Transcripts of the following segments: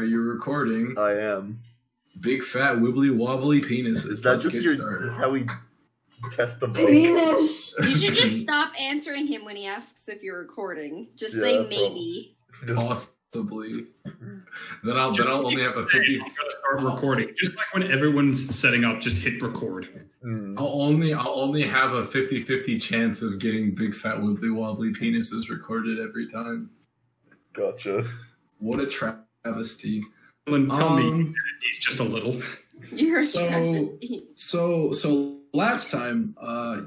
Are you recording? I am. Big fat wibbly wobbly penises. Is that just how we test the vote? Penis. You should just stop answering him when he asks if you're recording. Just say maybe. Possibly. Then I'll only have a 50. You gotta start recording. Just like when everyone's setting up, just hit record. I'll only have a 50-50 chance of getting big fat wibbly wobbly penises recorded every time. Gotcha. What a travesty. Dylan, tell me he's just a little. You're So last time,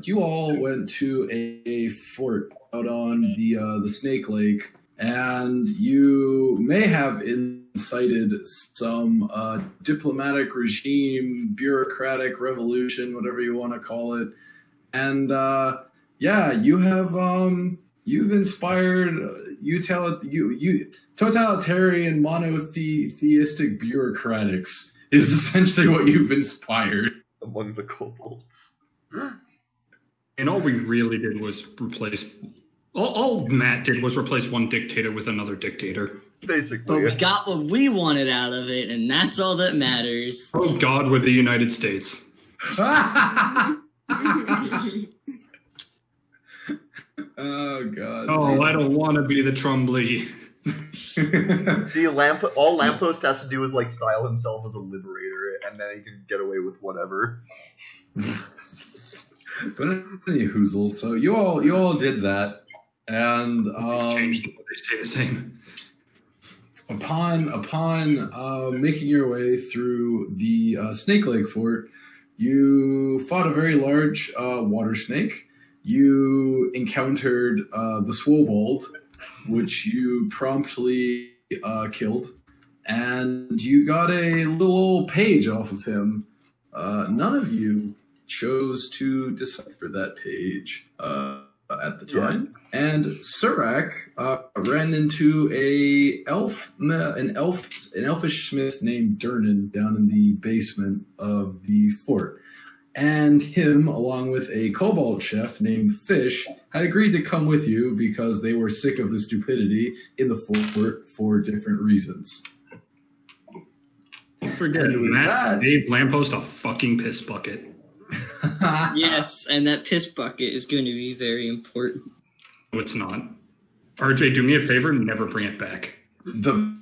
you all went to a fort out on the Snake Lake, and you may have incited some diplomatic regime, bureaucratic revolution, whatever you want to call it, and you have you've inspired totalitarian monotheistic bureaucratics is essentially what you've inspired Among the kobolds. And all we really did was replace... All Matt did was replace one dictator with another dictator. Basically. But we got what we wanted out of it, and that's all that matters. Oh God, we're the United States. Oh God. Oh, I don't want to be the Trumbly. See, all Lamppost has to do is like style himself as a liberator, and then he can get away with whatever. But any hoozle, so you all did that, and Change them, but they stay the same. upon making your way through the Snake Lake Fort, you fought a very large water snake. You encountered the Swobold, which you promptly killed, and you got a little old page off of him. None of you chose to decipher that page at the time, and Surak ran into an elfish smith named Durnan down in the basement of the fort. And him, along with a kobold chef named Fish, had agreed to come with you because they were sick of the stupidity in the fort for different reasons. Don't forget, Matt gave Lamppost a fucking piss bucket. Yes, and that piss bucket is going to be very important. No, it's not. RJ, do me a favor, never bring it back. The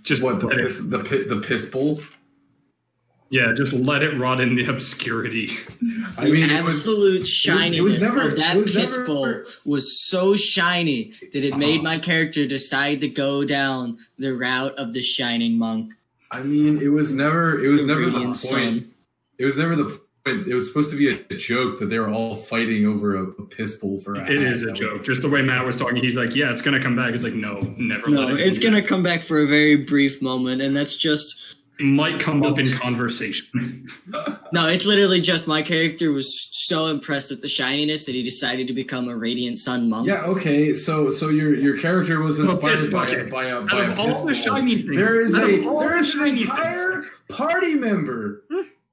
piss bowl? Yeah, just let it rot in the obscurity. The absolute shininess of that piss bowl was so shiny that it made my character decide to go down the route of the shining monk. I mean, it was never the point. It was never the point. It was supposed to be a joke that they were all fighting over a piss bowl for a hat. It is a joke. Just the way Matt was talking, he's like, yeah, it's going to come back. He's like, no, never No, let it it's going to come back for a very brief moment, and that's just... might come up in conversation. No, it's literally just my character was so impressed with the shininess that he decided to become a Radiant Sun monk. Yeah, okay, so your character was inspired by a all the shiny things. There is an entire party member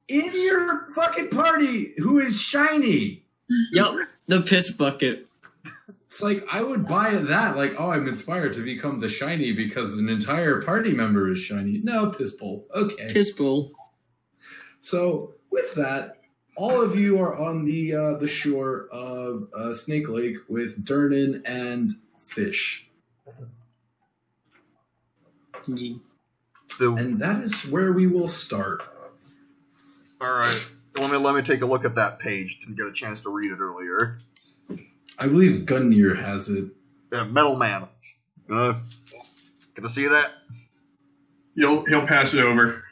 in your fucking party who is shiny. Yep, the piss bucket. It's like, I would buy that. Like, oh, I'm inspired to become the shiny because an entire party member is shiny. No, piss bowl. Okay. Piss bowl. So, with that, all of you are on the shore of Snake Lake with Durnan and Fish. Yeah. And that is where we will start. All right. Let me take a look at that page. Didn't get a chance to read it earlier. I believe Gungnir has it. Metal Man. Get to see that? He'll pass it over.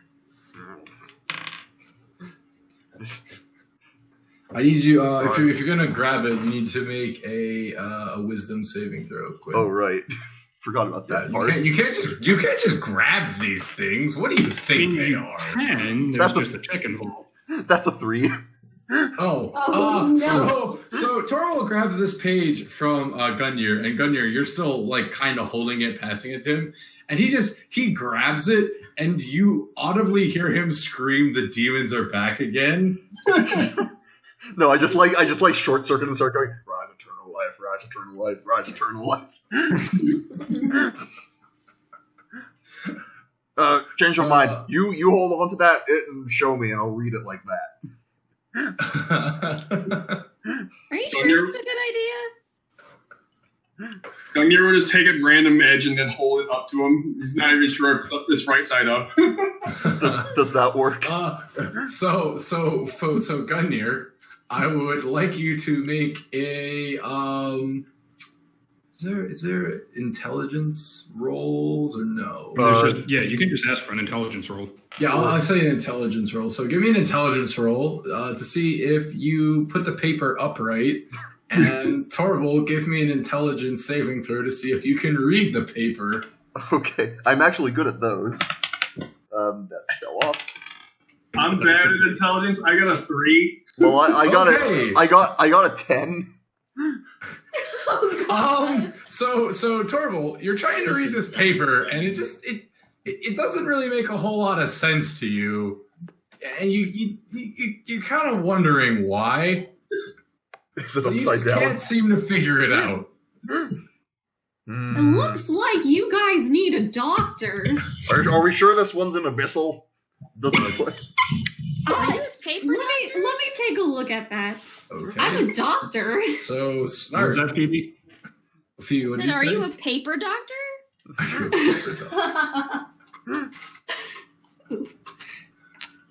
I need you. If you're gonna grab it, you need to make a wisdom saving throw. Quick. Oh right, forgot about that part. You can't just grab these things. What do you think they are? There's just a check involved. That's a 3. No. So Torval grabs this page from Gungnir, and Gungnir, you're still like kind of holding it, passing it to him, and he grabs it, and you audibly hear him scream, "The demons are back again!" No, I just like short circuit and start going, "Rise eternal life, rise eternal life, rise eternal life." Change your mind. You hold on to that and show me, and I'll read it like that. Are you sure that's a good idea? Gungnir would just take a random edge and then hold it up to him. He's not even sure if it's right side up. Does that work? So Gungnir, I would like you to make a Is there intelligence rolls or no? You can just ask for an intelligence roll. Yeah, I'll say an intelligence roll. So give me an intelligence roll to see if you put the paper upright. And Torval, give me an intelligence saving throw to see if you can read the paper. Okay, I'm actually good at those. That fell off. I'm bad at intelligence. I got a 3. Well, I got a 10. So Torval, you're trying to read this paper, and it doesn't really make a whole lot of sense to you, and you're kind of wondering why. Is it you upside just down? can't seem to figure it out. It looks like you guys need a doctor. Are we sure this one's an abyssal? Doesn't look like. Paper Let me take a look at that. Okay. I'm a doctor. So What was Snark, that, Phoebe? Phoebe, are you a paper doctor?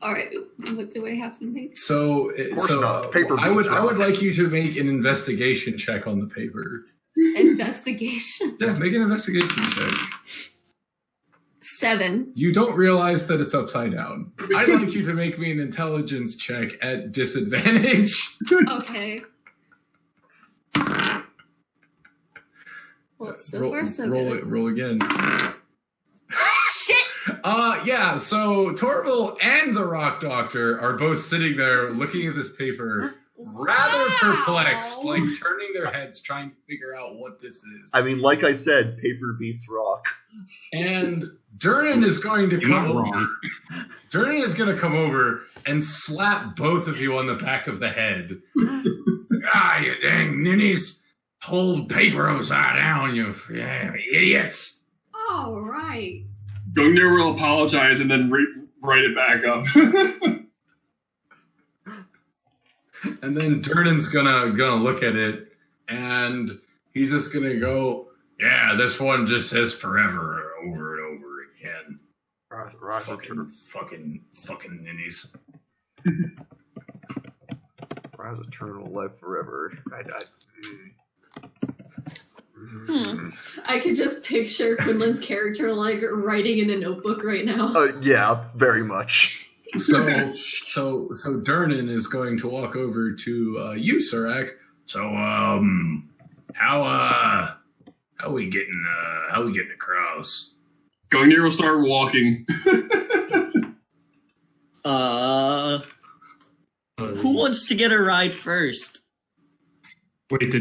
All right, what do I have to make? Paper I would like you to make an investigation check on the paper. Investigation. Yeah, make an investigation check. 7. You don't realize that it's upside down. I'd like you to make me an intelligence check at disadvantage. Okay. Well, so far so good. Roll again. Shit! Yeah, so Torval and the Rock Doctor are both sitting there looking at this paper, rather perplexed, like turning their heads, trying to figure out what this is. I mean, like I said, paper beats rock. And Durnan is going to Durnan is going to come over and slap both of you on the back of the head. You dang ninnies. Hold paper upside down, you idiots. All right. Gungnir will apologize and then write it back up. And then Durnan's gonna look at it, and he's just gonna go, "Yeah, this one just says forever over and over again." Fucking ninnies. Rise eternal life forever. I could just picture Quinlan's character like writing in a notebook right now. Yeah, very much. So Durnan is going to walk over to you, Surak. So how we getting across? Gungnir will start walking. Who wants to get a ride first? Wait,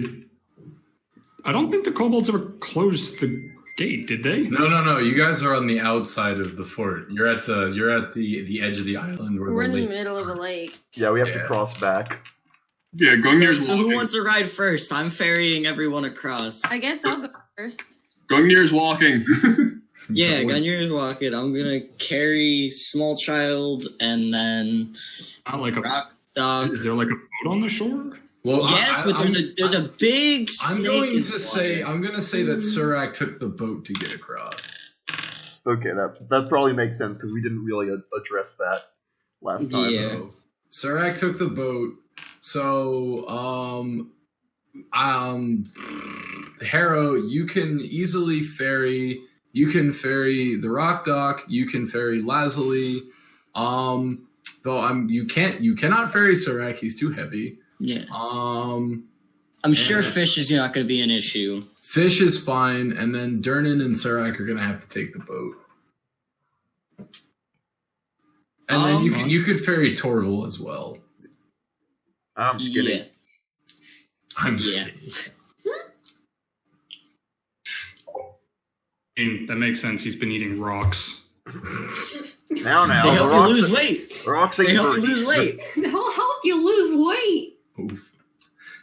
I don't think the kobolds ever closed the gate, did they? No. You guys are on the outside of the fort. You're at the edge of the island. Where We're in the lake middle of a lake. Yeah, we have to cross back. Yeah, Gungnir's So walking. who wants to ride first? I'm ferrying everyone across. I guess I'll go first. Gungnir's walking. Yeah, Gungnir's walking. I'm gonna carry small child and then Not like a rock dog. Is there like a boat on the shore? Well, Yes, but there's a big snake. I'm going to say that Surak took the boat to get across. Okay, that probably makes sense because we didn't really address that last time. Yeah. Surak took the boat. So, Harrow, you can easily ferry. You can ferry the Rock Dock. You can ferry Lazuli. Though you cannot ferry Surak. He's too heavy. Yeah. I'm sure fish is not going to be an issue. Fish is fine, and then Durnan and Surak are going to have to take the boat. And then you could ferry Torval as well. I'm just kidding. Yeah. I'm just kidding. That makes sense. He's been eating rocks. Now, They help you lose weight. Rocks They ain't help you virgin. lose weight. They'll help you lose weight. Oof.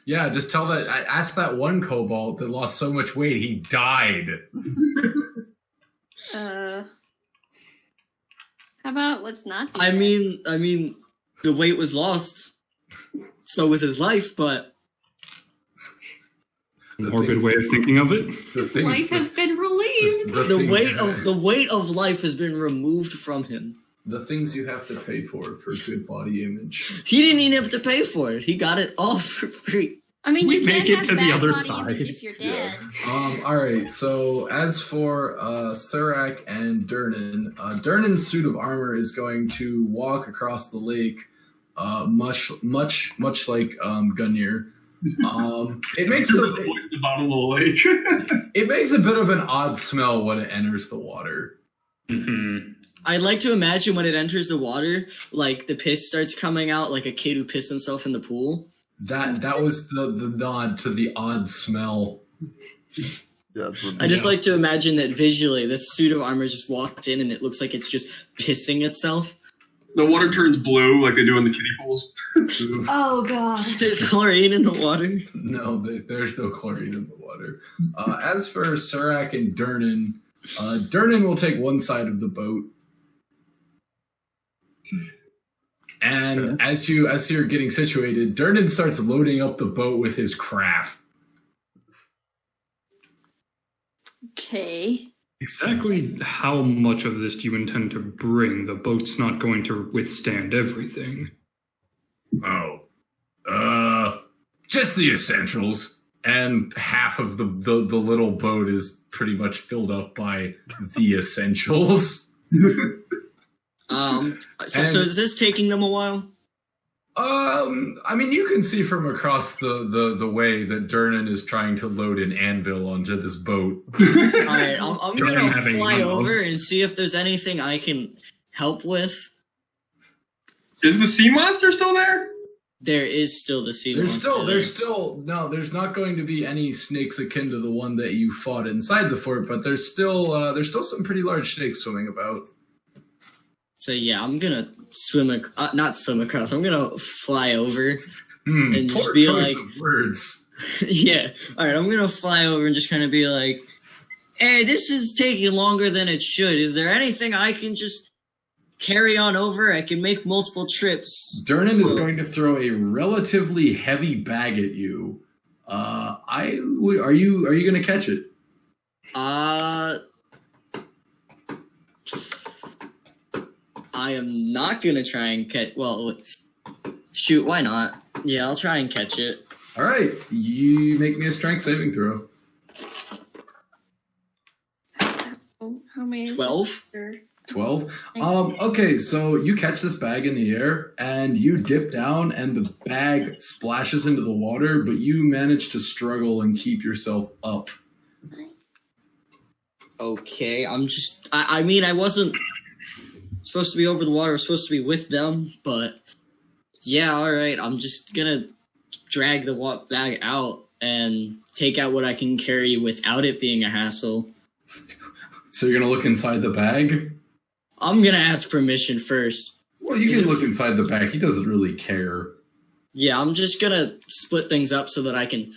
Yeah, just tell that. I asked that one kobold that lost so much weight he died. How about let's not do I that? mean, the weight was lost. So was his life, but More good way of thinking of it. Life has been relieved. the weight of life has been removed from him. The things you have to pay for good body image. He didn't even have to pay for it. He got it all for free. I mean, We you make can it have to the bad other body side. image if you're dead. All right. So as for Surak and Durnan, Durnan's suit of armor is going to walk across the lake, much like Gungnir. It makes the bottom of the lake. it makes a bit of an odd smell when it enters the water. Mm-hmm. I'd like to imagine when it enters the water, like the piss starts coming out, like a kid who pissed himself in the pool. That was the nod to the odd smell. Yeah, I just like to imagine that visually, this suit of armor just walks in and it looks like it's just pissing itself. The water turns blue like they do in the kiddie pools. Oh god. There's chlorine in the water. No, there's no chlorine in the water. As for Surak and Durnan, Durnan will take one side of the boat. And as you're getting situated, Durnan starts loading up the boat with his crap. Okay. Exactly how much of this do you intend to bring? The boat's not going to withstand everything. Just the essentials. And half of the little boat is pretty much filled up by the essentials. So is this taking them a while? I mean, you can see from across the way that Durnan is trying to load an anvil onto this boat. Alright, I'm gonna having fly fun. over and see if there's anything I can help with. Is the sea monster still there? There is still the sea monster. There's not going to be any snakes akin to the one that you fought inside the fort, but there's still some pretty large snakes swimming about. So yeah, I'm gonna not swim across. I'm gonna fly over and just Poor be choice like, of words. yeah. All right, I'm gonna fly over and just kind of be like, "Hey, this is taking longer than it should. Is there anything I can just carry on over? I can make multiple trips." Durnan is going to throw a relatively heavy bag at you. Are you going to catch it? I am not gonna try and catch. Well, shoot, why not? Yeah, I'll try and catch it. All right, you make me a strength saving throw. Oh, how many? is 12? this? 12. Okay, so you catch this bag in the air and you dip down and the bag splashes into the water, but you manage to struggle and keep yourself up. Okay, I mean, I wasn't supposed to be over the water. I was supposed to be with them, but yeah, all right. I'm just gonna drag the bag out and take out what I can carry without it being a hassle. So you're gonna look inside the bag? I'm gonna ask permission first. Well, you can look inside the bag. He doesn't really care. Yeah, I'm just gonna split things up so that I can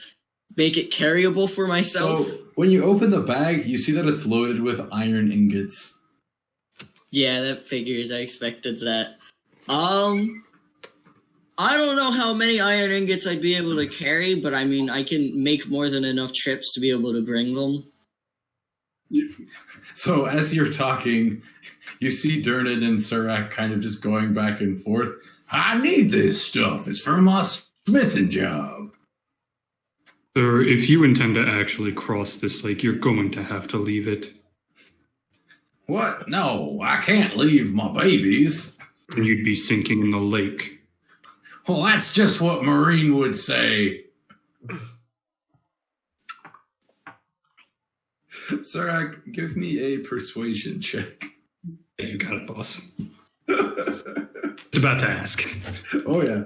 make it carryable for myself. So when you open the bag, you see that it's loaded with iron ingots. Yeah, that figures. I expected that. I don't know how many iron ingots I'd be able to carry, but I mean, I can make more than enough trips to be able to bring them. So as you're talking, you see Durnan and Surak kind of just going back and forth. I need this stuff. It's for my smithing job. Sir, if you intend to actually cross this lake, you're going to have to leave it. What? No, I can't leave my babies. And you'd be sinking in the lake. Well, that's just what Marine would say. Surak, give me a persuasion check. Yeah, you got it, boss. Just about to ask. Oh, yeah.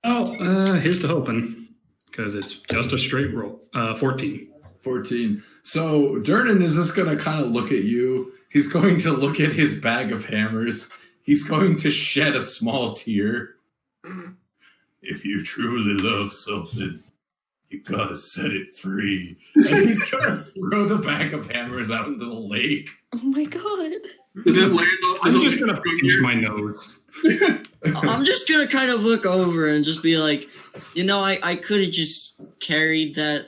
Oh, here's to hoping. Because it's just a straight roll. 14. 14. So Durnan is just going to kind of look at you. He's going to look at his bag of hammers. He's going to shed a small tear. If you truly love something, You gotta set it free. And he's gonna throw the bag of hammers out into the lake. Oh my god. Does it land on? I'm just gonna pinch my nose. I'm just gonna kind of look over and just be like, I could have just carried that.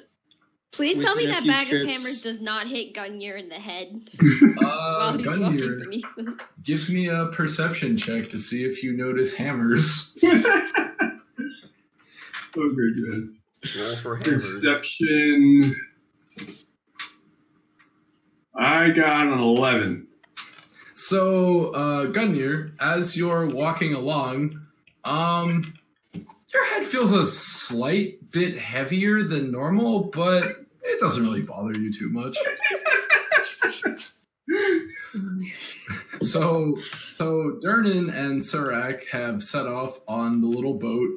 Please tell me Within a that few bag of trips. hammers does not hit Gunyer in the head while he's walking Gunyer, beneath them. give me a perception check to see if you notice hammers. Oh, very good. Roll for hammers. Perception. I got an 11. So, Gunyer, as you're walking along, your head feels a slight bit heavier than normal, but it doesn't really bother you too much. So Durnan and Surak have set off on the little boat,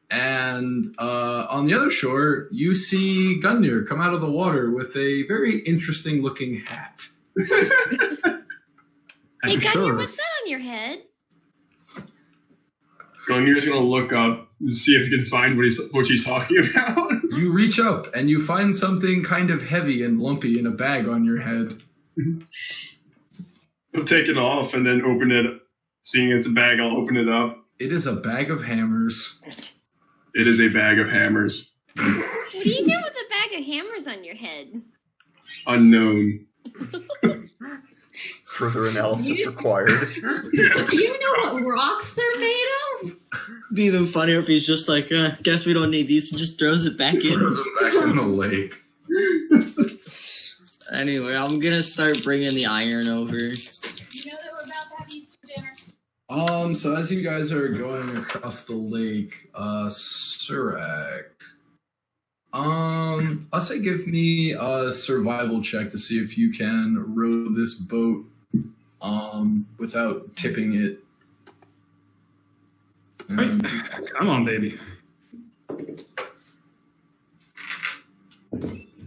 and on the other shore, you see Gunyer come out of the water with a very interesting looking hat. Hey, I'm Gunyer, sure. what's that on your head? Gunyr's gonna look up and see if he can find what she's talking about. You reach up and you find something kind of heavy and lumpy in a bag on your head. I'll take it off and then open it. Seeing it's a bag, I'll open it up. It is a bag of hammers. It is a bag of hammers. What do you do with a bag of hammers on your head? Unknown. Further analysis required. Do you know what rocks they're made of? Be even funnier if he's just like, guess we don't need these, and just throws it back in. Throws it back in the lake. Anyway, I'm gonna start bringing the iron over. You know that we're about to have Easter dinner. So as you guys are going across the lake, Surak, I'll say give me a survival check to see if you can row this boat, without tipping it. Right. Come on, baby.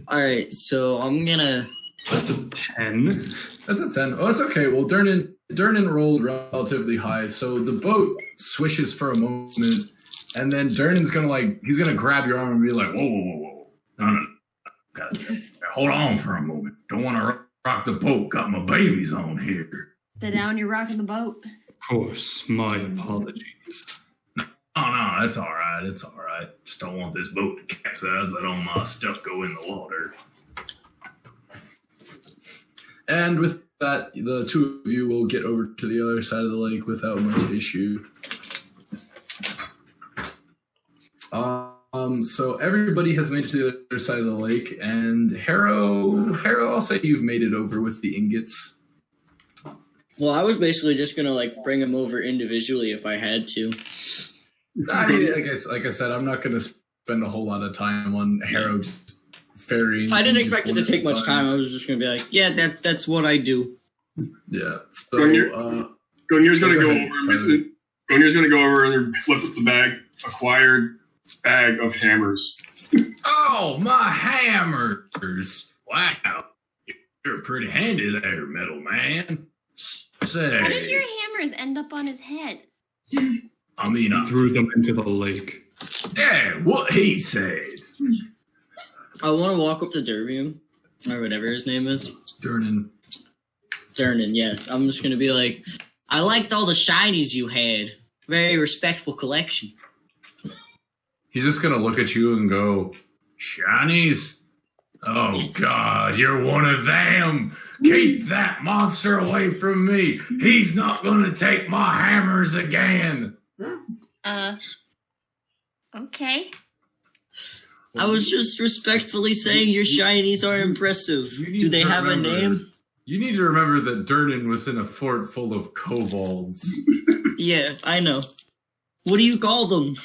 Alright, so I'm gonna... That's a 10. That's a 10. Oh, that's okay. Well, Durnan rolled relatively high, so the boat swishes for a moment, and then Durnan's he's gonna grab your arm and be like, whoa. No. Hold on for a moment. Don't want to rock the boat. Got my babies on here. Sit down, you're rocking the boat. Of course, my apologies. No, that's all right. It's all right. Just don't want this boat to capsize. Let all my stuff go in the water. And with that, the two of you will get over to the other side of the lake without much issue. So everybody has made it to the other side of the lake, and Harrow, I'll say you've made it over with the ingots. Well, I was basically just gonna, bring him over individually if I had to. I mean, like I said, I'm not going to spend a whole lot of time on Harrow just ferrying. I didn't expect it to take much time. I was just gonna be like, yeah, that's what I do. Yeah. So, Gunyr's gonna go ahead, over and visit. Gunyr's gonna go over and flip up the bag. Acquired bag of hammers. oh, my hammers! Wow, you're pretty handy there, metal man. Say, How did your hammers end up on his head? I mean, He threw them into the lake. yeah, what he said. I want to walk up to Derbium, or whatever his name is. Durnan. Yes. I'm just gonna be like, I liked all the shinies you had. Very respectful collection. He's just gonna look at you and go, "Shinies? Oh God, you're one of them! Keep that monster away from me! He's not gonna take my hammers again!" Okay. I was just respectfully saying your shinies are impressive. You need Do they to have remember- a name? You need to remember that Durnan was in a fort full of kobolds. Yeah, I know. What do you call them?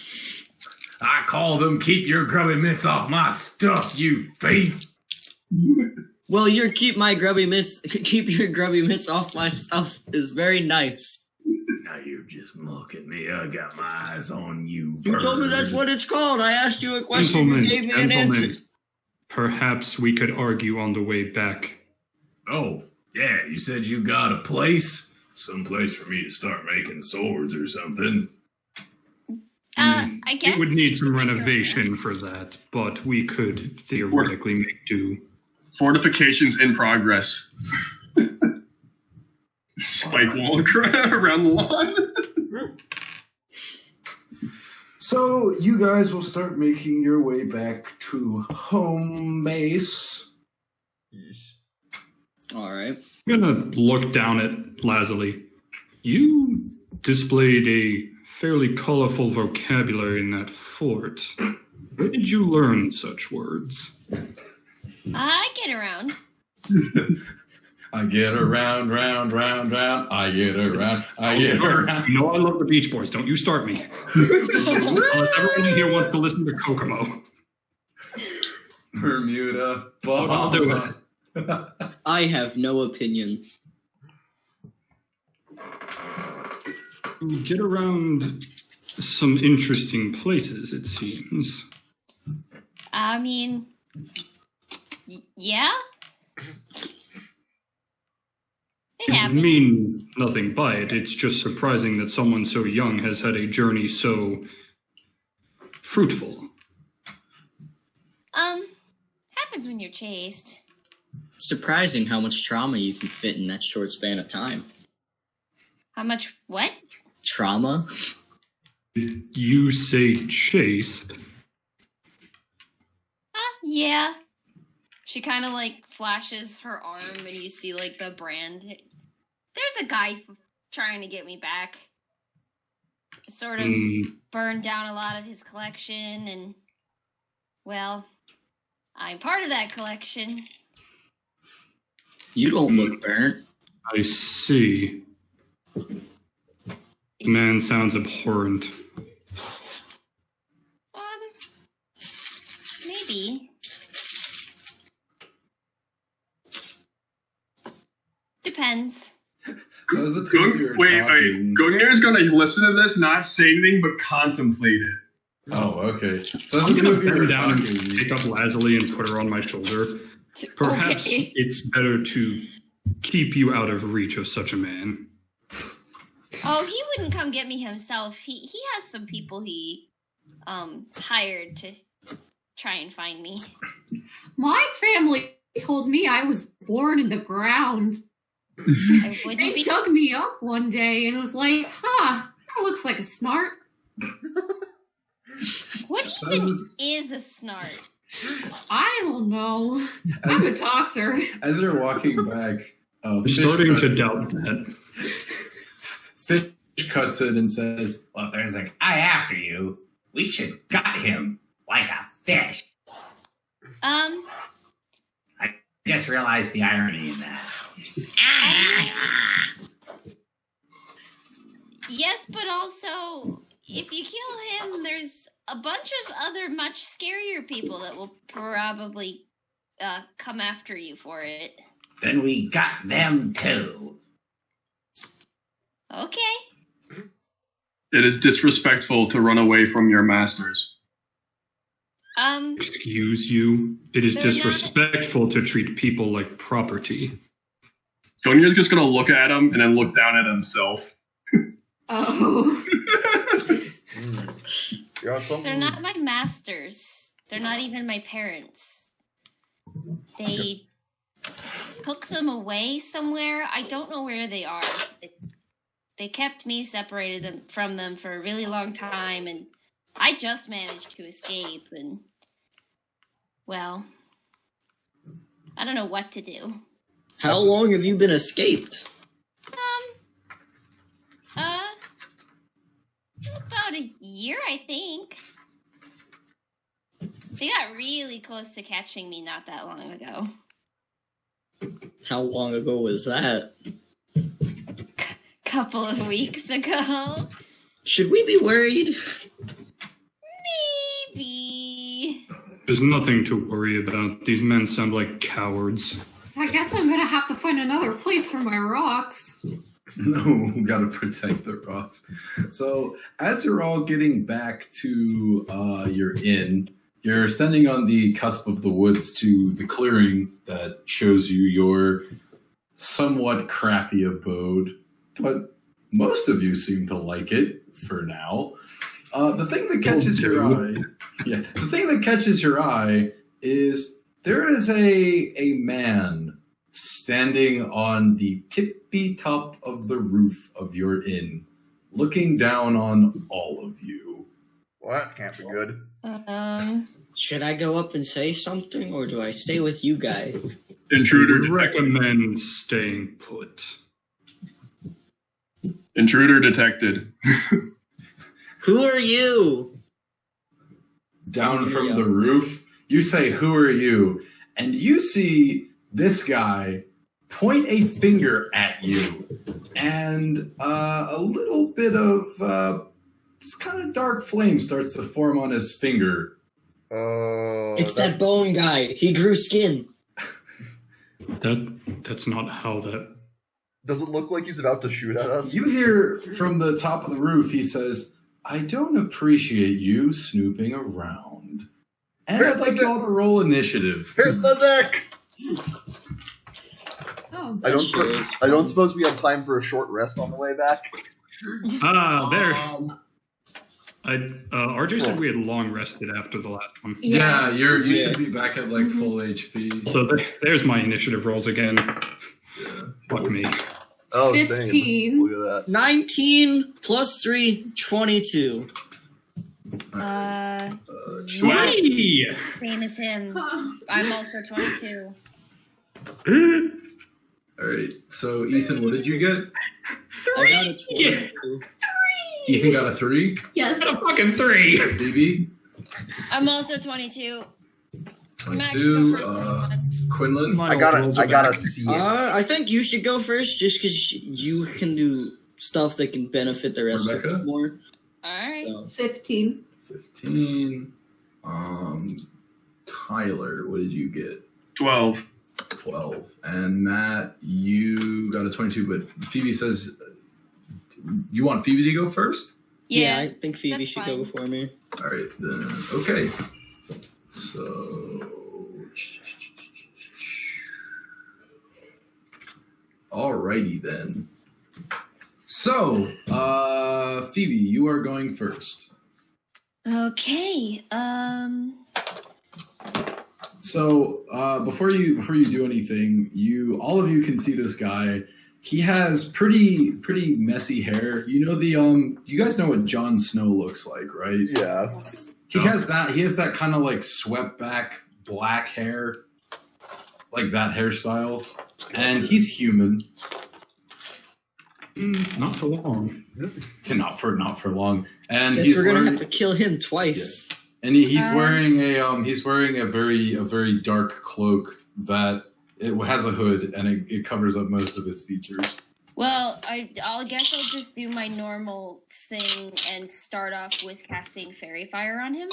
I call them keep your grubby mitts off my stuff, you thief! Well, keep your grubby mitts off my stuff is very nice. Now you're just mocking me. I got my eyes on you, You told me that's bird. what it's called. I asked you a question. You gave me an answer. Perhaps we could argue on the way back. Oh, yeah, you said you got a place? Some place for me to start making swords or something. I guess It would need some we could take care of renovation for that, but we could theoretically make do. Fortifications in progress. Spike wall around the lawn. So you guys will start making your way back to home base. All right. I'm gonna look down at Lazuli. You displayed a fairly colorful vocabulary in that fort. Where did you learn such words? I get around. I get around, round, round, round. I get around, I get around. You know I love the Beach Boys. Don't you start me. Unless everyone in here wants to listen to Kokomo. Bermuda. I'll do it. I have no opinion. You get around some interesting places, it seems. I mean, yeah. It I happens. mean nothing by it. It's just surprising that someone so young has had a journey so fruitful. Happens when you're chased. Surprising how much trauma you can fit in that short span of time. How much? What? Trauma? You say chased. Yeah. She kind of like flashes her arm, and you see like the brand. There's a guy trying to get me back. Sort of burned down a lot of his collection, and well, I'm part of that collection. You don't look burnt. I see. Man sounds abhorrent. Maybe. Depends. So as the two of you are Wait. talking- Gugnir's gonna listen to this, not say anything, but contemplate it. Oh, okay. So as I'm the two gonna of you are bend down and talking, pick up Lazuli and put her on my shoulder. Perhaps Okay. it's better to keep you out of reach of such a man. Oh, he wouldn't come get me himself. He has some people he hired to try and find me. My family told me I was born in the ground. I wouldn't They be. dug me up one day and was like, that looks like a snart. What So even this is a snart? I don't know. I'm a toxer. as you're walking back, I'm starting to doubt that. Fish cuts in and says, Well, if there's a guy after you, we should gut him like a fish. Just realized the irony in that. Yes, but also, if you kill him, there's a bunch of other much scarier people that will probably come after you for it. Then we got them too. Okay. It is disrespectful to run away from your masters. Excuse you. It is They're not- disrespectful to treat people like property. Gugnir's just gonna look at him and then look down at himself. Oh. You're awesome. They're not my masters. They're not even my parents. They took them away somewhere. I don't know where they are. They kept me separated from them for a really long time, and I just managed to escape, and, well, I don't know what to do. How long have you been escaped? About a year, I think. They got really close to catching me not that long ago. How long ago was that? Couple of weeks ago. Should we be worried? Maybe. There's nothing to worry about. These men sound like cowards. I guess I'm gonna have to find another place for my rocks. no, gotta protect the rocks. So as you're all getting back to your inn, you're standing on the cusp of the woods to the clearing that shows you your somewhat crappy abode, but most of you seem to like it for now. The thing that catches your eye, the thing that catches your eye is there is a man standing on the tippy top of the roof of your inn, looking down on all of you. Well, that can't be good. Should I go up and say something, or do I stay with you guys? Intruder I detected. recommend staying put. Intruder detected. Who are you? Down from the roof, you say, "Who are you?" And you see this guy point a finger at you, and a little bit of this kind of dark flame starts to form on his finger. It's that bone guy. He grew skin. That's not how that. Does it look like he's about to shoot at us? You hear from the top of the roof, he says, "I don't appreciate you snooping around. And I'd like y'all to roll initiative." Hit the deck! Oh, I don't suppose we have time for a short rest on the way back? There. RJ said we had long rested after the last one. Yeah, you should be back at like full HP. So there's my initiative rolls again. Fuck me. Oh, 15. Same. Look at that. 19 plus 3, 22. 20! Same as him. I'm also 22. Alright, so Ethan, what did you get? I got a 22. Ethan got a 3? Yes. I got a fucking 3! Phoebe? I'm also 22. Matt, 22. you go first. Quinlan? I got a C. I think you should go first, just because you can do stuff that can benefit the rest of Rebecca? us more. Alright. So. 15. 15. Tyler, what did you get? 12. 12. And Matt, you got a 22, but Phoebe says, you want Phoebe to go first? Yeah, I think Phoebe that's should fine. go before me. All right, then. Okay. So. Alrighty then. So, Phoebe, you are going first. Okay. So, before you do anything, all of you can see this guy. He has pretty messy hair. You know you guys know what Jon Snow looks like, right? Yeah. He has that kind of like swept back black hair, like that hairstyle, and he's human. Not for long. Not for long. And Guess he's we're gonna wearing, have to kill him twice. and he's wearing a very dark cloak that it has a hood and it covers up most of his features. Well, I'll guess I'll just do my normal thing and start off with casting Fairy Fire on him.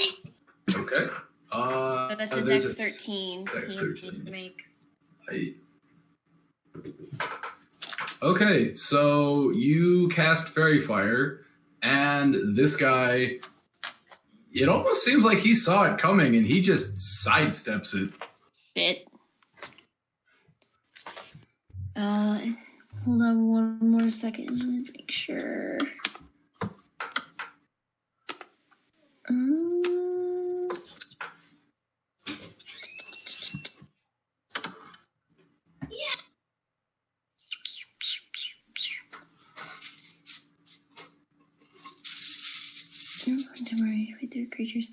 Okay. So that's a there's Dex 13. Dex He 13. needs to make. Okay, so you cast Fairy Fire, and this guy, it almost seems like he saw it coming and he just sidesteps it. Shit. Hold on one more second. Let me make sure. Temporary with their creatures.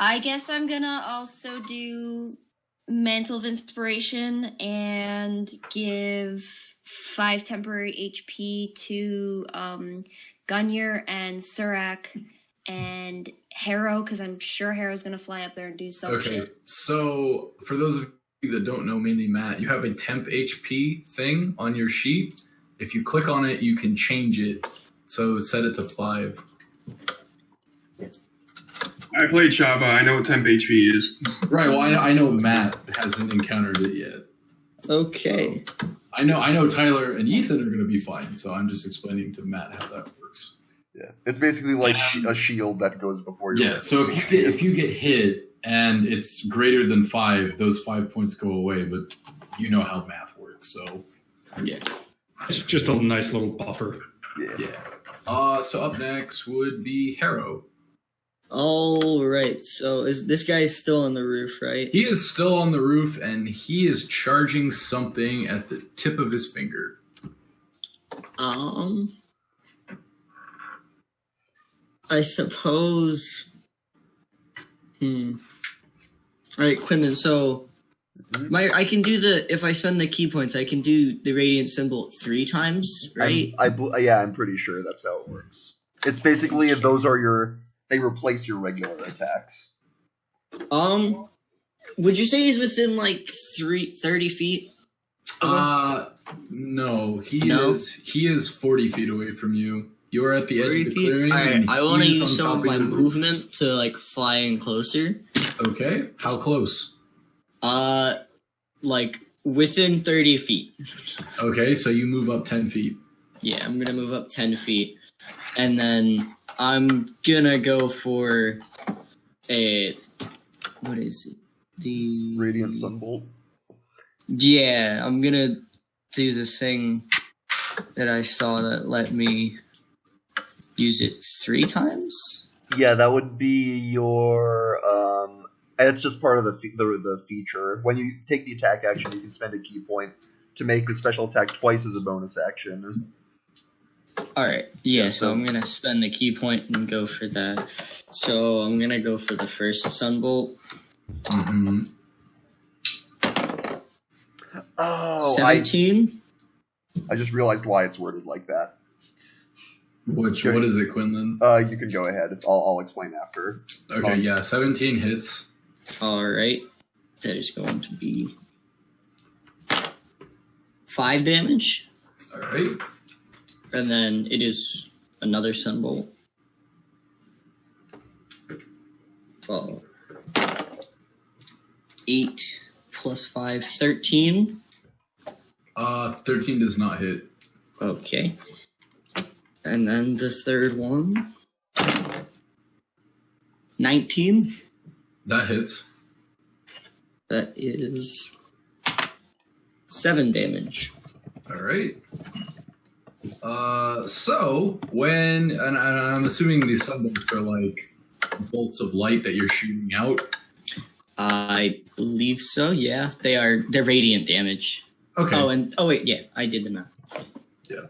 I guess I'm gonna also do Mantle of Inspiration and give 5 temporary HP to Gunyer and Surak and Harrow, because I'm sure Harrow's gonna fly up there and do some Okay, shit. so for those of you that don't know, mainly Matt, you have a temp HP thing on your sheet. If you click on it, you can change it. So set it to 5. I played Shava. I know what temp HP is. Right. Well, I know Matt hasn't encountered it yet. Okay. I know Tyler and Ethan are going to be fine. So I'm just explaining to Matt how that works. Yeah. It's basically like a shield that goes before you. Yeah. So if you get hit and it's greater than 5, those 5 points go away. But you know how math works. So Yeah. It's just a nice little buffer. Yeah. So up next would be Harrow. All right. So is this guy still on the roof, right? He is still on the roof, and he is charging something at the tip of his finger. I suppose. All right, Quinlan. So, I can do if I spend the key points, I can do the radiant symbol 3 times, right? I'm pretty sure that's how it works. It's basically they replace your regular attacks. Would you say he's within like 30 feet? No, he is 40 feet away from you. You are at the edge of the clearing. Alright, I want to use some of my movement to like fly in closer. Okay, how close? Like within 30 feet. Okay, so you move up 10 feet. Yeah, I'm gonna move up 10 feet. And then I'm gonna go for what is it? The Radiant Sunbolt. Yeah, I'm gonna do the thing that I saw that let me use it 3 times. Yeah, that would be your. It's just part of the feature. When you take the attack action, you can spend a key point to make the special attack twice as a bonus action. Alright, yeah, so I'm gonna spend the key point and go for that. So I'm gonna go for the first Sunbolt. Mm-hmm. Oh, 17? I just realized why it's worded like that. What is it, Quinlan? You can go ahead. I'll explain after. Okay, yeah, 17 hits. Alright. That is going to be 5 damage. Alright. And then it is another Sunbolt. 8 plus 5, 13. 13 does not hit. Okay. And then the third one. 19. That hits. That is 7 damage. Alright. So when and I'm assuming these sunbolts are like bolts of light that you're shooting out. I believe so. Yeah, they're radiant damage. Okay. Oh wait, yeah, I did the math. Yeah.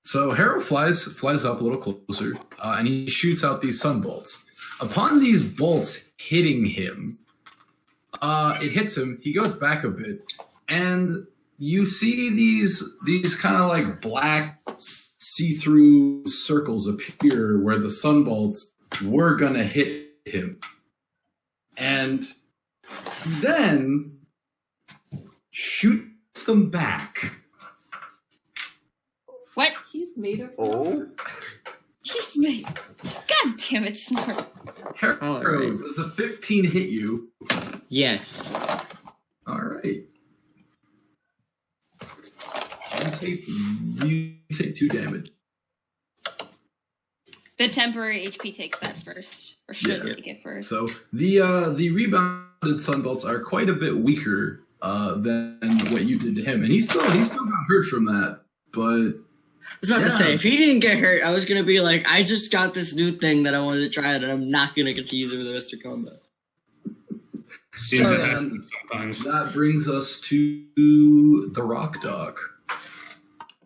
So Harrow flies up a little closer, and he shoots out these sunbolts. Upon these bolts hitting him, it hits him. He goes back a bit, and you see these kind of like black see-through circles appear where the sunbolts were gonna hit him, and then shoots them back. What? He's made of. Oh. He's made. God damn it, Snort. Harrow, does a 15 hit you? Yes. All right. You take 2 damage. The temporary HP takes that first, or should take it first. So the rebounded sunbolts are quite a bit weaker than what you did to him, and he still got hurt from that. But I was about to say, if he didn't get hurt, I was gonna be like, I just got this new thing that I wanted to try, and I'm not gonna get to use it for the rest of combat. So that brings us to the Rock Dog.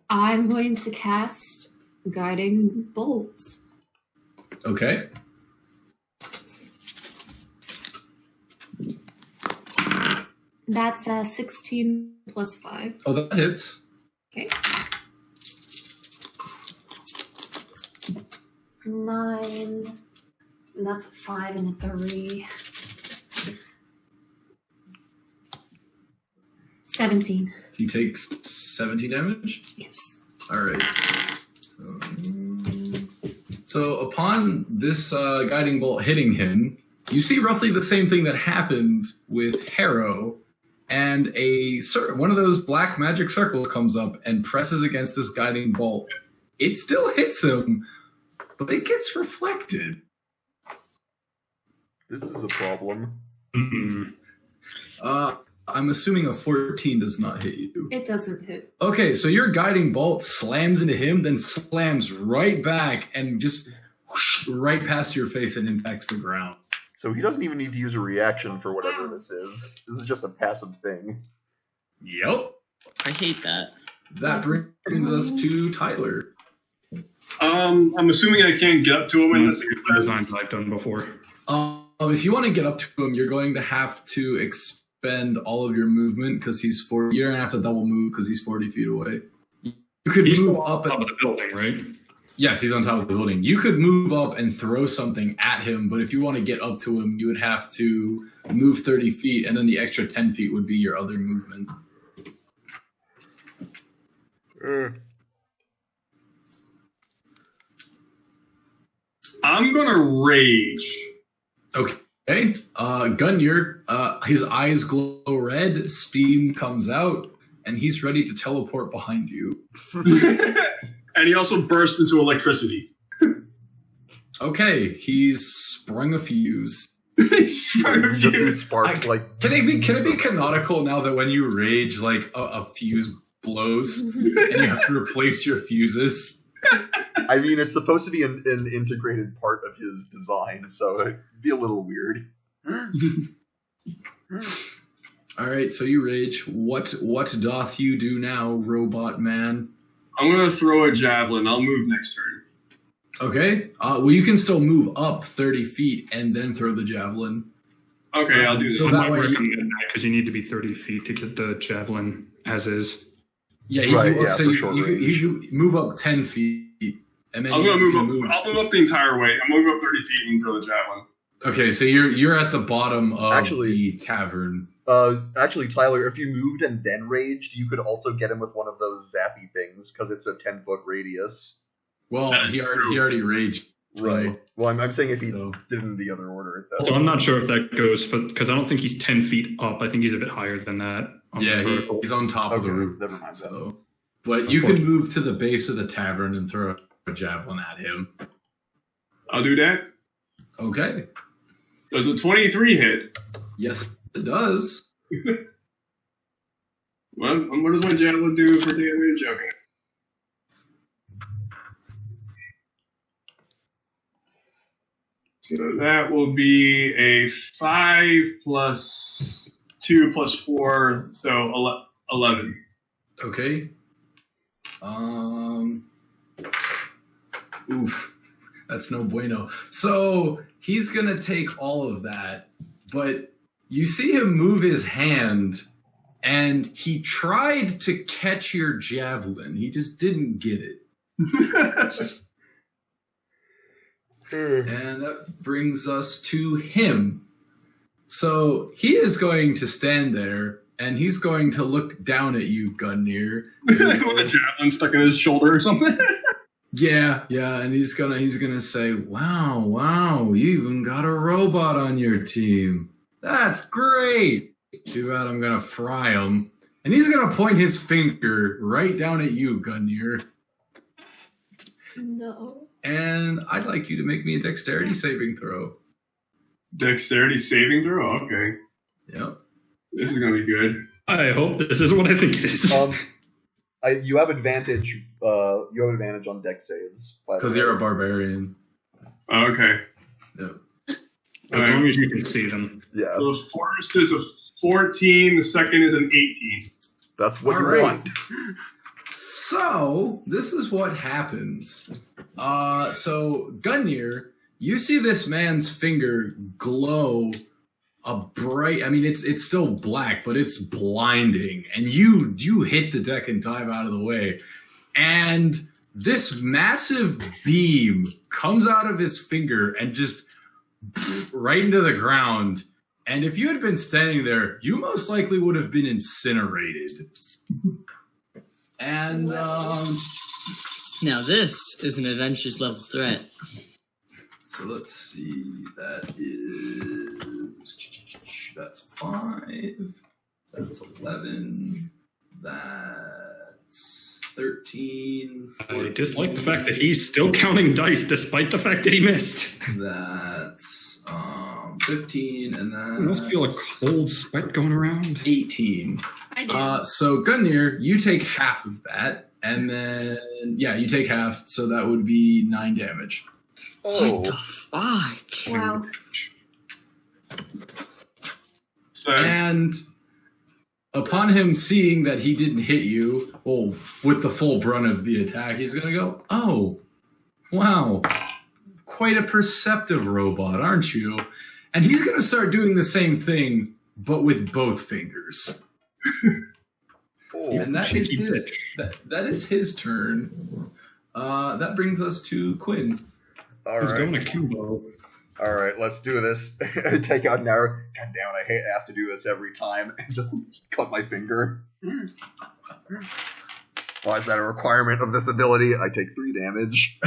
I'm going to cast Guiding Bolt. Okay. That's 16 plus 5. Oh, that hits. Okay. 9. And that's a 5 and a 3. 17. He takes 17 damage? Yes. All right. So upon this guiding bolt hitting him, you see roughly the same thing that happened with Harrow, and one of those black magic circles comes up and presses against this guiding bolt. It still hits him, but it gets reflected. This is a problem. I'm assuming a 14 does not hit you. It doesn't hit. Okay, so your guiding bolt slams into him, then slams right back and just whoosh, right past your face and impacts the ground. So he doesn't even need to use a reaction for whatever this is. This is just a passive thing. Yep. I hate that. That brings us to Tyler. I'm assuming I can't get up to him in this Designs I've done before. If you want to get up to him, you're going to have to expend all of your movement because he's 40. You're going to have to double move because he's 40 feet away. You could He's move still up on top of the building, right? Yes, he's on top of the building. You could move up and throw something at him, but if you want to get up to him, you would have to move 30 feet, and then the extra 10 feet would be your other movement. I'm gonna rage. Okay. Gunyur, his eyes glow red, steam comes out, and he's ready to teleport behind you. And he also bursts into electricity. Okay, he's sprung a fuse. Just these sparks, Can it be canonical now that when you rage, like a fuse blows and you have to replace your fuses? I mean, it's supposed to be an integrated part of his design, so it'd be a little weird. All right, so you rage. What doth you do now, robot man? I'm gonna throw a javelin. I'll move next turn. Okay. Well, you can still move up 30 feet and then throw the javelin. Okay, I'll do that. So I that might way recommend that because you need to be 30 feet to get the javelin as is. Yeah, Right, yeah, so for short range. you move up 10 feet, and then I'm gonna you move can up. I'll move up the entire way. I'm gonna move up 30 feet and throw the javelin. Okay, so you're at the bottom of Actually- the tavern. Actually, Tyler, if you moved and then raged, you could also get him with one of those zappy things, because it's a 10-foot radius. Well, he already raged. Right. Well, I'm saying if he So- did in the other order. It So I'm not sure if that goes for because I don't think he's 10 feet up. I think he's a bit higher than that. On Yeah, the vertical. he's on top of the Okay, roof. never mind that. So, but you can move to the base of the tavern and throw a javelin at him. I'll do that. Okay. Does a 23 hit? Yes, it does. Well, what does my javelin do for damage? Okay. So that will be a 5 plus 2 plus 4, so 11. Okay. Oof. That's no bueno. So he's gonna take all of that, but you see him move his hand, and he tried to catch your javelin. He just didn't get it. And that brings us to him. So he is going to stand there, and he's going to look down at you, Gunnir. With a javelin stuck in his shoulder or something. Yeah, and he's gonna say, "Wow, you even got a robot on your team. That's great. Too bad I'm gonna fry him." And he's gonna point his finger right down at you, Gunnir. No. And I'd like you to make me a dexterity saving throw. Dexterity saving throw? Okay. Yep. This is going to be good. I hope this is what I think it is. You have advantage. You have advantage on dex saves Because you're a barbarian. Okay. Yep. As long as you can see them. Yeah, So the first is a 14, the second is an 18. that's what All you right. want. So this is what happens. So Gunnir, you see this man's finger glow a bright. I mean, it's still black, but it's blinding. And you hit the deck and dive out of the way, and this massive beam comes out of his finger and just right into the ground. And if you had been standing there, you most likely would have been incinerated. And Now this is an adventures level threat. so let's see. That's 5. That's 11. That's 13. 14, I dislike the fact that he's still counting dice despite the fact that he missed. That's 15, and then I must feel a cold sweat going around. 18. I do. So Gungnir, you take half of that, and then you take half, so that would be 9 damage. What the fuck? Wow. And upon him seeing that he didn't hit you, well, with the full brunt of the attack, he's gonna go, "Oh, wow, quite a perceptive robot, aren't you?" And he's gonna start doing the same thing, but with both fingers. And that is his turn. That brings us to Quinn. All He's right. going to Cubo. All right, let's do this. Take out an arrow. God damn it, I have to do this every time. Just cut my finger. Why is that a requirement of this ability? I take 3 damage.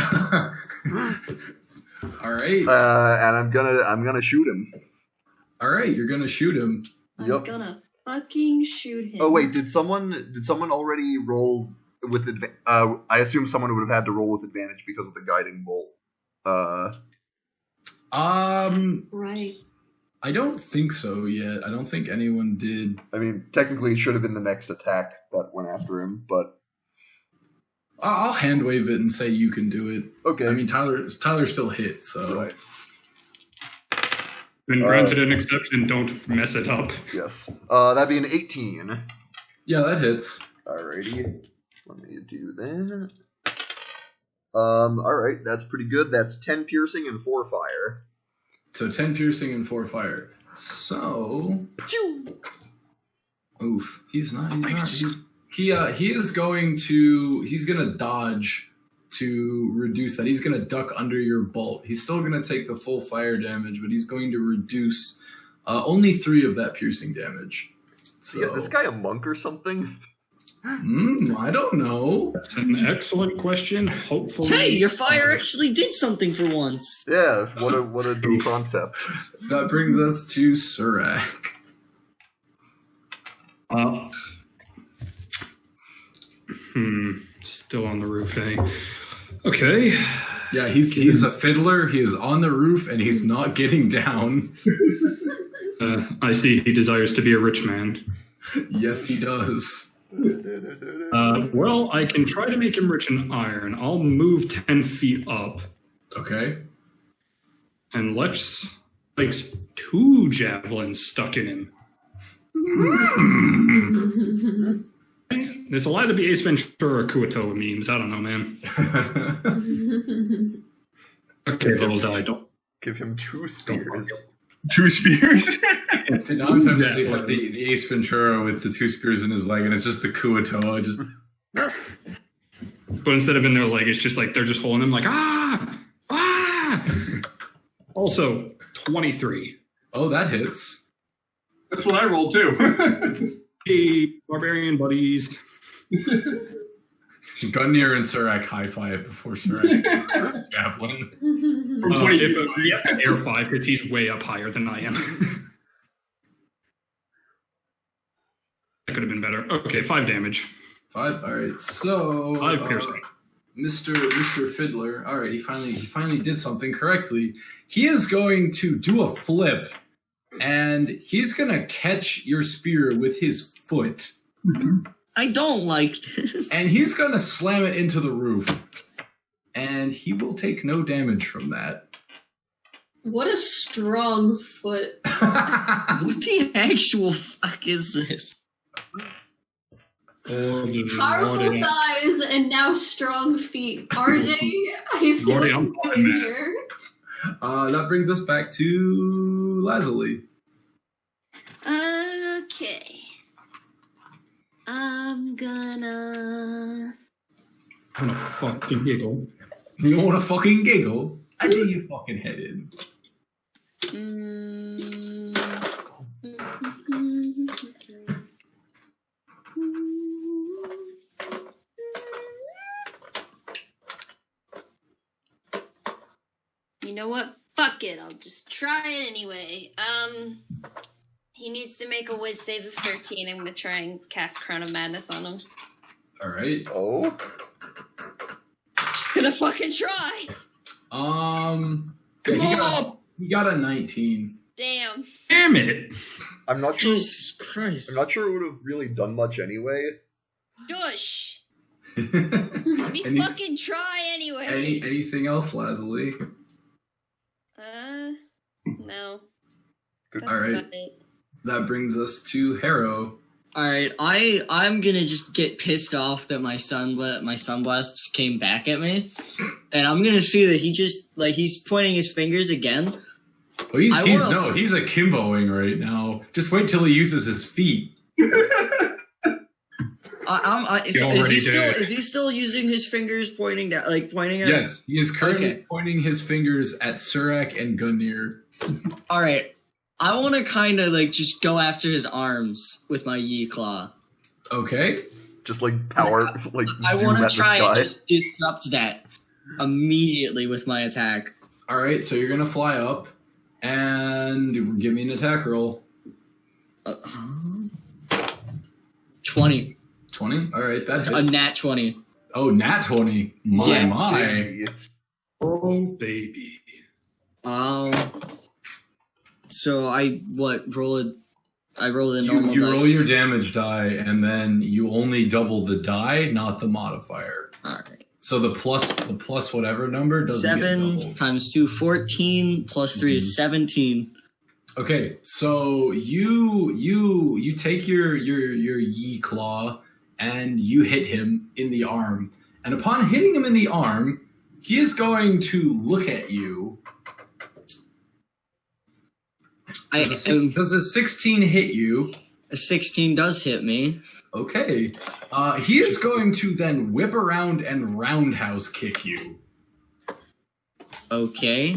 All right. And I'm gonna shoot him. All right, you're gonna shoot him. I'm gonna fucking shoot him. Oh wait, did someone already roll with I assume someone would have had to roll with advantage because of the guiding bolt. Right. I don't think so yet. I don't think anyone did. I mean, technically, it should have been the next attack that went after him, but I'll hand wave it and say you can do it. okay. I mean, Tyler still hit, so. Right. Been granted an exception, don't mess it up. Yes. That'd be an 18. Yeah, that hits. Alrighty. Let me do that. Alright, that's pretty good. That's 10 piercing and 4 fire. So 10 piercing and 4 fire. So. Oof. He's not. He's gonna dodge to reduce that. He's gonna duck under your bolt. He's still gonna take the full fire damage, but he's going to reduce only 3 of that piercing damage. So, Yeah, this guy a monk or something? I don't know. That's an excellent question. Hopefully. Hey, your fire actually did something for once. Yeah, what a new concept. That brings us to Surak. Still on the roof, eh? Okay. Yeah, he's a fiddler. He is on the roof and he's not getting down. I see he desires to be a rich man. Yes, he does. Well, I can try to make him rich in iron. I'll move 10 feet up. Okay. And let's like 2 javelins stuck in him. This will either be Ace Ventura or Kuatoa memes. I don't know, man. Okay, little die. Don't Give him 2 spears. 2 spears? See, now I'm tempted to take like the Ace Ventura with the 2 spears in his leg, and it's just the Kuatoa. Just. But instead of in their leg, it's just like they're just holding him like, ah! Also, 23. Oh, that hits. That's what I rolled too. Hey, barbarian buddies. Gungnir and Surak high five before Surak takes the javelin. You have to air 5 because he's way up higher than I am. That could have been better. Okay, 5 damage. 5. All right. So 5 piercing. Mr. Fiddler. All right. He finally did something correctly. He is going to do a flip, and he's gonna catch your spear with his foot. I don't like this. And he's going to slam it into the roof. And he will take no damage from that. What a strong foot. What the actual fuck is this? Powerful thighs and now strong feet. RJ, I see what I'm you're doing here. That brings us back to Lazuli. Okay. I'm gonna fucking giggle. You want to fucking giggle? I need your fucking head in. You know what? Fuck it. I'll just try it anyway. He needs to make a Wiz save of 13. I'm gonna try and cast Crown of Madness on him. All right. Oh. Just gonna fucking try. Yeah, He got a 19. Damn. Damn it! I'm not sure. Jesus Christ. I'm not sure it would have really done much anyway. Dush. Let me Any- fucking try anyway. anything else, Lazuli? No. That's All right. about it. That brings us to Harrow. Alright, I'm gonna just get pissed off that my sunblasts came back at me. And I'm gonna see that he's pointing his fingers again. Oh, he's akimboing right now. Just wait till he uses his feet. Is he still using his fingers pointing down, pointing at? Yes, he is currently pointing his fingers at Surak and Gungnir. All right, I want to kind of just go after his arms with my Yi Claw. Okay. Just power, I zoom want at to the try and sky. just disrupt that immediately with my attack. All right, so you're gonna fly up and give me an attack roll. 20. 20. All right, that's A nat 20. Oh, nat 20. My. Hey. Oh, baby. So I roll a normal You dice. roll your damage die, and then you only double the die, not the modifier. All right. So the plus whatever number doesn't get 7 doubled. times 2, 14, plus 3 is 17. Okay, so you take your Yi Claw and you hit him in the arm, and upon hitting him in the arm, he is going to look at you. Does a 16 hit you? A 16 does hit me. Okay. He is going to then whip around and roundhouse kick you. Okay.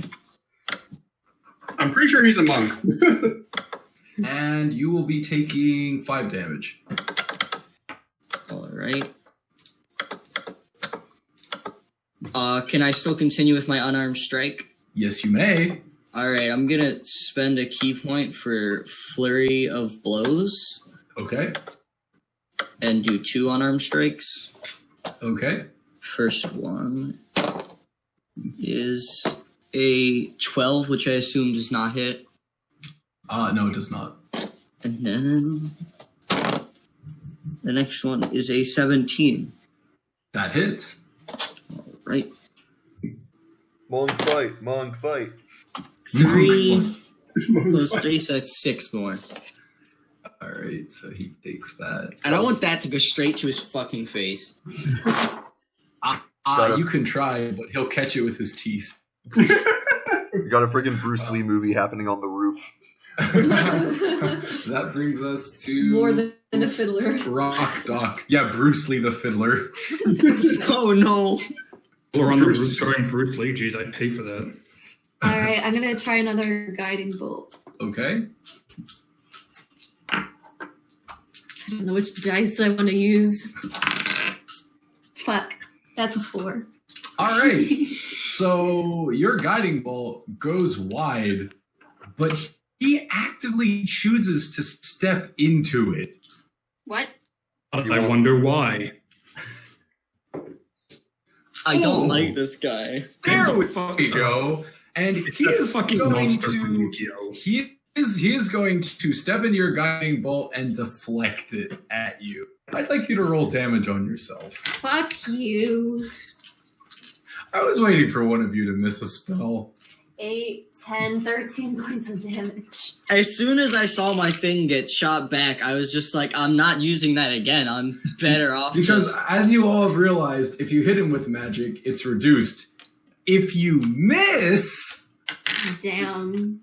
I'm pretty sure he's a monk. And you will be taking 5 damage. All right. Can I still continue with my unarmed strike? Yes, you may. All right, I'm gonna spend a key point for flurry of blows Okay. and do 2 unarmed strikes. Okay. First one is a 12, which I assume does not hit. No, it does not. And then the next one is a 17. That hits. Right. Monk fight. 3 plus 3, so that's 6 more. All right, so he takes that. And I want that to go straight to his fucking face. You can try, but he'll catch it with his teeth. You got a friggin' Bruce Lee movie happening on the roof. That brings us to More than a fiddler. Rock Doc. Yeah, Bruce Lee the Fiddler. Oh no! Or on the roof starring Bruce Lee. Jeez, I'd pay for that. Alright, I'm gonna try another guiding bolt. Okay. I don't know which dice I want to use. Fuck. That's a 4. All right. So your guiding bolt goes wide, but he actively chooses to step into it. What? I wonder why. I don't like this guy. There we go. And he That is fucking going monster to. Pinocchio. He is going to step into your guiding bolt and deflect it at you. I'd like you to roll damage on yourself. Fuck you. I was waiting for one of you to miss a spell. 8, 10, 13 points of damage. As soon as I saw my thing get shot back, I was just like, I'm not using that again. I'm better off. Because just... as you all have realized, if you hit him with magic, it's reduced. If you miss... Damn.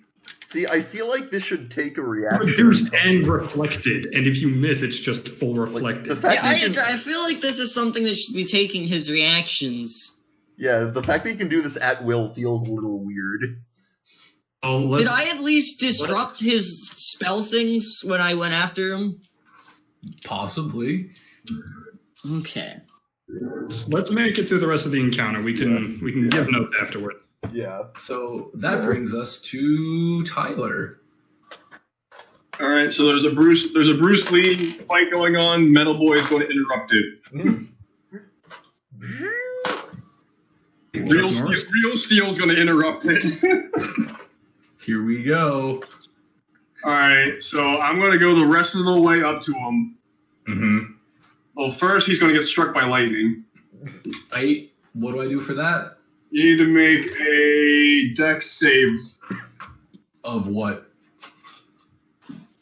See, I feel like this should take a reaction. Reduced and reflected, and if you miss, it's just full reflected. The fact Yeah, that you can- I feel like this is something that should be taking his reactions. yeah, the fact that you can do this at will feels a little weird. Oh, Did I at least disrupt his spell things when I went after him? Possibly. Okay. Let's make it through the rest of the encounter. We can give notes afterward. Yeah. So that brings us to Tyler. All right, so there's a Bruce Lee fight going on. Metal Boy is going to interrupt it. Real Steel is going to interrupt it. Here we go. All right, so I'm going to go the rest of the way up to him. Mm-hmm. Well, first he's going to get struck by lightning. Right. What do I do for that? You need to make a dex save. Of what?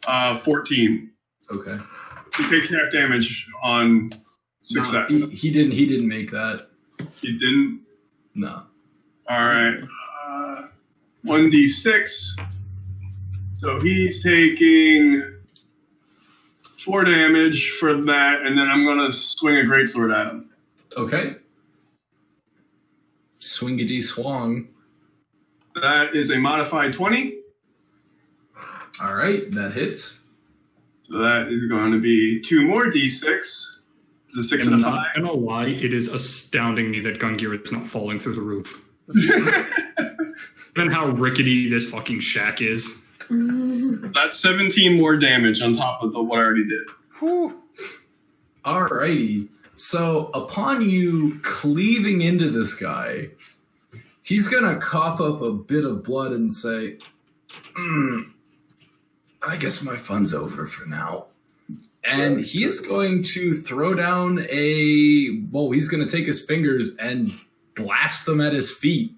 14. Okay. He takes half damage on success. No, he didn't make that. He didn't? No. Alright. 1d6. So he's taking 4 damage for that, and then I'm going to swing a greatsword at him. Okay. Swingity swong. That is a modified 20. All right, that hits. So that is going to be 2 more d6. It's a 6 and a 5. I'm not gonna lie, it is astounding me that Gungir is not falling through the roof. Given how rickety this fucking shack is. That's 17 more damage on top of what I already did. Alrighty. So upon you cleaving into this guy, he's gonna cough up a bit of blood and say, I guess my fun's over for now. And he is going to throw down he's gonna take his fingers and blast them at his feet.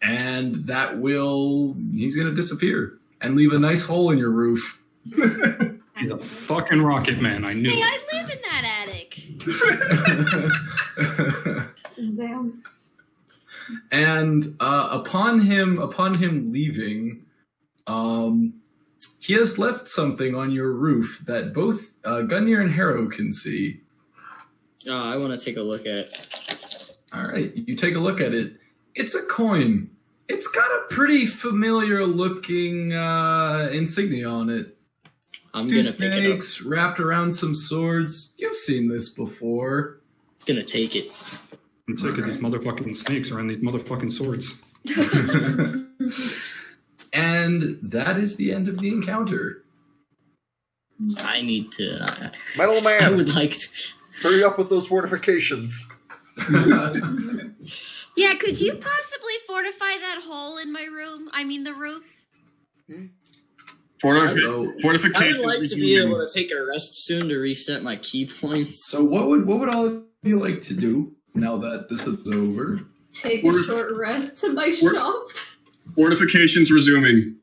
And he's gonna disappear and leave a nice hole in your roof. He's a fucking rocket man, I knew Hey, it. I live in that attic. Damn. And upon him leaving, he has left something on your roof that both Gungnir and Harrow can see. I want to take a look at. All right, you take a look at it. It's a coin. It's got a pretty familiar looking insignia on it. I'm 2 gonna pick it up. snakes wrapped around some swords. You've seen this before. Gonna take it. I'm sick of these motherfucking snakes around these motherfucking swords. And that is the end of the encounter. I need to. Metal Man, I would like to. hurry up with those fortifications. Yeah, could you possibly fortify that hole in my room? I mean, the roof? So- I Fortification. would like to be able to take a rest soon to reset my key points. So what would all of you like to do now that this is over? Take a short rest to my We're- shop. Fortifications resuming.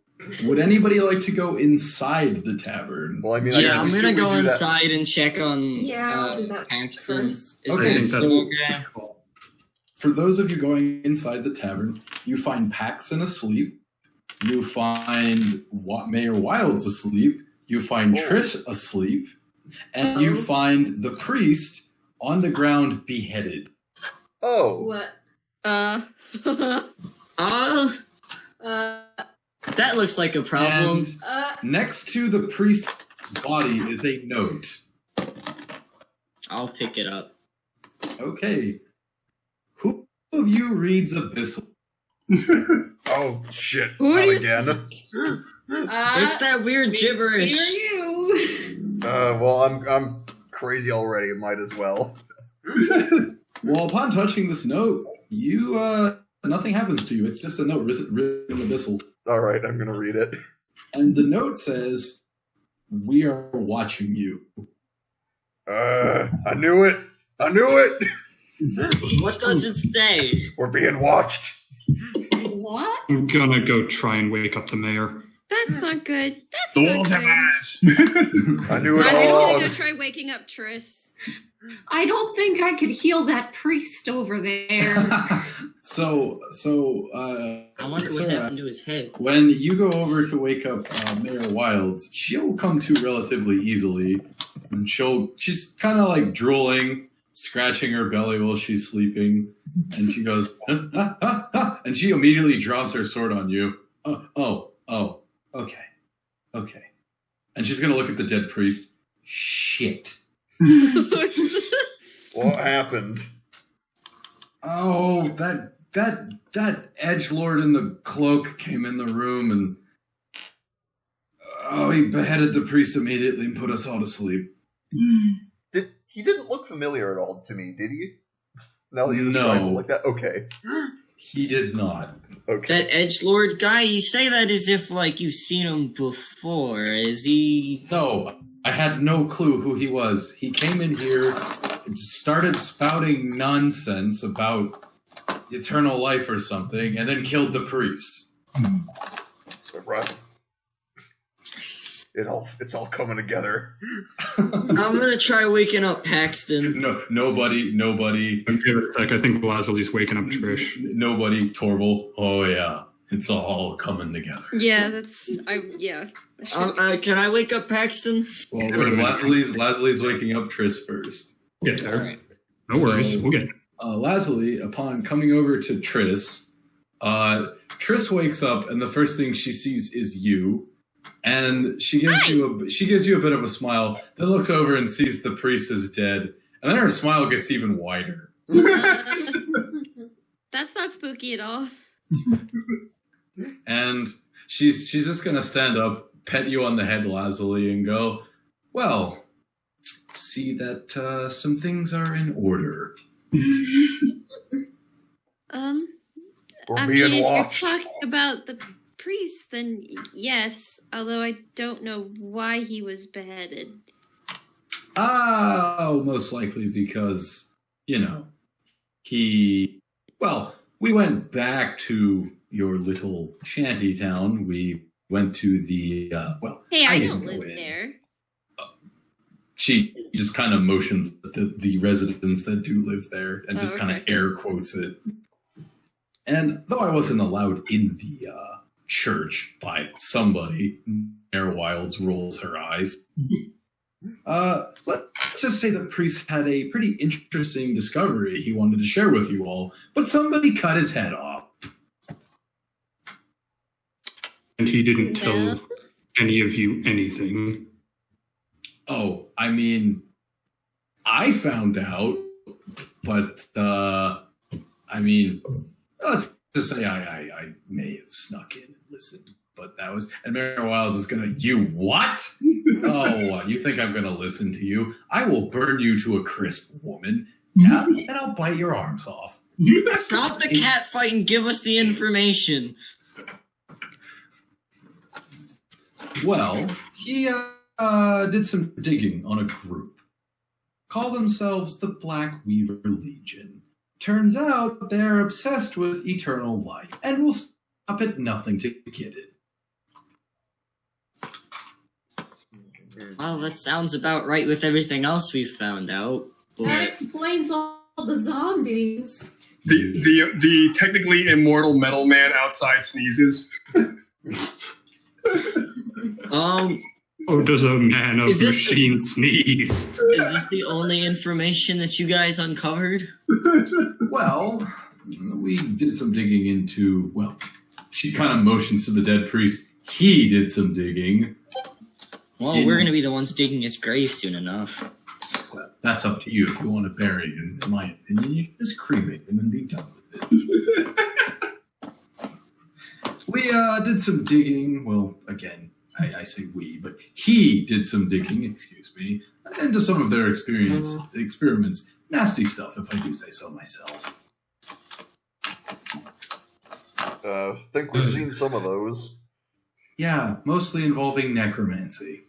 Would anybody like to go inside the tavern? Well, I mean, Yeah, I I'm assume gonna we go do that. inside and check on. Yeah, I'll do that Paxton. first. Is Okay, Paxton so- okay? For those of you going inside the tavern, you find Paxton asleep. You find Mayor Wilds asleep. You find Trish asleep. And you find the priest on the ground beheaded. Oh, What? That looks like a problem. And next to the priest's body is a note. I'll pick it up. Okay. Who of you reads Abyssal? oh shit! Who Not do you again. It's that weird gibberish. Hear you. Well, I'm crazy already. Might as well. Well, upon touching this note, you nothing happens to you. It's just a note written in Abyssal. All right, I'm gonna read it. And the note says, "We are watching you." I knew it. I knew it. What does it say? We're being watched. What? I'm gonna go try and wake up the mayor. That's not good. That's The not walls have good. eyes. I knew it I was all. gonna go try waking up Triss. I don't think I could heal that priest over there. So, I wonder what Sarah, happened to his head. when you go over to wake up Mayor Wilds, she'll come to relatively easily, and she's kind of like drooling, scratching her belly while she's sleeping, and she goes, and she immediately drops her sword on you. Oh, okay, and she's gonna look at the dead priest. Shit. What happened? Oh, that edgelord in the cloak came in the room and he beheaded the priest immediately and put us all to sleep. He didn't look familiar at all to me, did he? Now that you described him like that, okay. He did not. Okay. That edgelord guy, you say that as if, like, you've seen him before. Is he... No, I had no clue who he was. He came in here and started spouting nonsense about eternal life or something, and then killed the priest. Right. It's all coming together. I'm gonna try waking up Paxton. No, nobody. Give it a sec. I think Lasley's waking up Trish. Nobody, Torval. Oh yeah, it's all coming together. Yeah, that's yeah. Can I wake up Paxton? Well, Lasley's waking up Trish first. We'll get there. Alright. No worries. So- We'll get there. Lasley, upon coming over to Triss, Triss wakes up and the first thing she sees is you, and she gives you a bit of a smile. Then looks over and sees the priest is dead, and then her smile gets even wider. That's not spooky at all. And she's just gonna stand up, pet you on the head, Lasley, and go, "Well, see that some things are in order." We're I being mean, if watched. you're talking about the priest, then yes. Although I don't know why he was beheaded. Oh, most likely because, we went back to your little shanty town. We went to the, Hey, I didn't don't go live in. there. She just kind of motions at the residents that do live there and Oh, just kind of okay. air quotes it. And though I wasn't allowed in the church by somebody, Mayor Wilds rolls her eyes. Let's just say the priest had a pretty interesting discovery he wanted to share with you all, but somebody cut his head off. And he didn't tell Well. any of you anything. Oh, I mean, I found out, but let's just say I may have snuck in and listened, but that was, and Mayor Wilds is gonna, you what? Oh, you think I'm gonna listen to you? I will burn you to a crisp, woman. Yeah, and I'll bite your arms off. Stop the cat fight and give us the information. Well, he did some digging on a group. Call themselves the Black Weaver Legion. Turns out they're obsessed with eternal life and will stop at nothing to get it. Well, that sounds about right with everything else we've found out. That But explains all the zombies. The technically immortal metal man outside sneezes. Oh, does a man of Is this the- machine sneeze? is this the only information that you guys uncovered? Well, we did some digging into, she kind of motions to the dead priest. He did some digging. Well, we're gonna be the ones digging his grave soon enough. Well, that's up to you if you want to bury him. In my opinion, you just cremate him and be done with it. We did some digging. Well, again, I say we, but he did some digging, excuse me, into some of their experiments. Nasty stuff, if I do say so myself. I think we've seen some of those. Yeah, mostly involving necromancy.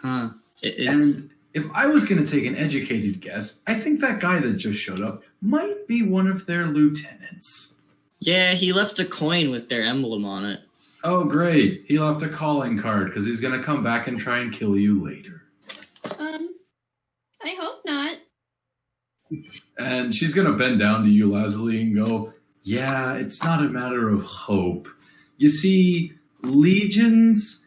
Huh. It is. And if I was going to take an educated guess, I think that guy that just showed up might be one of their lieutenants. Yeah, he left a coin with their emblem on it. Oh, great. He left a calling card because he's going to come back and try and kill you later. I hope not. And she's going to bend down to you, Lasley, and go, yeah, it's not a matter of hope. You see, legions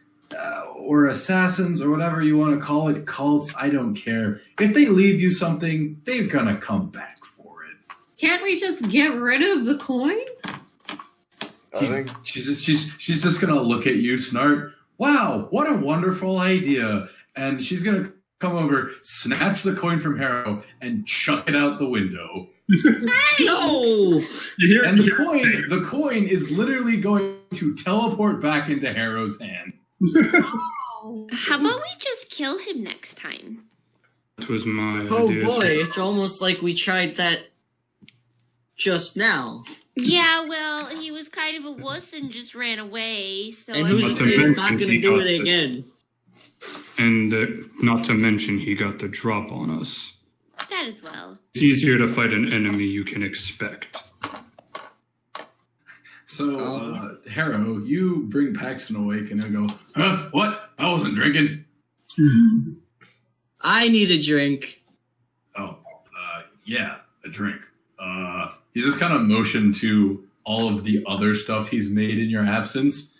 or assassins or whatever you want to call it, cults, I don't care. If they leave you something, they're going to come back for it. Can't we just get rid of the coin? I think She's just going to look at you, Snart. Wow, what a wonderful idea. And she's going to come over, snatch the coin from Harrow, and chuck it out the window. No! And the coin is literally going to teleport back into Harrow's hand. Oh. How about we just kill him next time? That was my Oh idea. boy, it's almost like we tried that just now. Yeah, well, he was kind of a wuss and just ran away. So And I who's to Not say to he's not mention going he to do got it the- again? And not to mention, he got the drop on us. that as well. It's easier to fight an enemy you can expect. So, Harrow, you bring Paxton awake and he'll go, huh? What? I wasn't drinking. I need a drink. Oh, yeah, a drink. He's just kind of motioned to all of the other stuff he's made in your absence.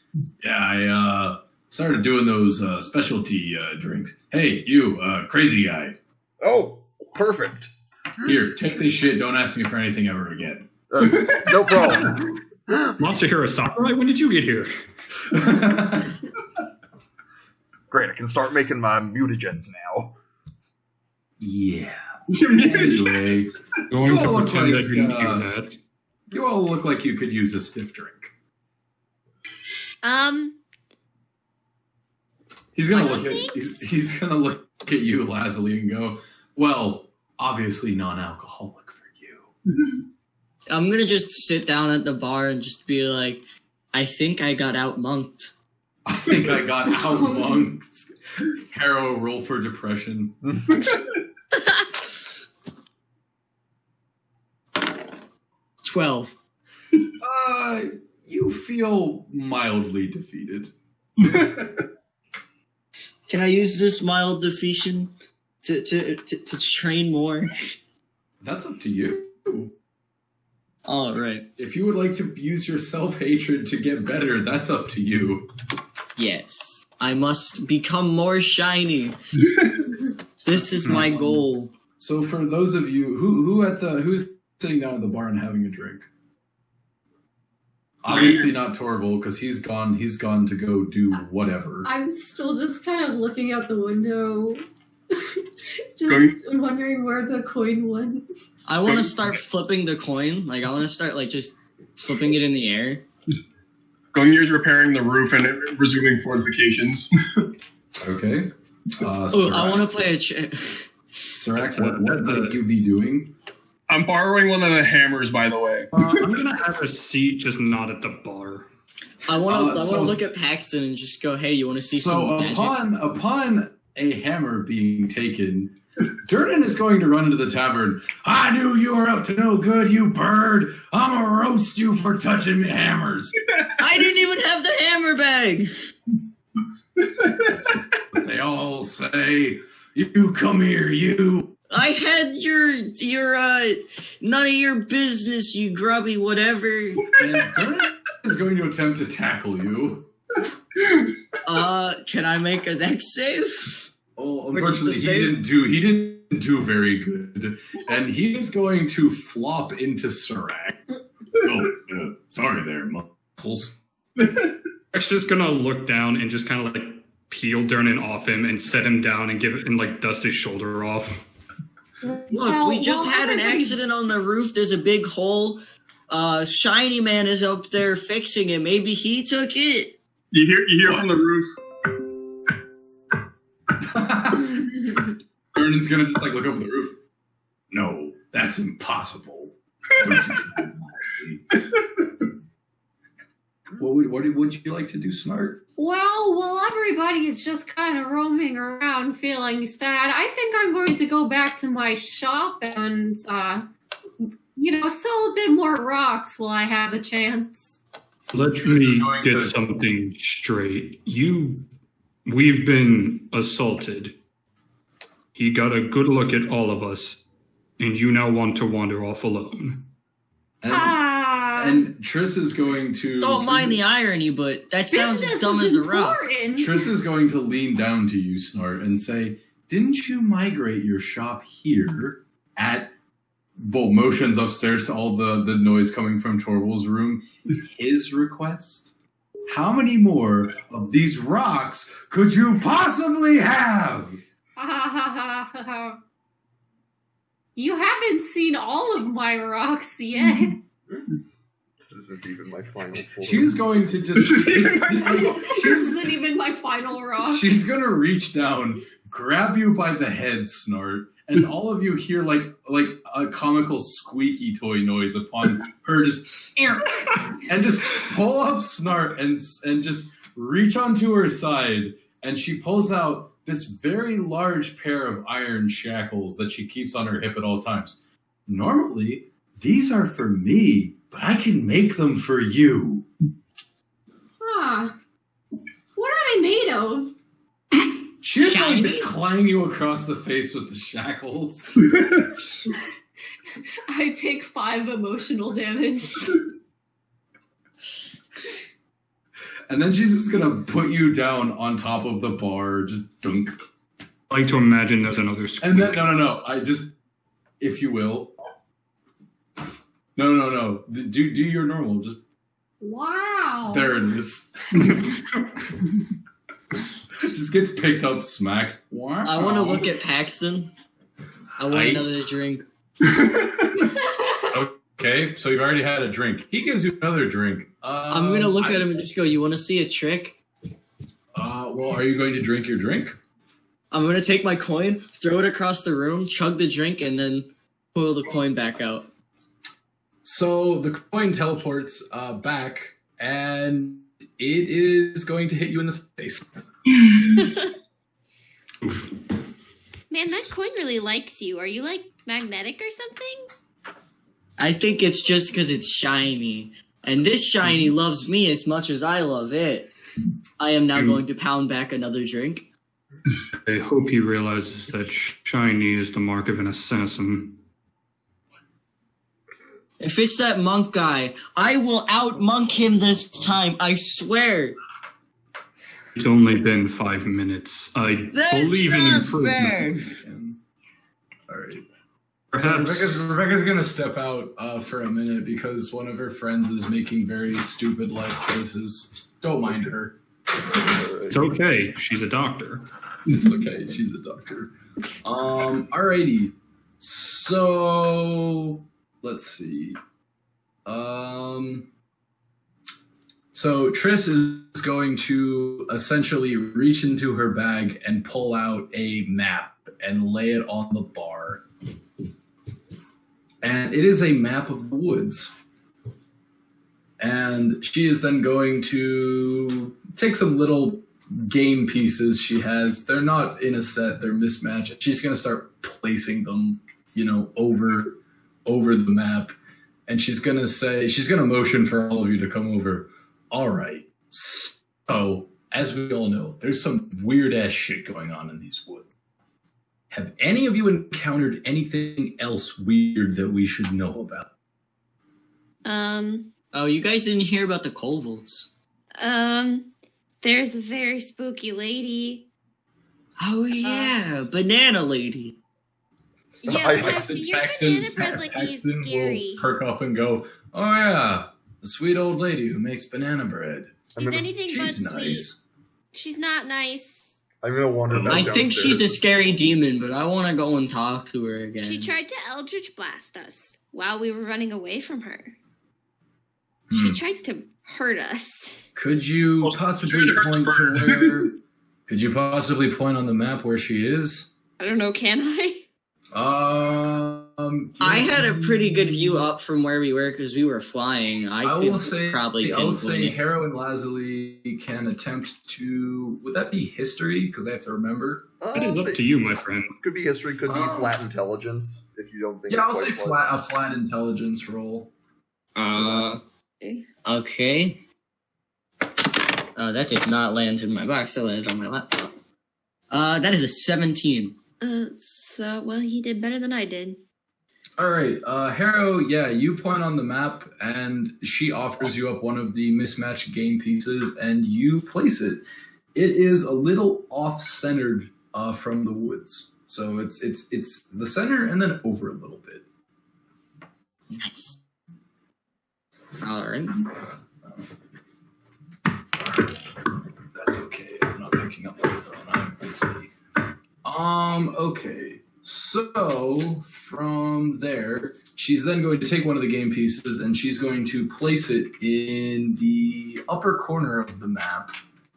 Yeah, I started doing those specialty drinks. Hey, you, crazy guy. Oh, perfect. Here, take this shit. Don't ask me for anything ever again. No problem. Masahiro Sakurai, when did you get here? Great, I can start making my mutagens now. Yeah. Anyway, Going You to all look pretend I like, didn't hear that. you all look like you could use a stiff drink. He's gonna What look at thanks? he's gonna look at you, Lazuli, and go, "Well, obviously non-alcoholic for you." I'm going to just sit down at the bar and just be like, I think I got out-monked. I think I got out-monked. Harrow, roll for depression. 12. You feel mildly defeated. Can I use this mild defeation to train more? That's up to you. All right. If you would like to use your self-hatred to get better, that's up to you. Yes. I must become more shiny. This is my goal. So for those of you who's sitting down at the bar and having a drink. Obviously not Torval, because he's gone to go do whatever. I'm still just kind of looking out the window, Going- just wondering where the coin went. I want to start flipping the coin. Like, I want to start, like, just flipping it in the air. Gungnir's repairing the roof and resuming fortifications. Okay. Oh, I want to play a Sirac, what might you be doing? I'm borrowing one of the hammers, by the way. I'm gonna have a seat, just not at the bar. I want to so- look at Paxton and just go, hey, you want to see some So magic? upon a hammer being taken, Durden is going to run into the tavern. I knew you were up to no good, you bird. I'm gonna roast you for touching me hammers. I didn't even have the hammer bag. They all say, you come here, you. I had your none of your business, you grubby whatever. And Durden is going to attempt to tackle you. Can I make a dex save? Oh, Which is to unfortunately, say- he didn't do very good, and he is going to flop into Sirac. Sorry there, muscles. X just gonna look down and just kind of like peel Durnan off him and set him down and like dust his shoulder off. Look, we just had an accident on the roof. There's a big hole. Shiny Man is up there fixing it. Maybe he took it. You hear from the roof. Vernon's gonna just like look over the roof. No, that's impossible. What would you like to do, Snart? Well, everybody is just kind of roaming around feeling sad, I think I'm going to go back to my shop and, sell a bit more rocks while I have the chance. Let This me is going get to- something straight. We've been assaulted. He got a good look at all of us, and you now want to wander off alone. And Triss is going to... Don't mind the irony, but that sounds as dumb as a rock. Triss is going to lean down to you, Snart, and say, didn't you migrate your shop here at... Bolt motions upstairs to all the noise coming from Torval's room. His request? How many more of these rocks could you possibly have? You haven't seen all of my rocks yet. This isn't even my final form. She's going to just... This isn't even my final rock. She's going to reach down, grab you by the head, Snart, and all of you hear like a comical squeaky toy noise upon her just and just pull up Snart and just reach onto her side, and she pulls out this very large pair of iron shackles that she keeps on her hip at all times. Normally, these are for me, but I can make them for you. Huh. What are they made of? She just like clang you across the face with the shackles. I take 5 emotional damage. And then she's just gonna put you down on top of the bar, just dunk. I like to imagine there's another squeak. And then no. I just, if you will. No. Do your normal. Just Wow. there it is. Just gets picked up, smacked. Wow. I want to look at Paxton. I want another drink. Okay, so you've already had a drink. He gives you another drink. I'm going to look at him and just go, you want to see a trick? Well, are you going to drink your drink? I'm going to take my coin, throw it across the room, chug the drink, and then pull the coin back out. So the coin teleports back, and it is going to hit you in the face. Oof. Man, that coin really likes you. Are you like magnetic or something? I think it's just because it's shiny. And this shiny loves me as much as I love it. I am now going to pound back another drink. I hope he realizes that shiny is the mark of an assassin. If it's that monk guy, I will out-monk him this time, I swear. It's only been 5 minutes. I That's believe in not improvement. fair. All right. Perhaps Rebecca's gonna step out for a minute because one of her friends is making very stupid life choices. Don't mind her. it's okay. She's a doctor. It's okay. She's a doctor. Alrighty. So let's see. So Triss is going to essentially reach into her bag and pull out a map and lay it on the bar. And it is a map of the woods. And she is then going to take some little game pieces she has. They're not in a set, they're mismatched. She's going to start placing them, over the map. And she's going to motion for all of you to come over. All right. So, as we all know, there's some weird ass shit going on in these woods. Have any of you encountered anything else weird that we should know about? Oh, you guys didn't hear about the Colvolts. There's a very spooky lady. Oh, yeah, Banana Lady. Yeah, your banana bread lady is Paxton scary. will perk up and go, oh yeah, the sweet old lady who makes banana bread. She's anything but She's sweet. nice. She's not nice. I'm gonna wander back I think she's a downstairs. scary demon, but I want to go and talk to her again. She tried to Eldritch Blast us while we were running away from her. Hmm. She tried to hurt us. Could you possibly point to where? Could you possibly point on the map where she is? I don't know, can I? I had a pretty good view up from where we were because we were flying. I will probably I'll say pinpoint it. Harrow and Lazuli can attempt to. Would that be history? Because they have to remember. It is up to you, my friend. Could be history, could be flat intelligence, if you don't think Yeah, I'll it's say quite a flat intelligence roll. Okay. That did not land in my box. That landed on my laptop. That is a 17. Well, he did better than I did. All right, Harrow, yeah, you point on the map, and she offers you up one of the mismatched game pieces, and you place it. It is a little off-centered from the woods, so it's the center and then over a little bit. Nice. All right. That's okay. I'm not picking up my phone. I'm busy. Okay. So from there, she's then going to take one of the game pieces and she's going to place it in the upper corner of the map,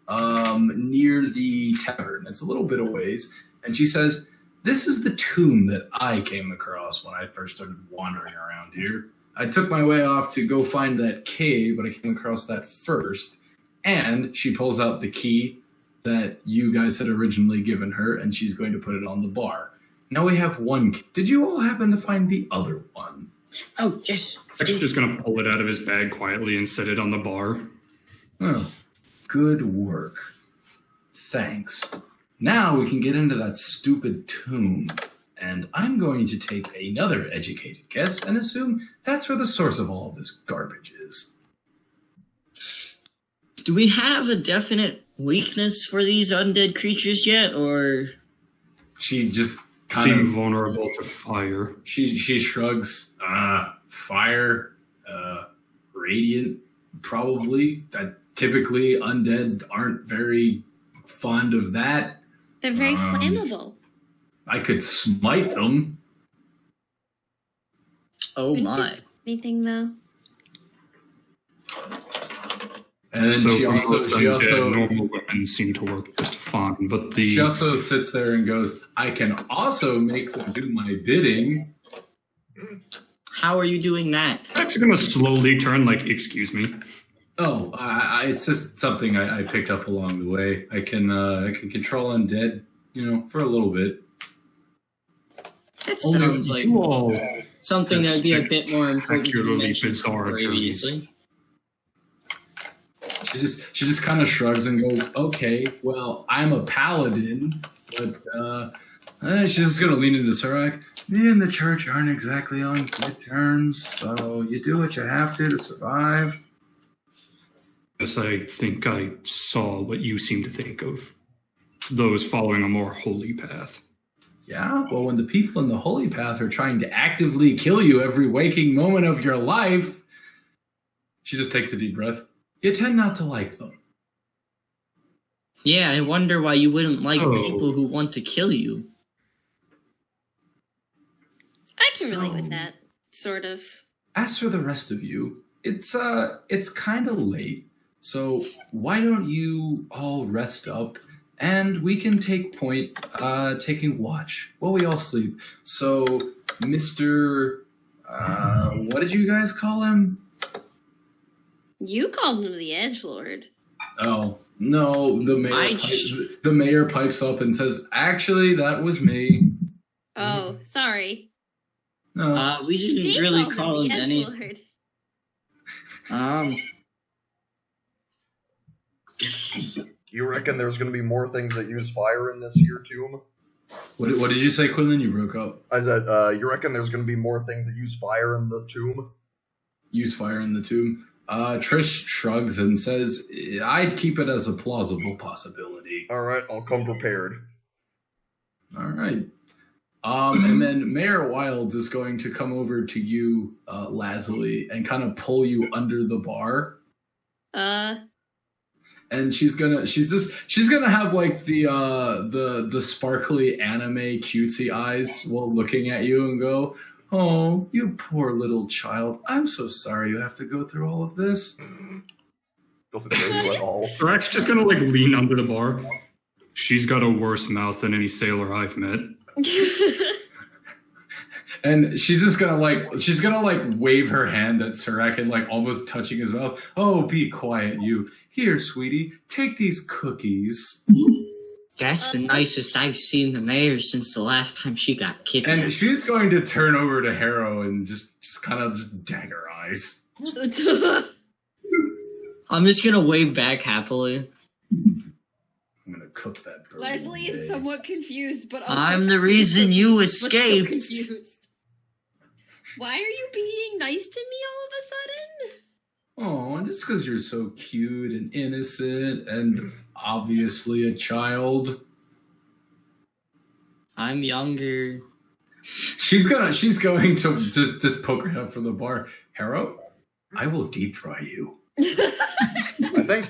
near the tavern. It's a little bit of ways, and she says, This is the tomb that I came across when I first started wandering around here. I took my way off to go find that cave, but I came across that first. And she pulls out the key that you guys had originally given her, and she's going to put it on the bar. Now we have one key. Did you all happen to find the other one? Oh, yes. He's just going to pull it out of his bag quietly and set it on the bar. Oh, good work. Thanks. Now we can get into that stupid tomb. And I'm going to take another educated guess and assume that's where the source of all of this garbage is. Do we have a definite weakness for these undead creatures yet, or...? She just Seem vulnerable to fire. She shrugs. Fire, radiant, probably. Typically, undead aren't very fond of that. They're very flammable. I could smite them. Oh my. Anything though. And then So she for also most undead, normal weapons seem to work just fine, but she also sits there and goes, I can also make them do my bidding. How are you doing that? I'm actually gonna slowly turn, like, excuse me. Oh, it's just something I picked up along the way. I can control undead, for a little bit. That sounds like Whoa. something that would be a bit more important to Accurately mention bizarre previously. She just kind of shrugs and goes, okay, well, I'm a paladin, but she's just going to lean into Surak. Me and the church aren't exactly on good terms, so you do what you have to survive. Yes, I think I saw what you seem to think of those following a more holy path. Yeah, well, when the people in the holy path are trying to actively kill you every waking moment of your life, she just takes a deep breath. You tend not to like them. Yeah, I wonder why you wouldn't like people who want to kill you. I can relate with that, sort of. As for the rest of you, it's kind of late, so why don't you all rest up, and we can take point taking watch while we all sleep. So, Mr. What did you guys call him? You called him the Edgelord. Oh, no, the mayor pipes up and says, actually, that was me. Oh, sorry. No. We didn't They really called call him any. Edgelord. You reckon there's going to be more things that use fire in this here tomb? What did you say, Quinlan? You broke up. I said, you reckon there's going to be more things that use fire in the tomb? Use fire in the tomb. Trish shrugs and says, I'd keep it as a plausible possibility. Alright, I'll come prepared. Alright. And then Mayor Wilds is going to come over to you, Lazuli, and kind of pull you under the bar. And she's gonna have like the sparkly anime cutesy eyes while looking at you and go, oh, you poor little child. I'm so sorry you have to go through all of this. Doesn't hurt you at all. Thrax's just gonna like lean under the bar. She's got a worse mouth than any sailor I've met. And she's gonna wave her hand at Surak and like almost touching his mouth. Oh, be quiet, you. Here, sweetie, take these cookies. That's the nicest I've seen the mayor since the last time she got kidnapped. And she's going to turn over to Harrow and just kind of just dagger eyes. I'm just gonna wave back happily. I'm gonna cook that bird. Leslie is somewhat confused, but also I'm the reason you escaped. Confused. Why are you being nice to me all of a sudden? Oh, just because you're so cute and innocent and obviously a child. I'm younger. She's going to just poke her head from the bar. Harrow, I will deep fry you. I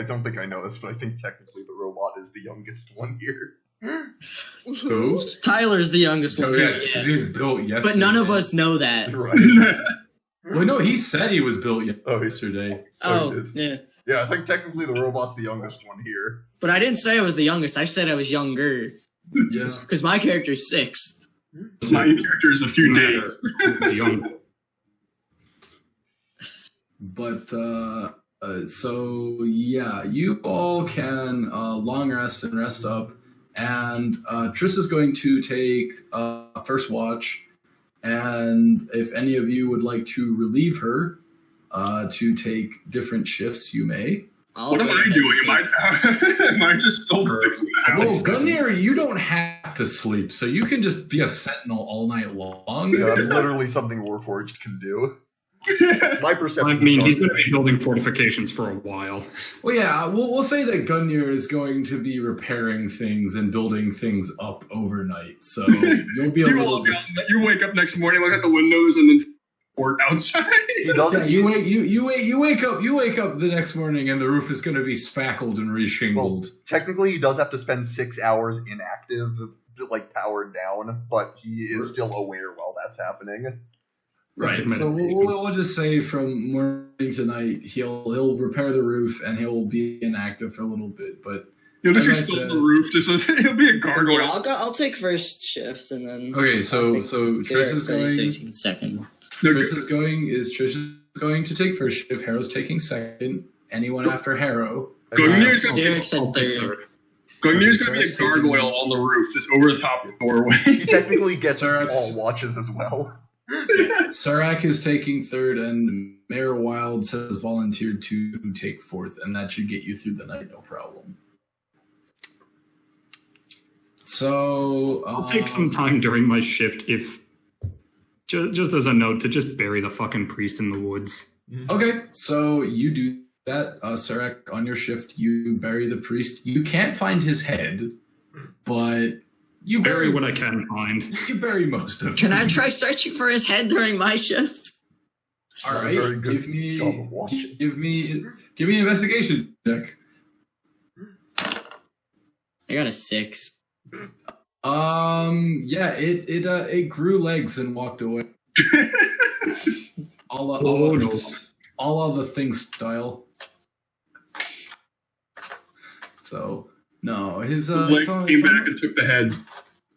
don't think I know this, but I think technically the robot is the youngest one here. Who? Tyler's the youngest one. Yeah, because he was built yesterday. But none of us know that. Right. Well, no, he said he was built yesterday. Oh, yeah. Yeah, I think technically the robot's the youngest one here. But I didn't say I was the youngest. I said I was younger. Yeah. Because my character's 6. My character is a few days. Young. But so yeah, you all can long rest and rest up, and Triss is going to take first watch, and if any of you would like to relieve her to take different shifts, you may. What am I doing? Am I just still fixing that? Well, Gungnir, you don't have to sleep, so you can just be a sentinel all night long. Yeah, that's literally something Warforged can do. My perception. I mean, he's going to be building fortifications for a while. Well, yeah, we'll say that Gungnir is going to be repairing things and building things up overnight, so you'll be able to. You wake up next morning, look at the windows, and then fort outside. He doesn't. Yeah, you wake up the next morning, and the roof is going to be spackled and reshingled. Well, technically, he does have to spend 6 hours inactive, like powered down, but he is still aware while that's happening. Right. So we'll just say from morning to night, he'll repair the roof and he'll be inactive for a little bit, but. He'll just explode the roof. He'll be a gargoyle. Yeah, I'll take first shift and then. Okay, so Triss is going. Second. Trish is going to take first shift. Harrow's taking second. Anyone after Harrow? Xerix and third. Gungnir's going to be a gargoyle on the roof, just over the top of the doorway. He technically gets Xerix. all watches as well. Sarak is taking third, and Mayor Wilds has volunteered to take fourth, and that should get you through the night, no problem. So I'll take some time during my shift, if just as a note, to just bury the fucking priest in the woods. Okay, so you do that, Sarak. On your shift, you bury the priest. You can't find his head, but. You bury what I can find. You bury most of it. Can I try searching for his head during my shift? All right, give me an investigation check. I got a 6. Yeah, it grew legs and walked away. all of the thing style. So. No, his legs came back and took the head.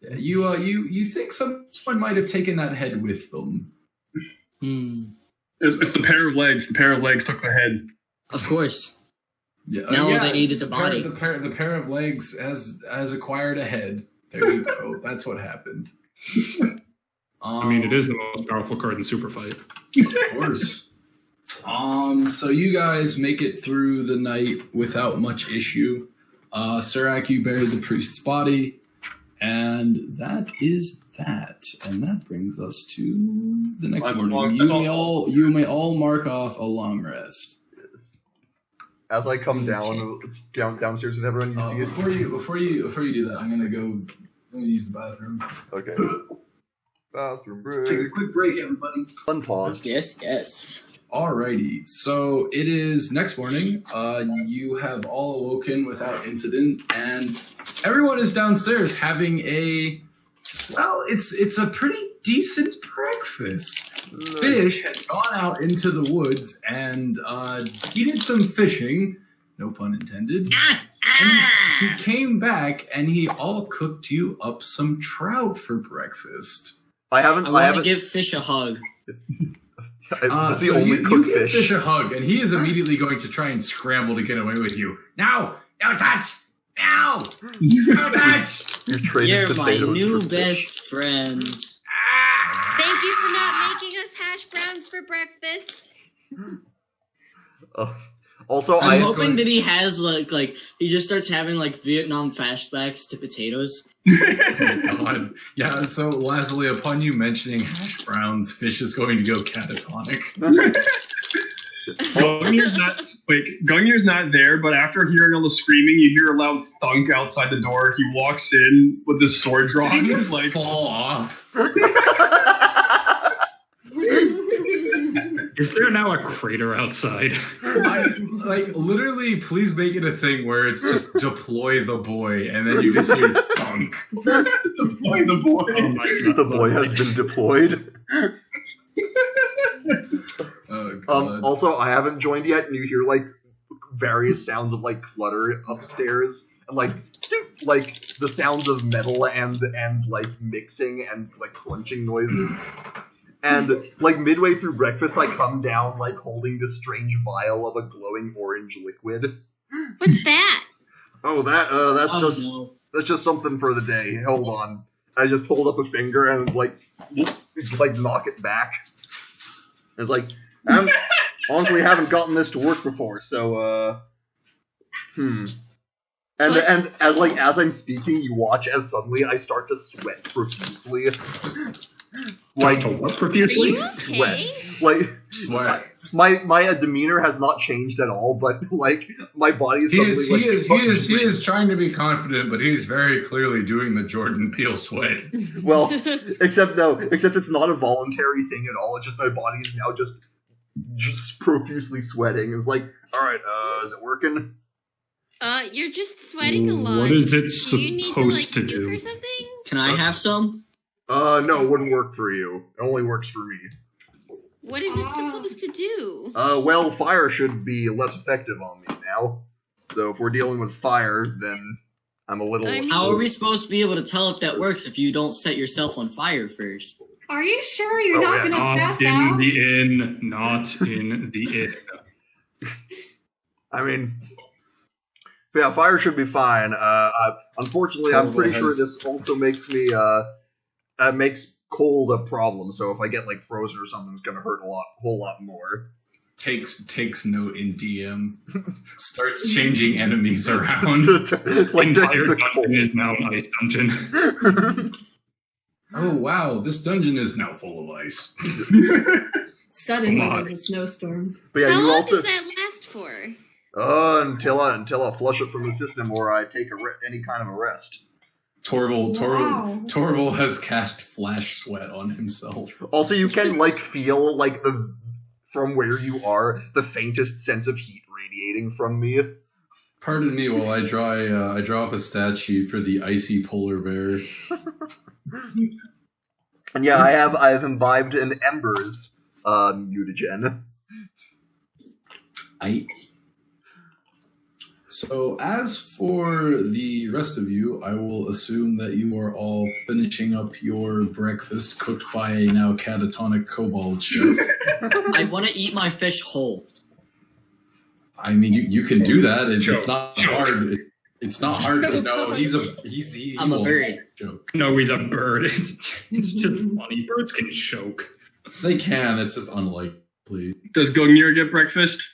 Yeah, you think someone might have taken that head with them? It's the pair of legs. The pair of legs took the head. Of course. Yeah. Now all they need is a body. The pair of legs has acquired a head. There you go. That's what happened. I mean, it is the most powerful card in Super Fight. Of course. So you guys make it through the night without much issue. Sarak, you buried the priest's body, and that is that. And that brings us to the next morning. You may all mark off a long rest. Yes. As I come downstairs with everyone, you see it. Before you do that, I'm gonna use the bathroom. Okay. Bathroom break. Take a quick break, everybody. Fun pause. Yes. Alrighty, so it is next morning. You have all awoken without incident, and everyone is downstairs having it's a pretty decent breakfast. Fish had gone out into the woods and he did some fishing, no pun intended. And he came back and he all cooked you up some trout for breakfast. I want to give Fish a hug. That's the so only you give Fish a hug, and he is immediately going to try and scramble to get away with you. No touch! No touch! You're my new best friend. Thank you for not making us hash browns for breakfast. Also, I'm hoping that he has like he just starts having like Vietnam flashbacks to potatoes. Oh God. Yeah, so Leslie, upon you mentioning hash browns, Fish is going to go catatonic. Gungnir's not there, but after hearing all the screaming, you hear a loud thunk outside the door. He walks in with his sword drawn. Did he just fall off? Is there now a crater outside? Literally, please make it a thing where it's just deploy the boy, and then you just hear thunk. Deploy the boy. Oh my God. The boy has been deployed. Oh, God. Also, I haven't joined yet, and you hear like various sounds of like clutter upstairs, and like the sounds of metal and like mixing and like crunching noises. And like midway through breakfast, I come down like holding this strange vial of a glowing orange liquid. What's that? Oh, that's just something for the day. Hold on. I just hold up a finger and like knock it back. It's like, I honestly haven't gotten this to work before, so And as I'm speaking, you watch as suddenly I start to sweat profusely. Like what profusely? Are you okay? Sweat. My demeanor has not changed at all, but like my body is suddenly he is trying to be confident, but he's very clearly doing the Jordan Peele sweat. Well, except it's not a voluntary thing at all. It's just my body is now just profusely sweating. It's like, all right, is it working? You're just sweating a lot. What is it do you need supposed to to do? Or something? Can I have some? No, it wouldn't work for you. It only works for me. What is it supposed to do? Well, fire should be less effective on me now. So if we're dealing with fire, then I'm a little... How are we supposed to be able to tell if that works if you don't set yourself on fire first? Are you sure you're not going to pass in out? the inn, not in the inn. I mean... Yeah, fire should be fine. Unfortunately, I'm pretty sure this also makes me, makes cold a problem, so if I get, like, frozen or something, it's gonna hurt a whole lot more. Takes note in DM. Starts changing enemies around. Like entire dungeon is now an ice dungeon. Oh, wow, this dungeon is now full of ice. Suddenly there's a snowstorm. But yeah, How you long also... does that last for? Until I flush it from the system or I take any kind of a rest. Torval has cast flash sweat on himself. Also, you can like feel like from where you are the faintest sense of heat radiating from me. Pardon me while I draw up a stat sheet for the icy polar bear. And yeah, I have imbibed an embers mutagen. So as for the rest of you, I will assume that you are all finishing up your breakfast cooked by a now catatonic kobold chef. I want to eat my fish whole. I mean, you can do that. It's not hard. It's not hard to know. I'm a bird. Joke. No, he's a bird. It's just funny. Birds can choke. They can. It's just unlikely. Does Gungnir get breakfast?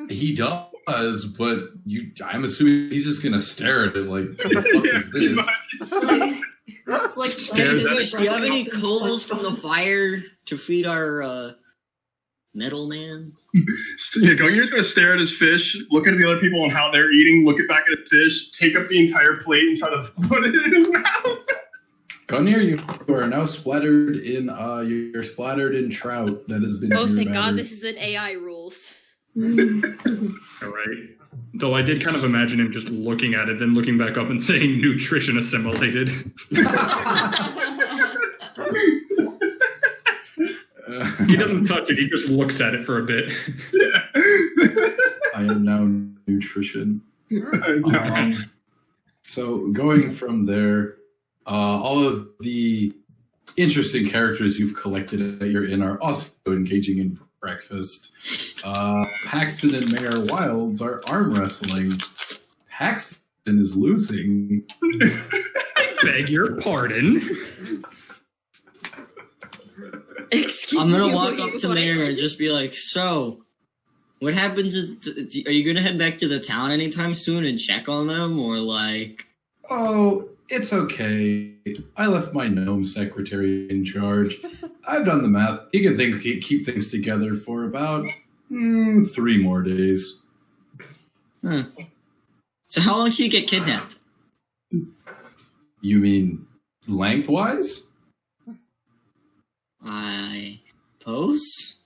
He does, but I'm assuming he's just gonna stare at it like, what the fuck is this? It's like Fish, do you have any coals from the fire to feed our metal man? Gungnir's gonna stare at his fish, look at the other people and how they're eating, look back at his fish, take up the entire plate and try to put it in his mouth. Gungnir, you are now splattered in you're splattered in trout that has been. Oh, thank God, this isn't AI rules. All right. Though I did kind of imagine him just looking at it, then looking back up and saying nutrition assimilated. He doesn't touch it, he just looks at it for a bit. I am now nutrition. So going from there, all of the interesting characters you've collected at your inn are also engaging in breakfast. Paxton and Mayor Wilds are arm wrestling. Paxton is losing. I beg your pardon. I'm gonna walk up to Mayor and just be like, so, what happens? Are you gonna head back to the town anytime soon and check on them, or like? Oh, it's okay. I left my gnome secretary in charge. I've done the math. He can keep things together for about 3 more days. Huh. So how long can you get kidnapped? You mean lengthwise? I suppose.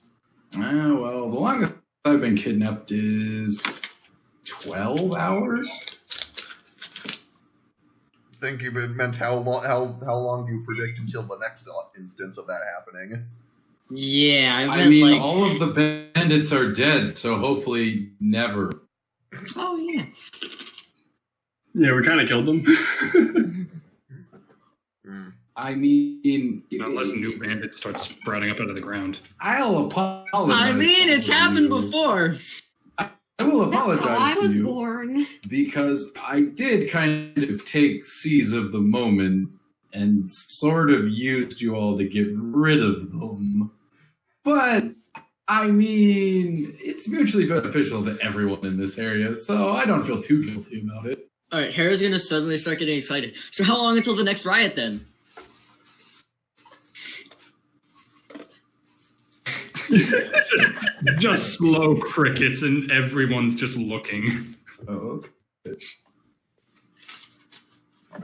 Well, the longest I've been kidnapped is 12 hours. I think you meant how long do you predict until the next instance of that happening? Yeah, I mean, like, all of the bandits are dead, so hopefully never. Oh yeah. Yeah, we kind of killed them. I mean, Unless new bandits start sprouting up out of the ground. I'll apologize. I mean, it's happened before. I will apologize That's how I was to you born. because I did kind of take seize of the moment and sort of used you all to get rid of them. But, I mean, it's mutually beneficial to everyone in this area, so I don't feel too guilty about it. Alright, Hera's gonna suddenly start getting excited. So how long until the next riot then? Just slow crickets, and everyone's just looking. Oh, okay.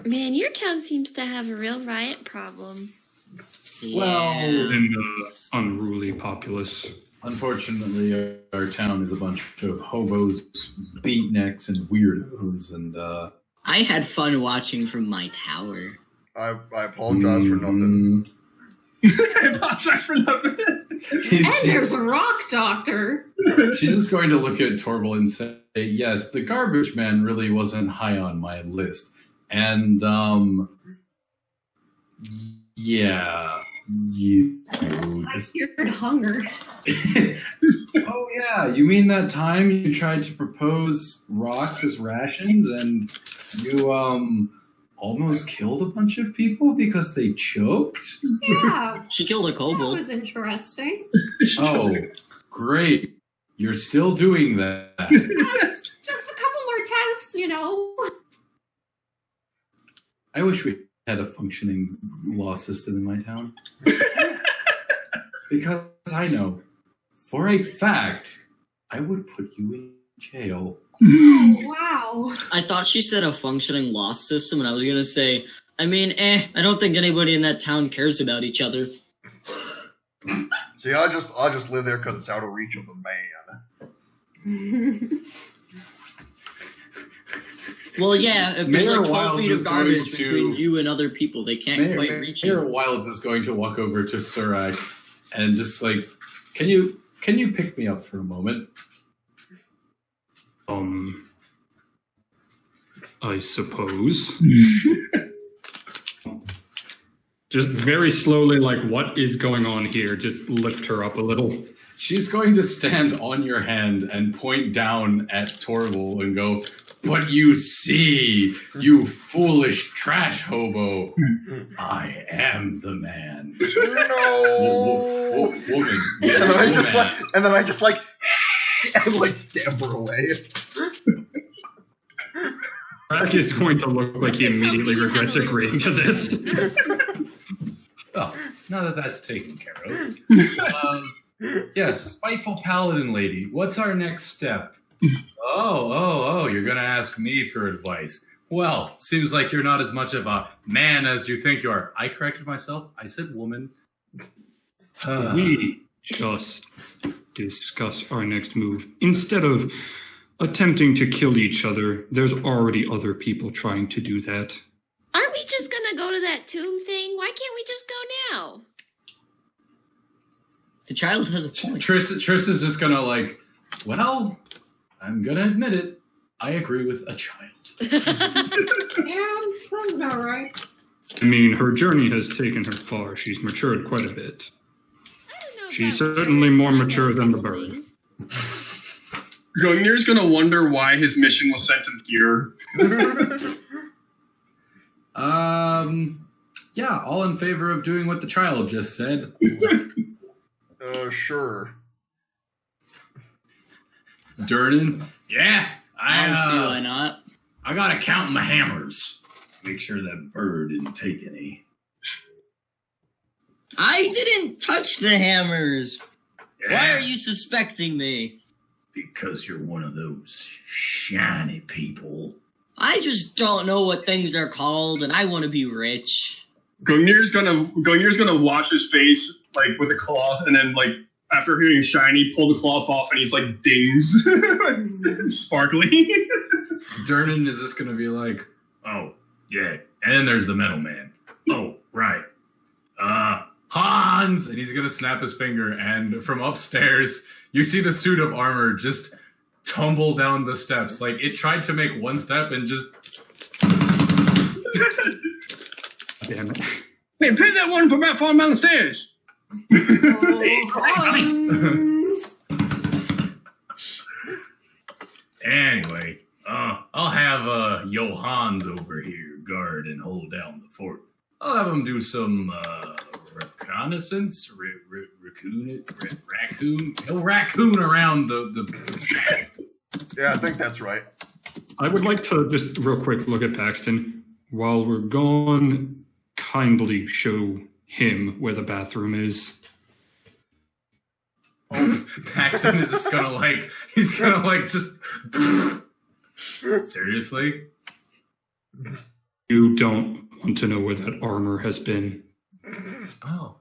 Man, your town seems to have a real riot problem. Well, And the unruly populace. unfortunately, our town is a bunch of hobos, beatniks, and weirdos, and I had fun watching from my tower. I apologize for nothing. I apologize for nothing. And there's a rock doctor. She's just going to look at Torval and say, yes, the garbage man really wasn't high on my list. And, yeah, you. I feared hunger. Oh, yeah, you mean that time you tried to propose rocks as rations and you, almost killed a bunch of people because they choked? Yeah, She killed a that kobold. was interesting. Oh, great. You're still doing that. Just a couple more tests, you know. I wish we had a functioning law system in my town. Because I know, for a fact, I would put you in jail. Oh, wow. I thought she said a functioning law system, and I was gonna say, I mean, I don't think anybody in that town cares about each other. See, I just live there because it's out of reach of the man. Well, yeah, if there's Mayor like 12 Wilds feet is of garbage going to- between you and other people, they can't quite reach you. Mayor Wilds is going to walk over to Surak and just like, can you pick me up for a moment? I suppose. Just very slowly, like, what is going on here? Just lift her up a little. She's going to stand on your hand and point down at Torval and go, "But you see, you foolish trash hobo, I am the man." No. Woman. And then I just like scamper away. Brack is going to look like he immediately regrets agreeing to this. Oh, now that that's taken care of. Yes, spiteful paladin lady, what's our next step? Oh, you're going to ask me for advice. Well, seems like you're not as much of a man as you think you are. I corrected myself. I said woman. We just discuss our next move. Instead of attempting to kill each other, there's already other people trying to do that. Aren't we just gonna go to that tomb thing? Why can't we just go now? The child has a point. Triss is just going to like, well, I'm going to admit it. I agree with a child. Yeah, sounds about right. I mean, her journey has taken her far. She's matured quite a bit. I don't know. She's about certainly maturity, more but I mature know than the a couple bird. things. Gungnir's gonna wonder why his mission was sent him here. Yeah, all in favor of doing what the child just said. Sure. Durden? Yeah, I don't see why not. I gotta count my hammers. Make sure that bird didn't take any. I didn't touch the hammers. Why Yeah, are you suspecting me? because you're one of those shiny people. I just don't know what things are called, and I want to be rich. Gungnir's gonna wash his face like with a cloth, and then like after hearing shiny, pull the cloth off, and he's like dings, sparkly. Durden is just gonna be like, oh, yeah. And then there's the metal man. Oh, right. Hans! And he's gonna snap his finger, and from upstairs, you see the suit of armor just tumble down the steps. Like, it tried to make one step and just Damn it. Hey, pay that one for about falling down the stairs. Hans. Anyway, I'll have Johans over here guard and hold down the fort. I'll have him do some reconnaissance, raccoon. He'll raccoon around the. Yeah, I think that's right. I would like to just real quick look at Paxton. While we're gone, kindly show him where the bathroom is. Paxton is just gonna he's gonna just. Seriously? You don't want to know where that armor has been. Oh.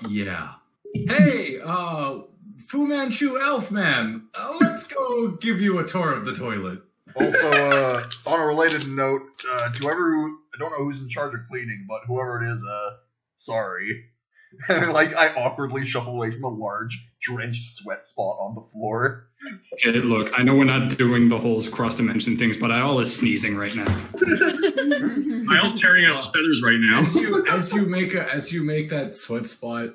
Yeah. Hey, Fu Manchu Elfman, let's go give you a tour of the toilet. Also, on a related note, to whoever I don't know who's in charge of cleaning, but whoever it is, sorry. I awkwardly shuffle away from a large, drenched sweat spot on the floor. Okay, look, I know we're not doing the whole cross-dimension things, but Ayal is sneezing right now. Miles tearing out his feathers right now. As you make that sweat spot,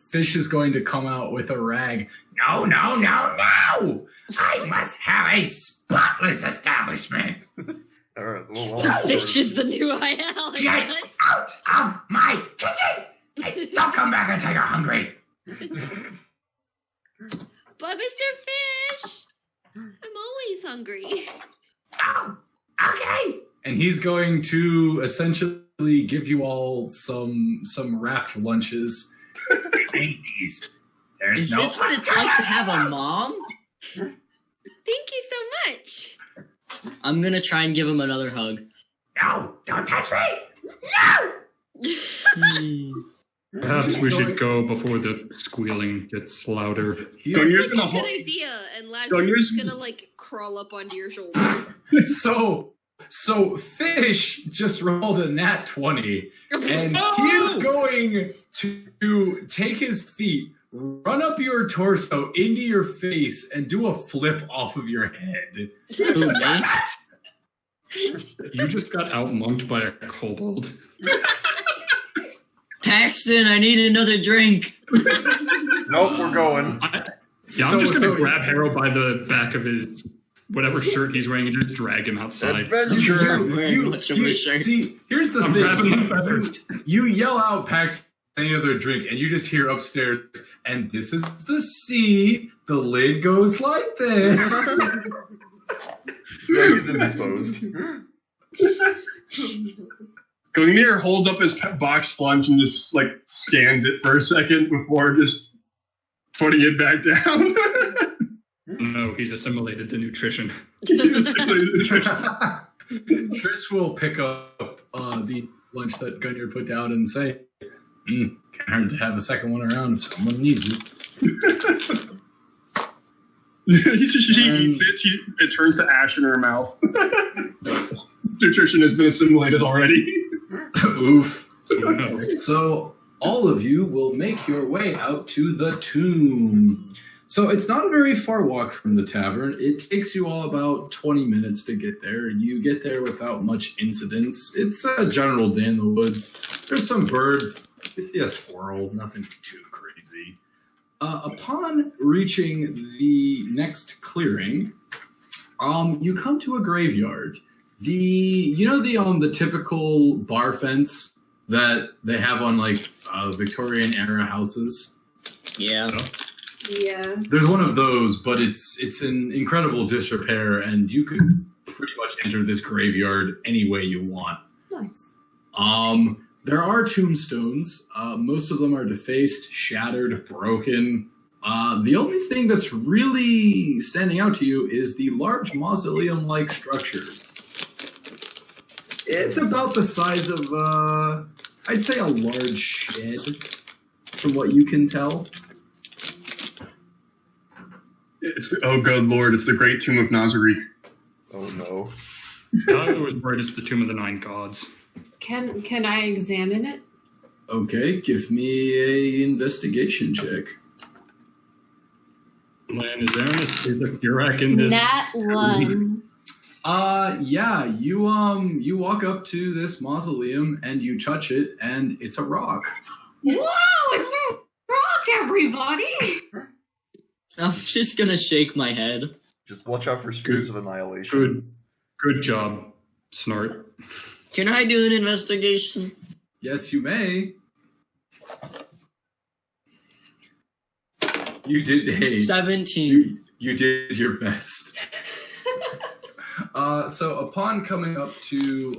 Fish is going to come out with a rag. No! I must have a spotless establishment. All right, well, Fish is the new Ayal. Get out of my kitchen! Hey, don't come back until you're hungry. But Mr. Fish, I'm always hungry. Oh, okay. And he's going to essentially give you all some wrapped lunches. Ladies, there's Is no this what it's like to have a mom? Thank you so much. I'm gonna try and give him another hug. No, don't touch me. No. Perhaps we should go before the squealing gets louder. So you're That's gonna a good hold. idea, and So Lazarus you're- is gonna crawl up onto your shoulder. So Fish just rolled a nat 20, and he is going to take his feet, run up your torso into your face, and do a flip off of your head. Who, me? You just got outmonked by a kobold. Paxton, I need another drink. nope, we're going. I'm So- just going to so- grab Harold by the back of his whatever shirt he's wearing and just drag him outside. Adventure. I'm wearing much of a shirt. See, here's the I'm grabbing my feathers. thing. You yell out Pax any other drink, and you just hear upstairs, and this is the C. The lid goes like this. Yeah, he's indisposed. Gungnir holds up his box lunch and just scans it for a second before just putting it back down. No, he's assimilated the nutrition. Trish will pick up the lunch that Gunnar put down and say, can't hurt to have a second one around if someone needs it. She eats it. It turns to ash in her mouth. Nutrition has been assimilated already. Oof. Oh, no. So all of you will make your way out to the tomb. So it's not a very far walk from the tavern. It takes you all about 20 minutes to get there. You get there without much incidents. It's a general day in the woods. There's some birds. You see a squirrel, nothing too crazy. Upon reaching the next clearing, you come to a graveyard. The typical bar fence that they have on Victorian era houses. Yeah. Yeah. There's one of those, but it's in incredible disrepair, and you could pretty much enter this graveyard any way you want. Nice. There are tombstones. Most of them are defaced, shattered, broken. The only thing that's really standing out to you is the large mausoleum-like structure. It's about the size of, I'd say a large shed, from what you can tell. Oh, good lord, it's the Great Tomb of Nazarick. Oh no. I was worried it's the Tomb of the Nine Gods. Can I examine it? Okay, give me a investigation check. Lan, is there an aesthetic Dirac in this? Nat 1. Yeah, you walk up to this mausoleum and you touch it, and it's a rock. Whoa, it's a rock, everybody! I'm just gonna shake my head. Just watch out for Spears of Annihilation. Good job, Snort. Can I do an investigation? Yes, you may. You did. Hey, 17. You did your best. So upon coming up to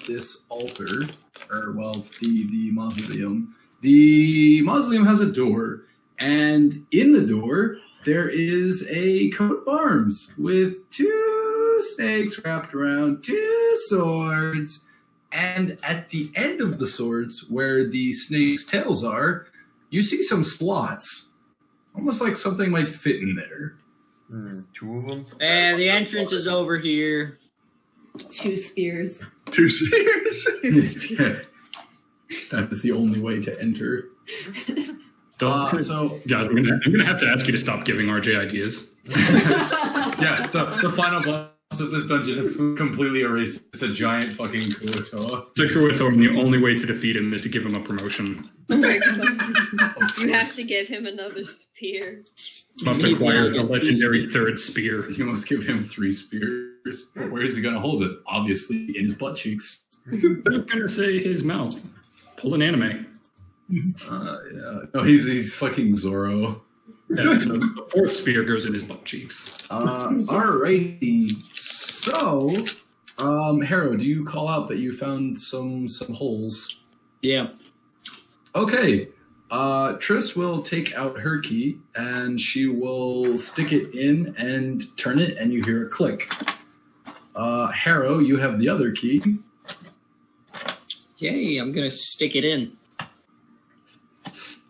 this altar, or well, the mausoleum has a door, and in the door there is a coat of arms with 2 snakes wrapped around 2 swords, and at the end of the swords, where the snakes' tails are, you see some slots, almost like something might fit in there. 2 of them? And the entrance is over here. 2 spears. 2 spears. That is the only way to enter. So guys, I'm gonna have to ask you to stop giving RJ ideas. yeah, the final boss of this dungeon is completely erased. It's a giant fucking Kuotoa. It's a Kuotoa, and the only way to defeat him is to give him a promotion. Oh my god. You have to give him another spear. Must acquire the legendary 3rd spear. You must give him 3 spears. Where is he gonna hold it? Obviously in his butt cheeks. I'm gonna say his mouth. Pull an anime. Yeah. No, he's fucking Zoro. Yeah, the 4th spear goes in his butt cheeks. Alrighty. So, Harrow, do you call out that you found some holes? Yeah. Okay. Triss will take out her key and she will stick it in and turn it, and you hear a click. Harrow, you have the other key. Yay, I'm gonna stick it in.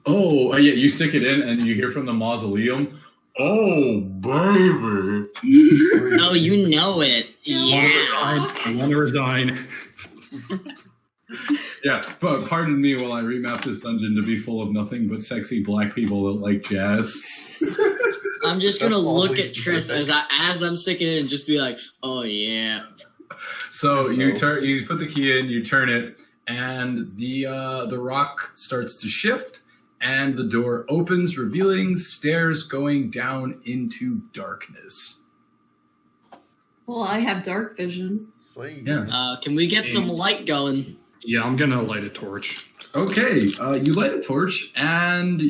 Oh, yeah, you stick it in and you hear from the mausoleum, "Oh, baby." Oh, you know it. Yeah. I want to resign. Yeah, but pardon me while I remap this dungeon to be full of nothing but sexy black people that like jazz. I'm just gonna That's look always at Triss as I'm sticking it in and just be like, oh yeah. So you put the key in, you turn it, and the rock starts to shift, and the door opens, revealing stairs going down into darkness. Well, I have dark vision. Sweet. Yeah. Can we get some light going? Yeah, I'm gonna light a torch. Okay, you light a torch, and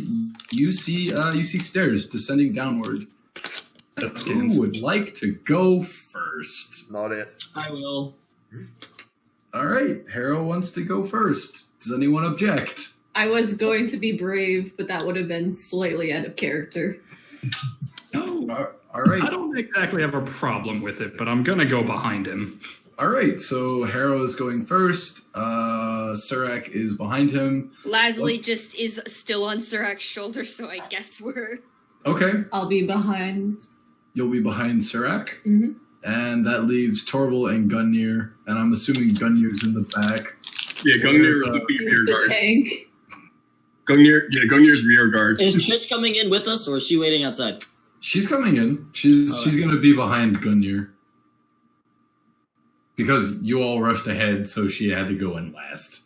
you see stairs descending downward. Who would like to go first? Not it. I will. All right, Harrow wants to go first. Does anyone object? I was going to be brave, but that would have been slightly out of character. No, all right. I don't exactly have a problem with it, but I'm gonna go behind him. All right, so Harrow is going first. Surak is behind him. Lazuli just is still on Surak's shoulder, so I guess we're... Okay, I'll be behind. you'll be behind Surak. Mm-hmm. And that leaves Torval and Gunnir, and I'm assuming Gunnir's in the back. Yeah, Gungnir will be rear The guard. tank. Gungnir's rear guard. Is Triss coming in with us, or is she waiting outside? She's coming in. She's going to be behind Gunnir. Because you all rushed ahead, so she had to go in last.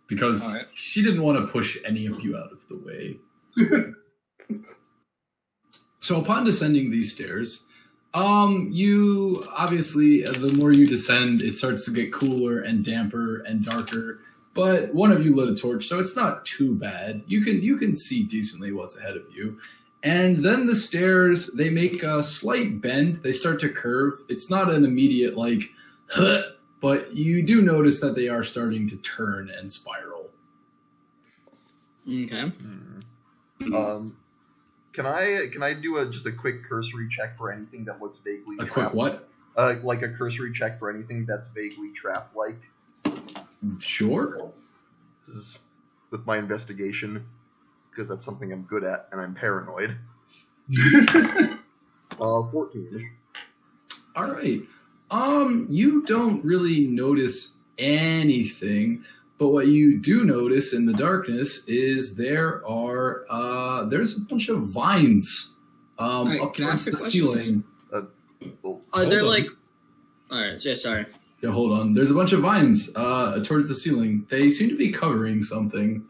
Because All right. she didn't want to push any of you out of the way. So upon descending these stairs, you obviously, the more you descend, it starts to get cooler and damper and darker. But one of you lit a torch, so it's not too bad. You can see decently what's ahead of you. And then the stairs, they make a slight bend. They start to curve. It's not an immediate, like, huh, but you do notice that they are starting to turn and spiral. Okay. Can I do just a quick cursory check for anything that looks vaguely A trap? quick what? Like a cursory check for anything that's vaguely trap-like. Sure. This is with my investigation, because that's something I'm good at, and I'm paranoid. 14. All right. You don't really notice anything, but what you do notice in the darkness is there's a bunch of vines Right, up can I ask towards a the question? ceiling. Are there Hold on. like? All right, yeah, sorry. Yeah, hold on. There's a bunch of vines towards the ceiling. They seem to be covering something.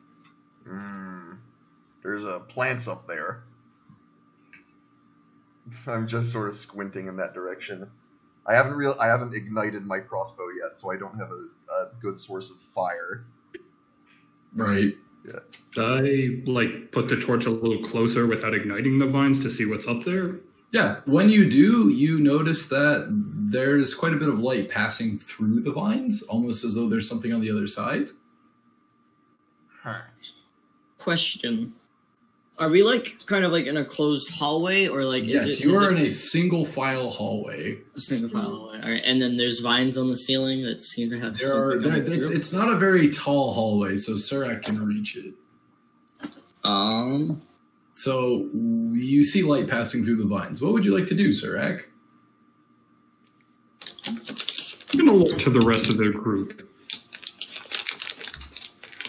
There's plants up there. I'm just sort of squinting in that direction. I haven't ignited my crossbow yet, so I don't have a good source of fire. Right. Yeah. Did I put the torch a little closer without igniting the vines to see what's up there? Yeah, when you do, you notice that there's quite a bit of light passing through the vines, almost as though there's something on the other side. Question: are we kind of in a closed hallway, or Yes, you are in a single file hallway. a single file hallway? All right, and then there's vines on the ceiling that seem to have It's not a very tall hallway, so Surak can reach it. So you see light passing through the vines. What would you like to do, Surak? I'm gonna look to the rest of their group.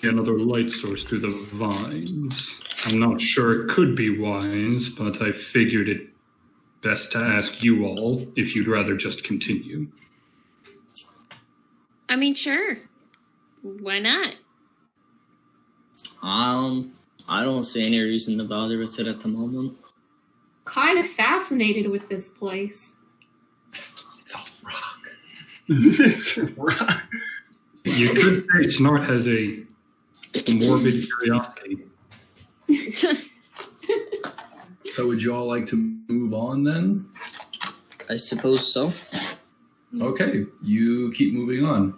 Another light source through the vines. I'm not sure it could be wise, but I figured it best to ask you all if you'd rather just continue. I mean, sure. Why not? I don't see any reason to bother with it at the moment. Kind of fascinated with this place. It's all rock. It's rock. You could say Snart has a morbid curiosity. So would you all like to move on then? I suppose so. Okay, you keep moving on.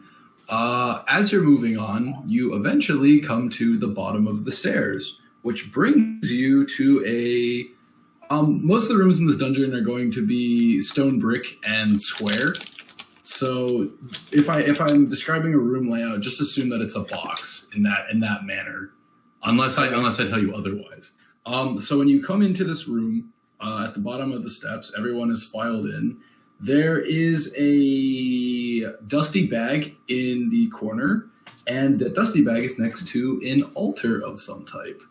As you're moving on, you eventually come to the bottom of the stairs, which brings you to a... most of the rooms in this dungeon are going to be stone, brick, and square. So if I'm describing a room layout, just assume that it's a box in that manner, unless I tell you otherwise. So when you come into this room, at the bottom of the steps, everyone is filed in. There is a dusty bag in the corner, and the dusty bag is next to an altar of some type.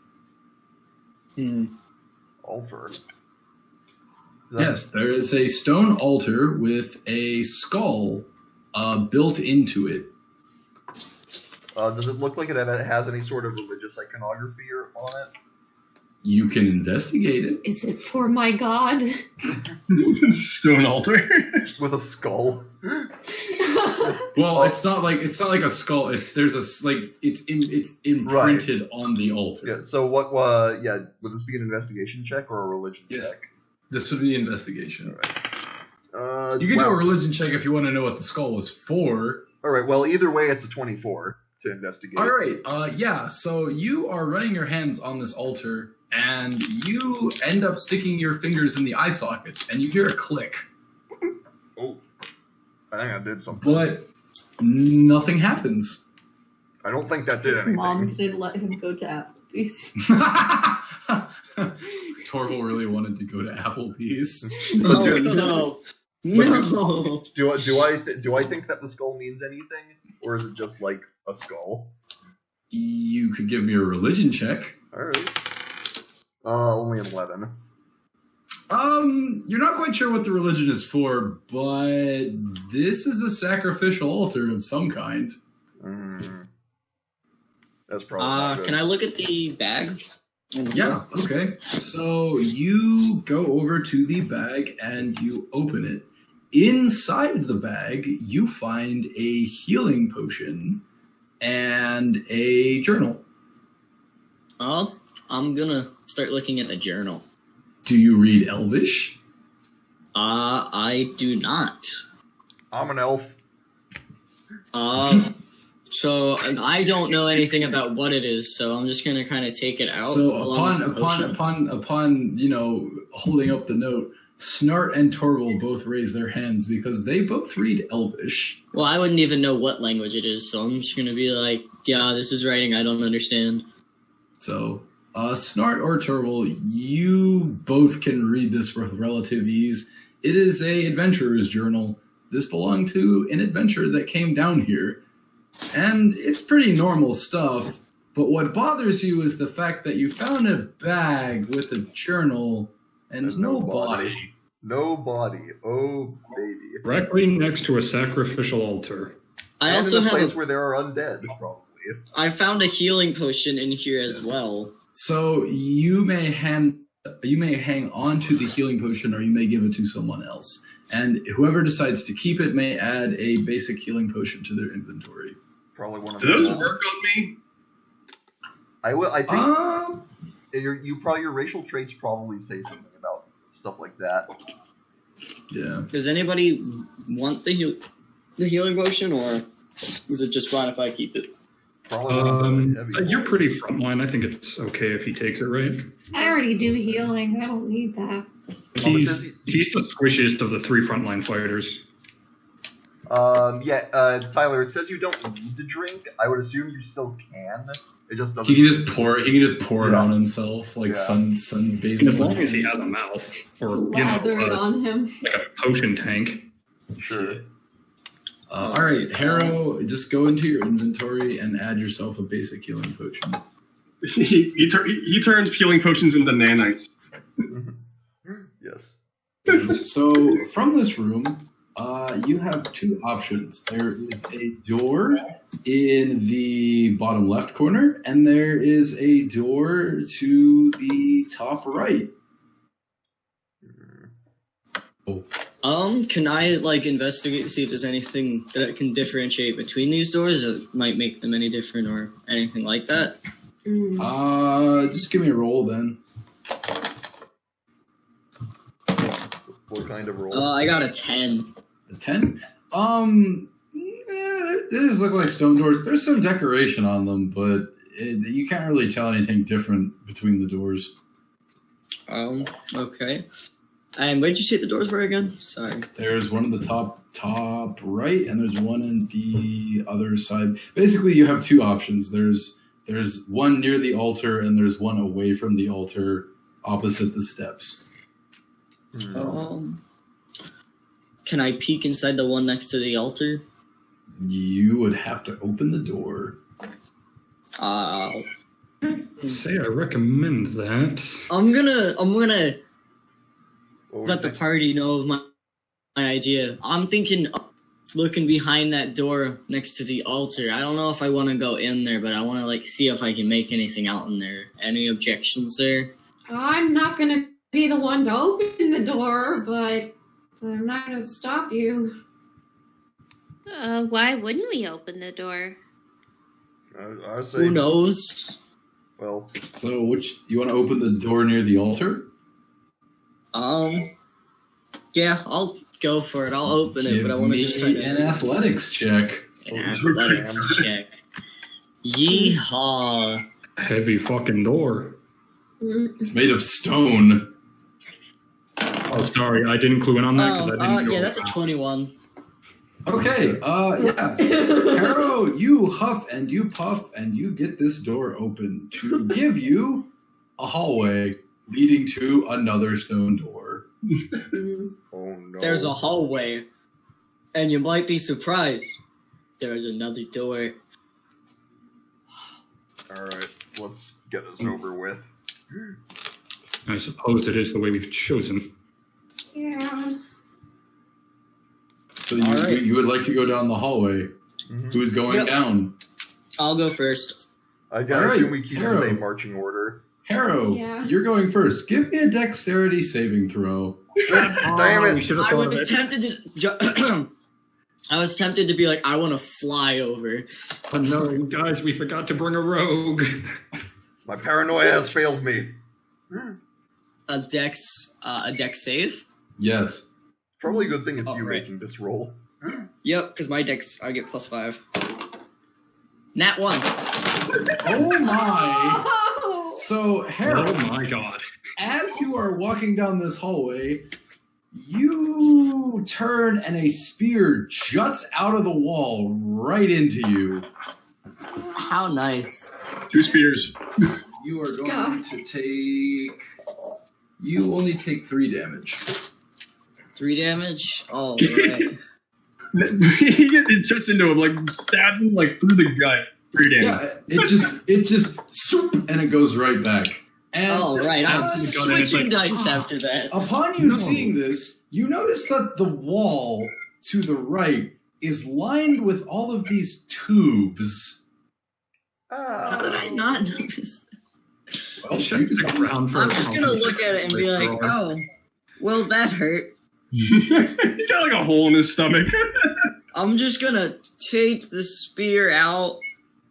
Altar? Yes, there is a stone altar with a skull built into it. Does it look like it has any sort of religious iconography on it? You can investigate it. Is it for my god? Stone altar. With a skull? Well, it's not like a skull. It's imprinted on the altar. Yeah. So what? Would this be an investigation check or a religion Yes. check? This would be investigation. Right. You can do a religion check if you want to know what the skull was for. All right. Well, either way, it's a 24 to investigate. All right. Yeah. So you are running your hands on this altar, and you end up sticking your fingers in the eye sockets, and you hear a click. Oh, I think I did something. But nothing happens. I don't think that did His anything. mom didn't let him go to Applebee's. Torval really wanted to go to Applebee's. Oh no. No. Do I think that the skull means anything, or is it just like a skull? You could give me a religion check. All right. Only 11. You're not quite sure what the religion is for, but this is a sacrificial altar of some kind. That's probably not good. Can I look at the bag? Yeah, okay. So you go over to the bag and you open it. Inside the bag, you find a healing potion and a journal. Oh, I'm gonna start looking at the journal. Do you read Elvish? I do not. I'm an elf. So I don't know anything about what it is, so I'm just gonna kind of take it out. So along with the potion. upon holding up the note, Snart and Torval both raise their hands because they both read Elvish. Well, I wouldn't even know what language it is, so I'm just gonna be like, yeah, this is writing I don't understand. So, Snart or Torval, you both can read this with relative ease. It is a adventurer's journal. This belonged to an adventurer that came down here. And it's pretty normal stuff, but what bothers you is the fact that you found a bag with a journal and no body. No body. Oh, baby. Directly next to a sacrificial altar. I And also in a have place where there are undead, probably. I found a healing potion in here as well. So you may hang on to the healing potion, or you may give it to someone else. And whoever decides to keep it may add a basic healing potion to their inventory. Probably one of Do those work on me? I think your racial traits probably say something about stuff like that. Yeah. Does anybody want the healing potion, or is it just fine if I keep it? You're pretty frontline. I think it's okay if he takes it, right? I already do healing. I don't need that. He's the squishiest of the 3 frontline fighters. Tyler, it says you don't need to drink. I would assume you still can. It just doesn't. He can just pour it on himself, like sunbathing. As long as he has a mouth, or Lather it on him. like a potion tank. Sure. All right, Harrow, just go into your inventory and add yourself a basic healing potion. He turns healing potions into nanites. Yes. So from this room, you have 2 options. There is a door in the bottom left corner, and there is a door to the top right. Can I investigate to see if there's anything that can differentiate between these doors that might make them any different or anything like that? Just give me a roll then. What kind of roll? I got a 10. A 10? They just look like stone doors. There's some decoration on them, but you can't really tell anything different between the doors. Okay. And where did you say the doors were again? Sorry. There's one in the top right, and there's one in the other side. Basically, you have 2 options. There's one near the altar, and there's one away from the altar, opposite the steps. Can I peek inside the one next to the altar? You would have to open the door. Say I recommend that. I'm gonna let the party know of my idea. I'm thinking looking behind that door next to the altar. I don't know if I want to go in there, but I want to see if I can make anything out in there. Any objections there? I'm not going to be the one to open the door, but I'm not going to stop you. Why wouldn't we open the door? I say, who knows? Well, so you want to open the door near the altar? Yeah, I'll go for it. I'll open it, but I want to just kind of an athletics check. An athletics check. Yeehaw! Heavy fucking door. It's made of stone. Oh, sorry, I didn't clue in on that because I didn't. Yeah, that's a 21. Okay, yeah. Harrow, you huff and you puff and you get this door open to give you a hallway leading to another stone door. Oh no. There's a hallway, and you might be surprised. There's another door. Alright, let's get this over with. I suppose it is the way we've chosen. Yeah. So you would like to go down the hallway. Mm-hmm. Who's going down? I'll go first. I assume we keep the same marching order. Harrow, you're going first. Give me a dexterity saving throw. Damn it! I was tempted to. I was tempted to be like, I want to fly over. Oh no, guys, we forgot to bring a rogue. My paranoia has failed me. A dex save? Yes. Probably a good thing it's you making this roll. Yep, because my dex, I get +5. Nat 1. Oh my! So, Harold, oh my god. As you are walking down this hallway, you turn and a spear juts out of the wall right into you. How nice. 2 spears. You are going to take... You only take 3 damage. 3 damage? Oh, right. It just into him, stabs him through the gut. 3 damage. Yeah, it just swoop, and it goes right back. And Oh, right. I'm It's like- switching dice after that. upon you seeing this, you notice that the wall to the right is lined with all of these tubes. How did I not notice? Well, Check you just- the ground for I'm just gonna look at it and be like, oh, well, that hurt. He's got like a hole in his stomach. I'm just gonna take the spear out.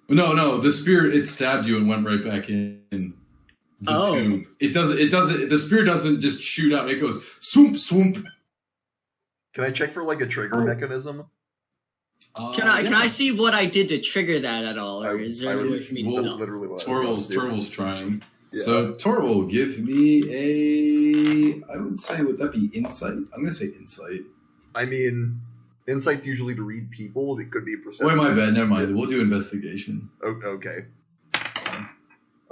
No, the spear, it stabbed you and went right back in the tube. It doesn't, the spear doesn't just shoot out, it goes swoop, swoop. Can I check for like a trigger mechanism? Can I see what I did to trigger that at all, or is there any way for me to Well, know? Literally what I was doing. Torval's trying. Yeah. So, Torval, give me a, I would say, would that be insight? I'm going to say insight. I mean, insight's usually to read people. It could be perception. Wait, my bad. Never mind. We'll do investigation. Okay.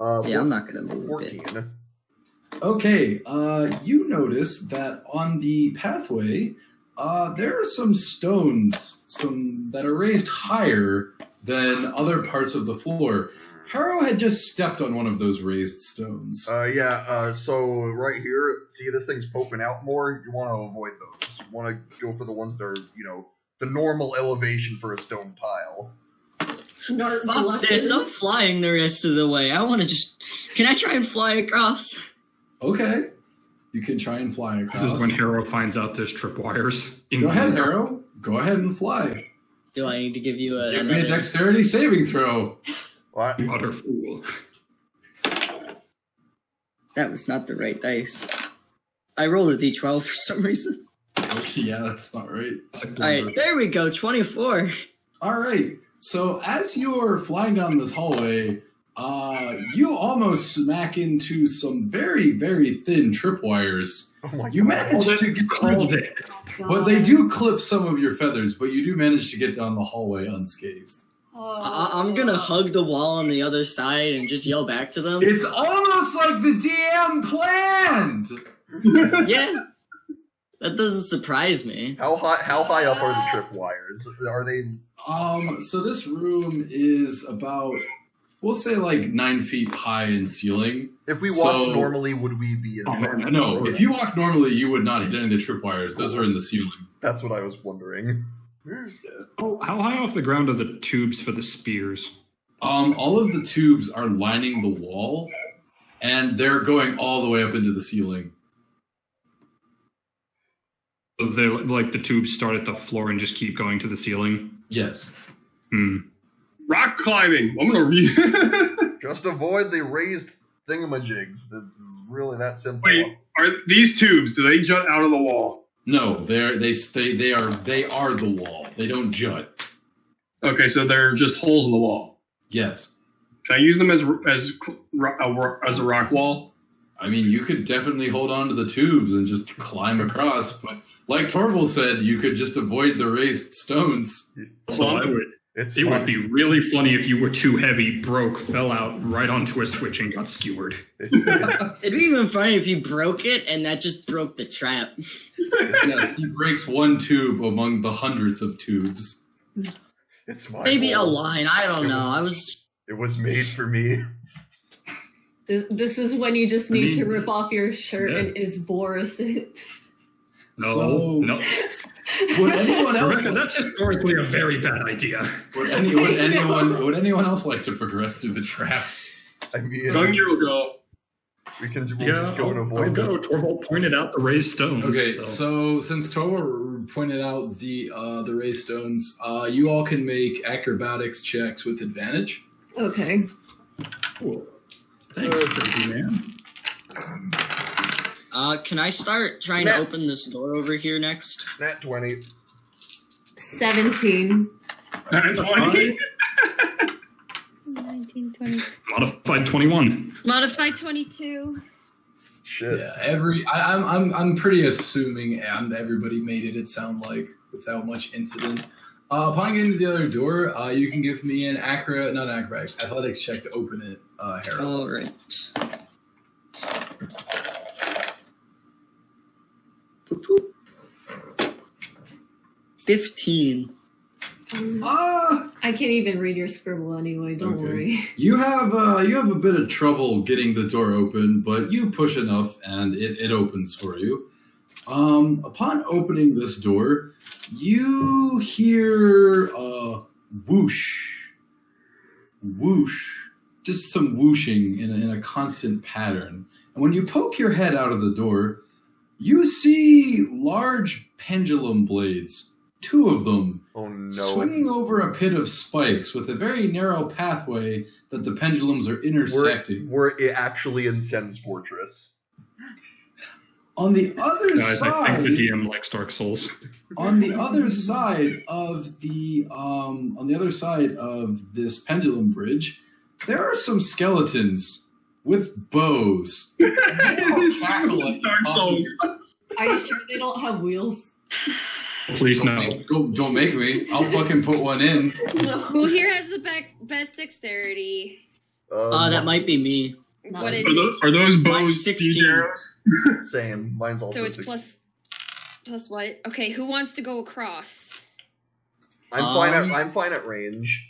Yeah, I'm not gonna move 14. it. Okay, you notice that on the pathway, there are some stones, that are raised higher than other parts of the floor. Harrow had just stepped on one of those raised stones. So right here, see this thing's poking out more? You want to avoid those. You want to go for the ones that are, the normal elevation for a stone tile. Fuck this, I'm flying the rest of the way. I wanna can I try and fly across? Okay, you can try and fly across. This is when Harrow finds out there's tripwires. Go ahead, Harrow. Go ahead and fly. Do I need to give you Give me a dexterity saving throw. What? You utter fool. That was not the right dice. I rolled a d12 for some reason. Okay, yeah, that's not right. Alright, there we go, 24. Alright, so as you're flying down this hallway, you almost smack into some very, very thin tripwires. Oh my You manage to get Called it. but they do clip some of your feathers, but you do manage to get down the hallway unscathed. I'm gonna hug the wall on the other side and just yell back to them. It's almost like the DM planned! Yeah. That doesn't surprise me. How high up are the tripwires? Are they... So this room is about, we'll say like 9 feet high in ceiling. If we walk normally, would we be in No, if you walk normally, you would not hit any of the tripwires. Those are in the ceiling. That's what I was wondering. Oh, how high off the ground are the tubes for the spears? All of the tubes are lining the wall, and they're going all the way up into the ceiling. So they like the tubes start at the floor and just keep going to the ceiling? Yes. Rock climbing. I'm gonna read. Just avoid the raised thingamajigs. That's really that simple. Wait, are these tubes? Do they jut out of the wall? No, they are the wall. They don't jut. Okay, so they're just holes in the wall. Yes. Can I use them as a rock wall? I mean, you could definitely hold on to the tubes and just climb across, but like Torval said, you could just avoid the raised stones. So it would be really funny if you were too heavy, broke, fell out right onto a switch and got skewered. It'd be even funny if you broke it and that just broke the trap. Yes, he breaks one tube among the hundreds of tubes. It's my Maybe fault. a line, I don't know. It was made for me. This is when you just need to rip off your shirt and is Boris it. No. Would anyone else? That's historically a very bad idea. Would anyone else like to progress through the trap? I mean, Gungnir will go. We'll just go and avoid I'll go. Torvald pointed out the raised stones. Okay, so since Torvald pointed out the raised stones, you all can make acrobatics checks with advantage. Okay. Cool. Thanks, crazy man. Can I start trying to open this door over here next? Nat 20. 17. Nat 20. 19, 20. Modified 21. Modified 22. Shit. Yeah, I'm pretty assuming and everybody made it. It sound like without much incident. Upon getting to the other door, you can give me an athletics check to open it, Harold. All right. Boop, boop. 15. I can't even read your scribble anyway. Don't worry. You have a bit of trouble getting the door open, but you push enough and it opens for you. Upon opening this door, you hear whoosh, whoosh, just some whooshing in a constant pattern. And when you poke your head out of the door, you see large pendulum blades, 2 of them, swinging over a pit of spikes with a very narrow pathway that the pendulums are intersecting. We're actually in Sen's Fortress. On the other Guys, side, I think the DM likes Dark Souls. on the other side of this pendulum bridge, there are some skeletons with bows. Dark Souls. Are you sure they don't have wheels? Please no. Don't make me. I'll fucking put one in. Who here has the best dexterity? That might be me. What is Are those Mine's bows 16. arrows? Same. Mine's also So it's 6. plus what? Okay, who wants to go across? I'm fine at range.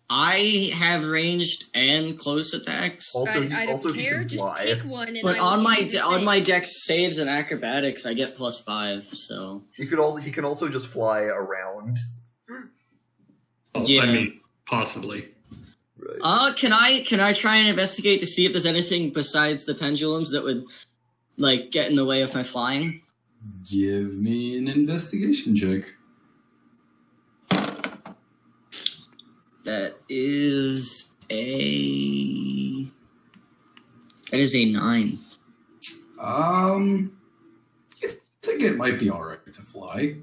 I have ranged and close attacks. I don't care. Just pick one. And But I will give you the on thing. my dex saves and acrobatics, I get +5. So He can also just fly around. Yeah. I mean, possibly. Right. can I try and investigate to see if there's anything besides the pendulums that would like get in the way of my flying? Give me an investigation check. That is a 9. You think it might be alright to fly?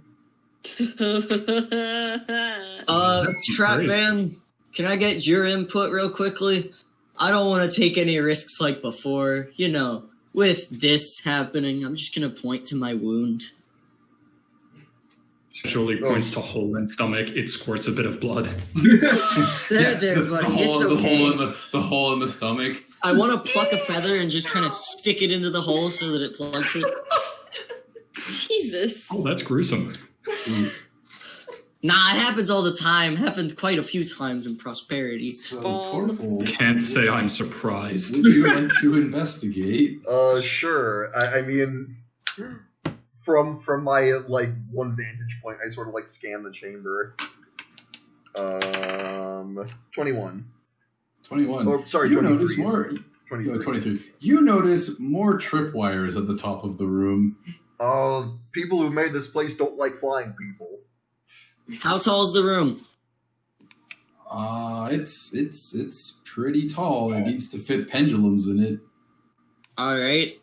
Trapman, can I get your input real quickly? I don't want to take any risks like before. You know, with this happening, I'm just gonna point to my wound. Casually points to hole in stomach. It squirts a bit of blood. There, buddy. It's okay. The hole in the stomach. I want to pluck a feather and just kind of stick it into the hole so that it plugs it. Jesus. Oh, that's gruesome. Nah, it happens all the time. Happened quite a few times in Prosperity. So, Torval, Can't say I'm surprised. would you like to investigate? Sure. I mean, from my one vantage point, I sort of scan the chamber. 21. 21. Oh, sorry, you 23. notice more. 23. 23. You notice more tripwires at the top of the room. People who made this place don't like flying people. How tall is the room? It's pretty tall. It needs to fit pendulums in it. All right.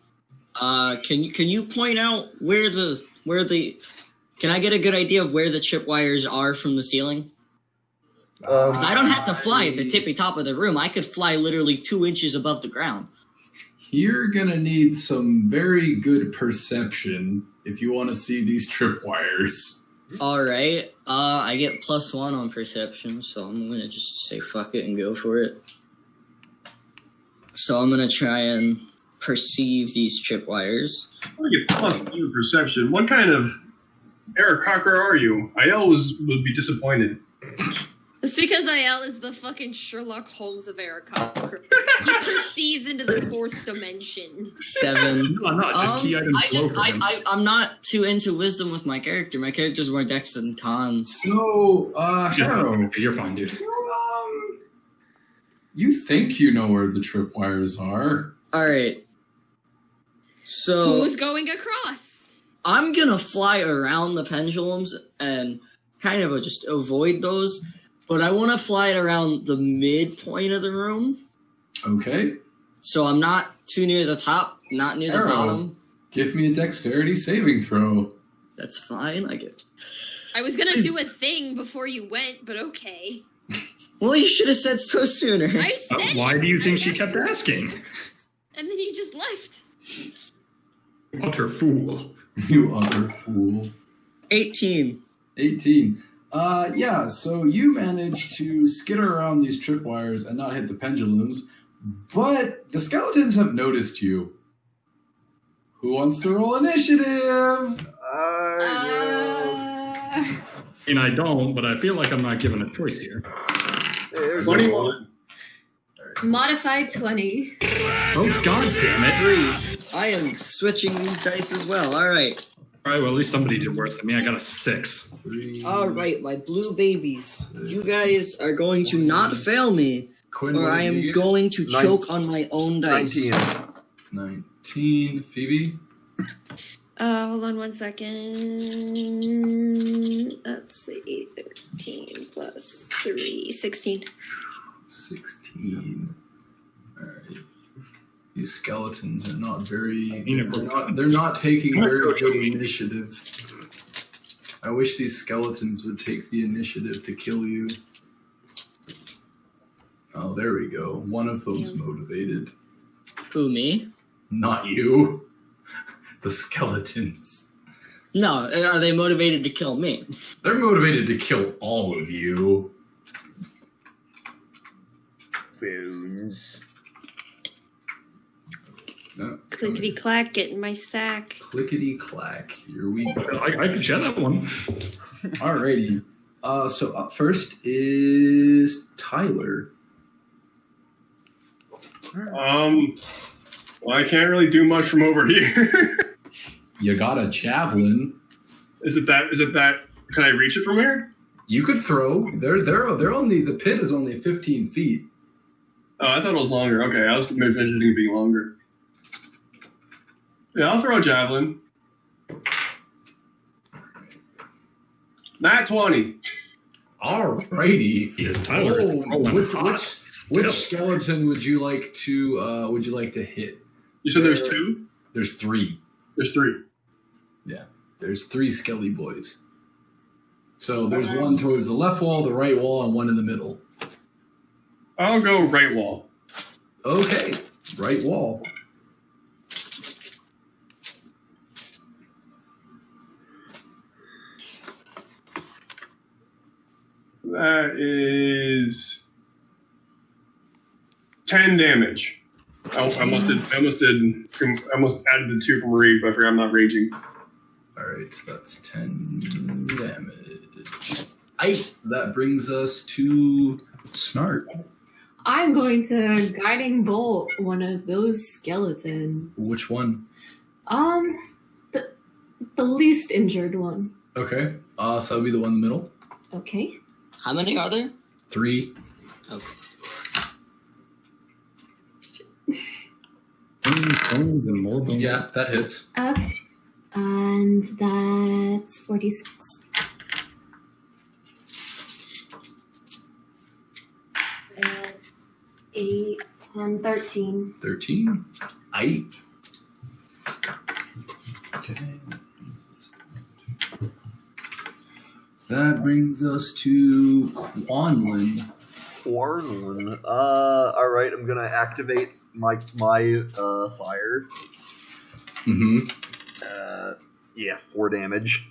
Can you point out where the can I get a good idea of where the tripwires are from the ceiling? 'Cause I don't have to fly at the tippy top of the room. I could fly literally 2 inches above the ground. You're gonna need some very good perception if you want to see these tripwires. All right. I get +1 on perception, so I'm gonna just say fuck it and go for it. So I'm gonna try and perceive these tripwires. I get +2 perception. What kind of Eric Cocker are you? Aiel would be disappointed. That's because Aiel is the fucking Sherlock Holmes of Erica. He perceives into the 4th dimension. 7. No, just key items. I'm not too into wisdom with my character. My character's more dex and cons. So, Harrow, You're fine, dude. you think you know where the tripwires are. All right. So Who's going across? I'm gonna fly around the pendulums and kind of just avoid those, but I want to fly it around the midpoint of the room. Okay. So I'm not too near the top, not near the Arrow. bottom. Give me a dexterity saving throw. That's fine. I get. I was gonna do a thing before you went, but okay. Well, you should have said so sooner. I said Why it. do you I think she asked kept you. asking? And then you just left. Utter fool. You utter fool. 18. 18. Yeah, so you managed to skitter around these tripwires and not hit the pendulums, but the skeletons have noticed you. Who wants to roll initiative? I mean, I don't, but I feel like I'm not given a choice here. There's 21. Modified 20. Oh, god damn it. I am switching these dice as well. All right. All right, well, at least somebody did worse than me. I got a 6. All right, my blue babies. You guys are going to not fail me, Quinn, or what I did you am get? going to choke on my own dice. 19. 19. Phoebe? Hold on 1 second. Let's see. 13 plus 3, 16. 16. Alright. These skeletons are not very. mean, They're not taking very good initiative. I wish these skeletons would take the initiative to kill you. Oh, there we go. One of them's motivated. Who, me? Not you. The skeletons. No, are they motivated to kill me? They're motivated to kill all of you. Bones. No. Clickety clack, get in my sack. Clickety clack. Here we go. I could share that one. Alrighty. So up first is Tyler. Well, I can't really do much from over here. You got a javelin. Is it that? Can I reach it from here? You could throw. They're only, the pit is only 15 feet. Oh, I thought it was longer. Okay, I was envisioning it being longer. Yeah, I'll throw a javelin. Nat 20. Alrighty. Jesus, Tyler. Which skeleton would you like to hit? You said there's 2? There's 3. There's 3. Yeah. There's 3 skelly boys. So there's one towards the left wall, the right wall, and one in the middle. I'll go right wall. Okay. Right wall. That is 10 damage. Oh, I almost added the 2 from rage, but I forgot I'm not raging. Alright, so that's 10 damage. That brings us to Snart. I'm going to guiding bolt one of those skeletons. Which one? The least injured one. Okay. So that'll be the one in the middle. Okay. How many are there? 3. Okay. Yeah, that hits. Okay. And that's 46. That's 8, 10, 13. 13. Okay. That brings us to Quanlin. Alright, I'm gonna activate my fire. Mm-hmm. 4 damage.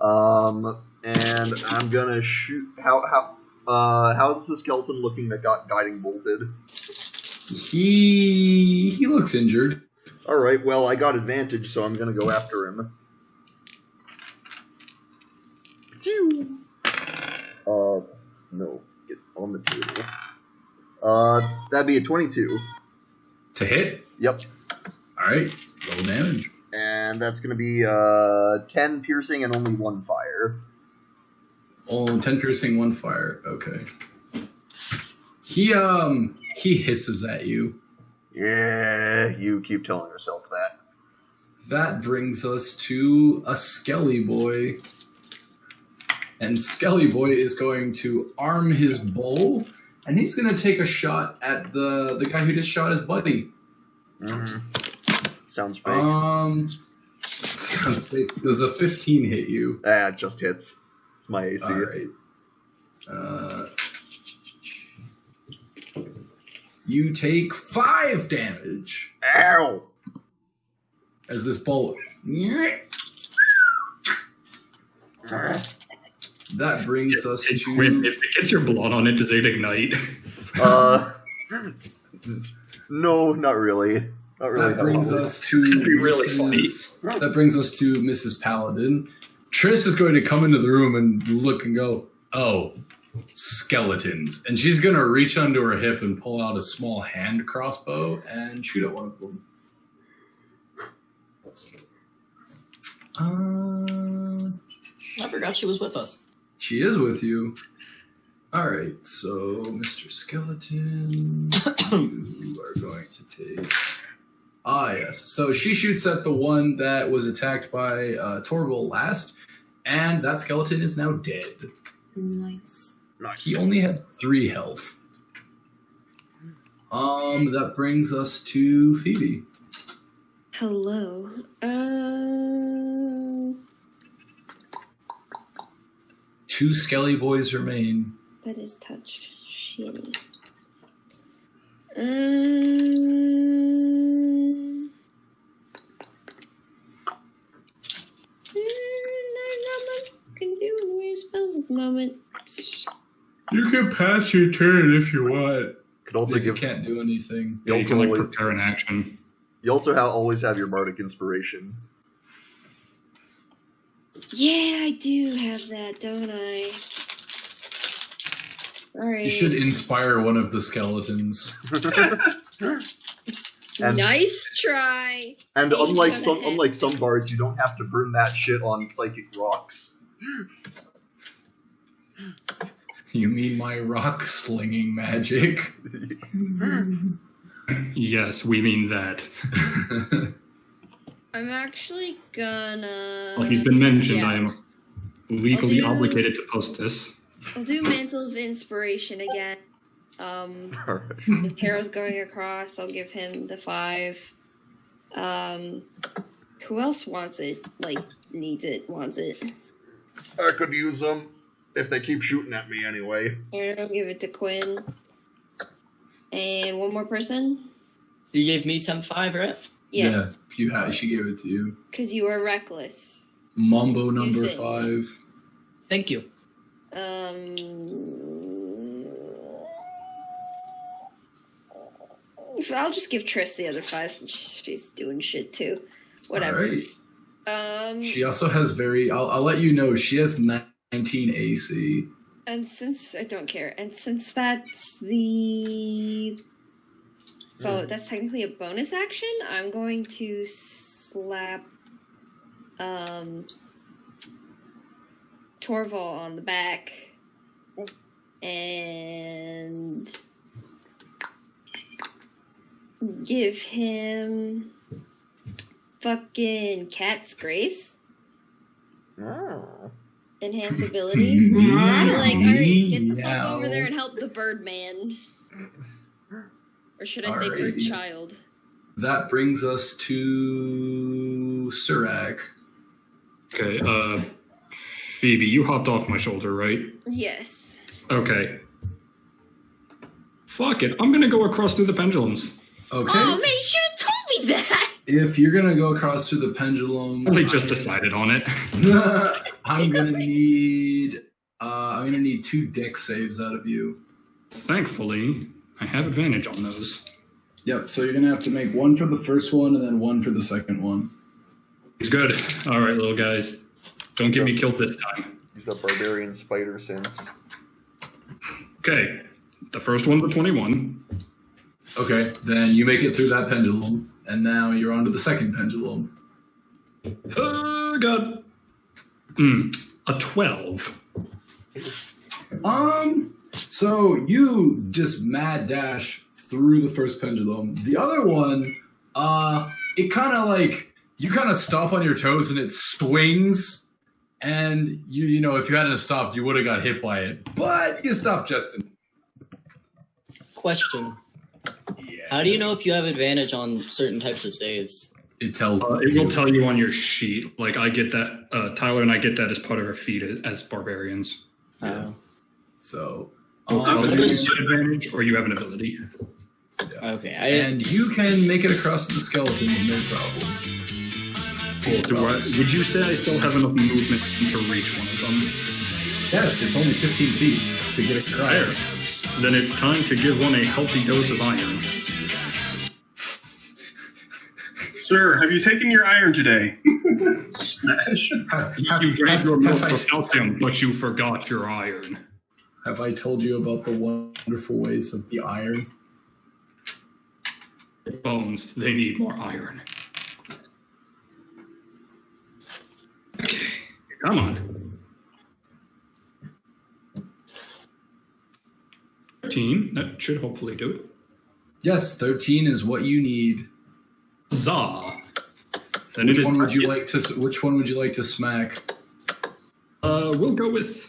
And I'm gonna shoot. How's the skeleton looking that got guiding bolted? He looks injured. Alright, well, I got advantage, so I'm gonna go after him. No, get on the table. That'd be a 22. To hit? Yep. Alright, roll damage. And that's gonna be 10 piercing and only 1 fire. Oh, 10 piercing, 1 fire. Okay. He hisses at you. Yeah, you keep telling yourself that. That brings us to a Skelly Boy. And Skelly Boy is going to arm his bow, and he's going to take a shot at the guy who just shot his buddy. Mm-hmm. Sounds fake. Sounds fake. Does a 15 hit you? It just hits. It's my AC. All right. You take 5 damage. Ow! As this bolt. That brings us to... If it gets your blood on it, does it ignite? No, not really. Not really. That brings us to That'd be really That brings us to Mrs. Paladin. Triss is going to come into the room and look and go, Oh, skeletons. And she's going to reach under her hip and pull out a small hand crossbow and shoot at one of them. I forgot she was with us. She is with you. Alright, so Mr. Skeleton, you are going to take... Ah, yes. So she shoots at the one that was attacked by Torval last, and that skeleton is now dead. Nice. He only had 3 health. That brings us to Phoebe. Hello. 2 Skelly boys remain. That is touch shitty. Can do weird spells at the moment. You can pass your turn if you want. Could also If you give. can't do anything. You You can like always, prepare an action. you also always have your bardic inspiration. Yeah, I do have that, don't I? Alright. You should inspire one of the skeletons. And- Nice try. And Hey, unlike some bards, you don't have to burn that shit on psychic rocks. You mean my rock slinging magic? Yes, we mean that. I'm actually gonna. Well, he's been mentioned. yeah. I am legally I'll do- obligated to post this. I'll do Mantle of Inspiration again. Alright. The Tarot's going across. I'll give him the 5. Who else wants it? Like, needs it, wants it. I could use them if they keep shooting at me anyway. And I'll give it to Quinn. And one more person? You gave me 10-5, right? Yes. Yeah, she gave it to you. Because you are reckless. Mambo number Things. 5. Thank you. I'll just give Triss the other 5 since she's doing shit too. Whatever. Alright. She also has I'll let you know, she has 19 AC. And since I don't care, and since that's the that's technically a bonus action, I'm going to slap Torval on the back and give him fucking Cat's Grace. Oh. Enhance ability. Like, alright, get the fuck over there and help the Birdman. Or should I say bird Alrighty. child? That brings us to Surak. Okay, Phoebe, you hopped off my shoulder, right? Yes. Okay. Fuck it, I'm gonna go across through the pendulums. Okay. Oh man, you should have told me that! If you're gonna go across through the pendulum, I just decided on it. I'm gonna need 2 dex saves out of you. Thankfully, I have advantage on those. Yep, so you're gonna have to make 1 for the first one and then 1 for the second one. He's good. Alright, little guys. Don't get me killed this time. Use a barbarian spider sense. Okay, the first one's a 21. Okay, then you make it through that pendulum, and now you're onto the second pendulum. Oh, God. A 12. So you just mad dash through the first pendulum. The other one, it kind of like, you kind of stop on your toes and it swings, and you know, if you hadn't stopped, you would have got hit by it. But you stopped just in. Question. How do you know if you have advantage on certain types of saves? It tells It will tell you on your sheet. Like, I get that, Tyler and I get that as part of our feat as barbarians. So, It'll tell you you have advantage or you have an ability. Okay. And you can make it across to the skeleton with no problem. Cool. Would you say I still have enough movement to reach one of them? Yes, it's only 15 feet to get across. Fair. Then it's time to give one a healthy dose of iron. Sir, have you taken your iron today? Smash. You drank your milk for calcium, but you forgot your iron. Have I told you about the wonderful ways of the iron? Bones, they need more iron. Okay, come on. 13, that should hopefully do it. Yes, 13 is what you need. Zah. Then Which it is one would you like to? Which one would you like to smack? We'll go with.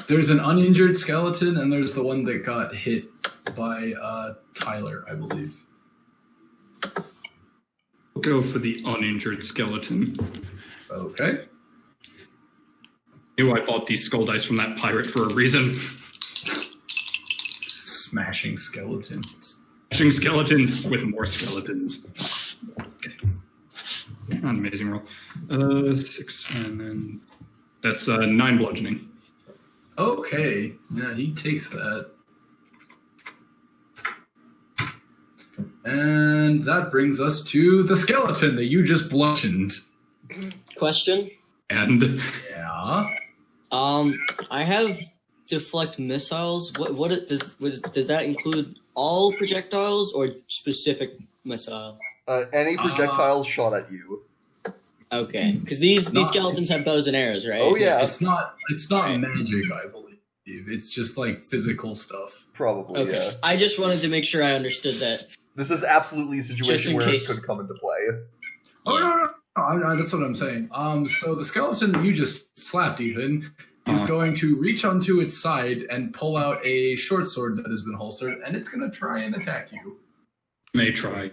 There's an uninjured skeleton, and there's the one that got hit by Tyler, I believe. We'll go for the uninjured skeleton. Okay. Knew I bought these skull dice from that pirate for a reason. Smashing skeletons. Smashing skeletons with more skeletons. Okay. Not an amazing roll. 6, and then that's 9 bludgeoning. Okay. Yeah, he takes that. And that brings us to the skeleton that you just bludgeoned. Question. And yeah. I have deflect missiles. What does that include all projectiles or specific missile? Any projectiles shot at you. Okay, because these skeletons have bows and arrows, right? Oh yeah, it's not magic, I believe. It's just like physical stuff. Probably. Okay. Yeah. I just wanted to make sure I understood that. This is absolutely a situation where it could come into play. Oh no, that's what I'm saying. So the skeleton that you just slapped, Ethan, is going to reach onto its side and pull out a short sword that has been holstered, and it's going to try and attack you. May try.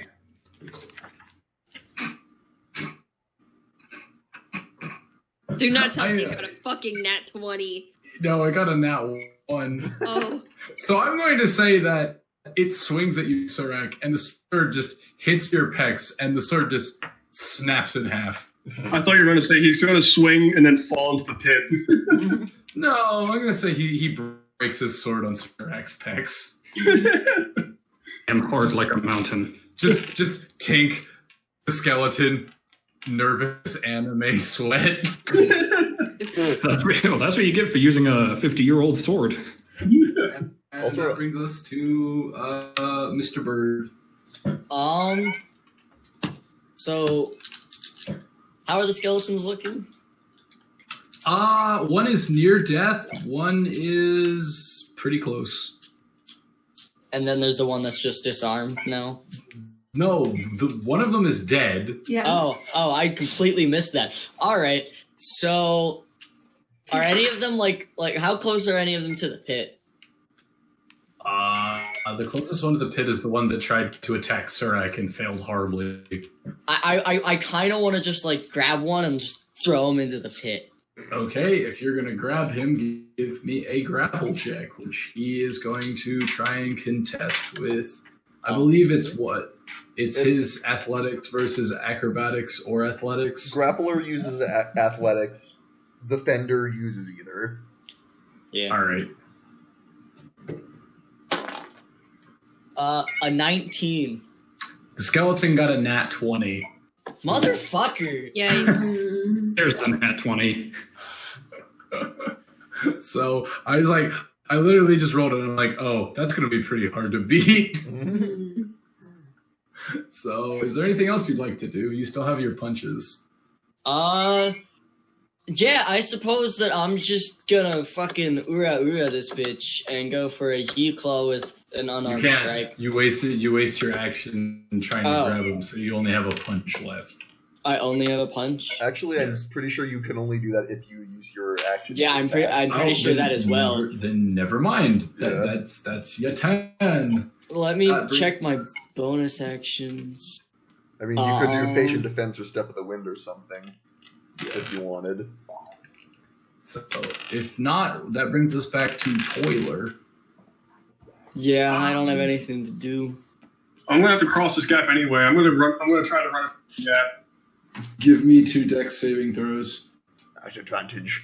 Do not tell me you got a fucking nat 20. No, I got a nat 1. Oh. So I'm going to say that it swings at you, Surak, and the sword just hits your pecs, and the sword just snaps in half. I thought you were going to say he's going to swing and then fall into the pit. No, I'm going to say he breaks his sword on Surak's pecs. I'm hard like a mountain. Just Tink, the skeleton, nervous anime sweat. That's what you get for using a 50-year-old sword. And that brings us to Mr. Bird. So, how are the skeletons looking? One is near death. One is pretty close. And then there's the one that's just disarmed now. No, one of them is dead. Yeah. Oh, I completely missed that. All right. So, are any of them like how close are any of them to the pit? The closest one to the pit is the one that tried to attack Surak and failed horribly. I kind of want to just like grab one and just throw him into the pit. Okay, if you're gonna grab him, give me a grapple check, which he is going to try and contest with. I believe it's what? It's his athletics versus acrobatics or athletics. Grappler uses athletics. Defender uses either. Yeah. All right. A 19. The skeleton got a nat 20. Motherfucker. Yeah. There's the nat 20. So I literally just rolled it and I'm like, oh, that's going to be pretty hard to beat. So is there anything else you'd like to do? You still have your punches. Yeah, I suppose that I'm just gonna fucking ura this bitch and go for a claw with an unarmed strike. You waste your action trying to grab him, so you only have a punch left. I only have a punch? Actually, I'm pretty sure you can only do that if you use your action. Yeah, I'm pretty sure that as well. Then never mind. That's your turn. Let me check my bonus actions. I mean, you could do patient defense or step of the wind or something if you wanted. So, if not, that brings us back to Toiler. Yeah, I don't have anything to do. I'm gonna have to cross this gap anyway. I'm gonna try to run the gap. Give me 2 dex saving throws. That's advantage.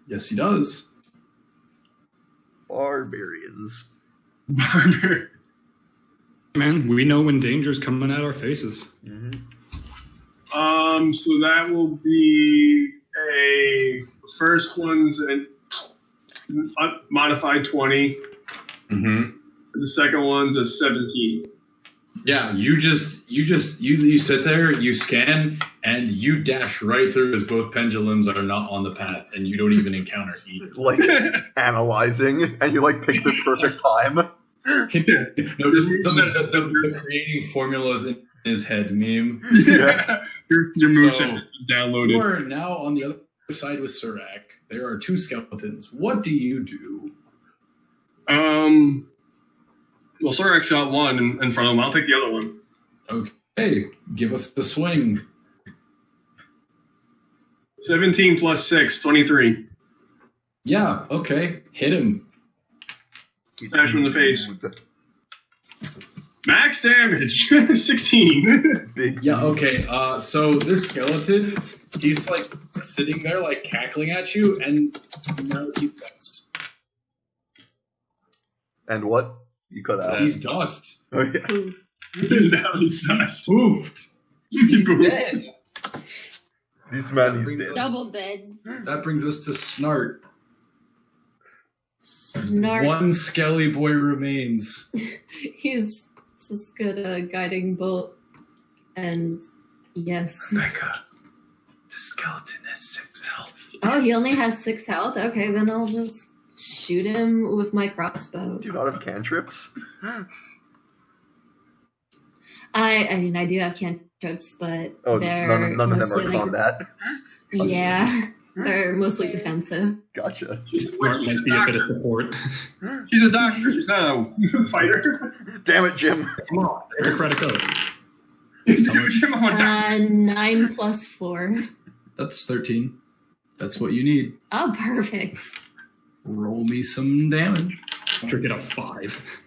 Yes, he does. Barbarians. man. We know when danger's coming at our faces. So that will be first one's a modified 20. Mm-hmm. The second one's a 17. Yeah, you sit there, you scan, and you dash right through as both pendulums are not on the path, and you don't even encounter either. Like analyzing, and you like pick the perfect time. No, just the creating formulas in his head meme. Yeah. Your moveset So, is downloaded. You are now on the other side with Surak. There are 2 skeletons. What do you do? Well, Sorax got one in front of him. I'll take the other one. Okay, give us the swing. 17 plus 6, 23. Yeah, okay. Hit him. Smash him in the face. Max damage, 16. Yeah, okay. So this skeleton, he's like sitting there like cackling at you, and now he's dust. And what? You cut out. He's dust. Oh, yeah. He's dust. Poofed. He's dead. This man is dead. Double dead. That brings us to Snart. Snart. One skelly boy remains. He's just good at guiding bolt. And yes. Becca, the skeleton has 6 health. Oh, he only has 6 health? Okay, then I'll just shoot him with my crossbow. Do you not have cantrips? I mean, I do have cantrips, but Oh, they're none of them mostly are like, combat. yeah, they're mostly defensive. Gotcha. Smart might be a bit of support. She's a doctor. She's not a fighter. Damn it, Jim. Come on, your credit code. Jim, I'm a doctor. 9 plus 4. That's 13. That's what you need. Oh, perfect. Roll me some damage. After get a 5.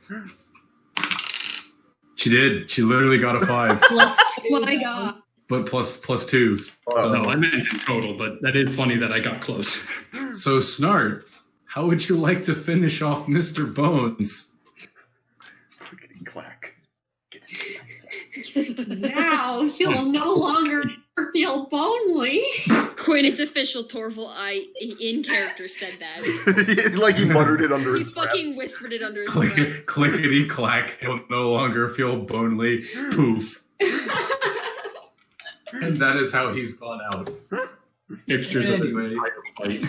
She did. She literally got a 5. Plus 2. Oh my god. But plus 2. No, I meant in total, but that is funny that I got close. So, Snart, how would you like to finish off Mr. Bones? Clickety clack. Now he'll no longer feel bonely. Quinn, it's official. Torval, in character, said that. Like he muttered it under He his breath. fucking whispered it under his breath. Clickety clack. He'll no longer feel bonely. Poof. And that is how he's gone out. Pictures of his Anyway,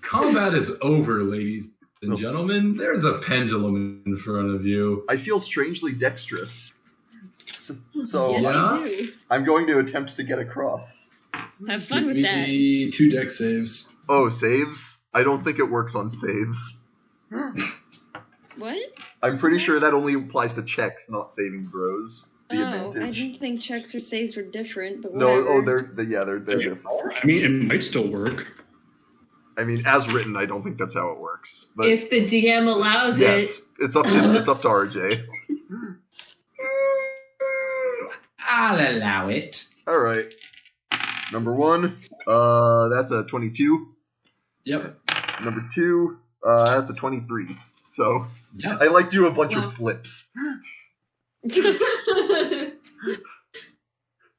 combat is over, ladies and gentlemen. There's a pendulum in front of you. I feel strangely dexterous. So Yes, Yeah? you do. I'm going to attempt to get across. Have fun Give with that. me 2 deck saves. Oh, saves? I don't think it works on saves. What? I'm pretty sure that only applies to checks, not saving throws. The Oh, I advantage. didn't think checks or saves were different, but No, whatever. oh, they're different. I mean, it might still work. I mean, as written, I don't think that's how it works. But If the DM allows yes, it. it's up to RJ. I'll allow it. All right. Number 1, that's a 22. Yep. Number 2, that's a 23. So Yep. I like do a bunch of flips.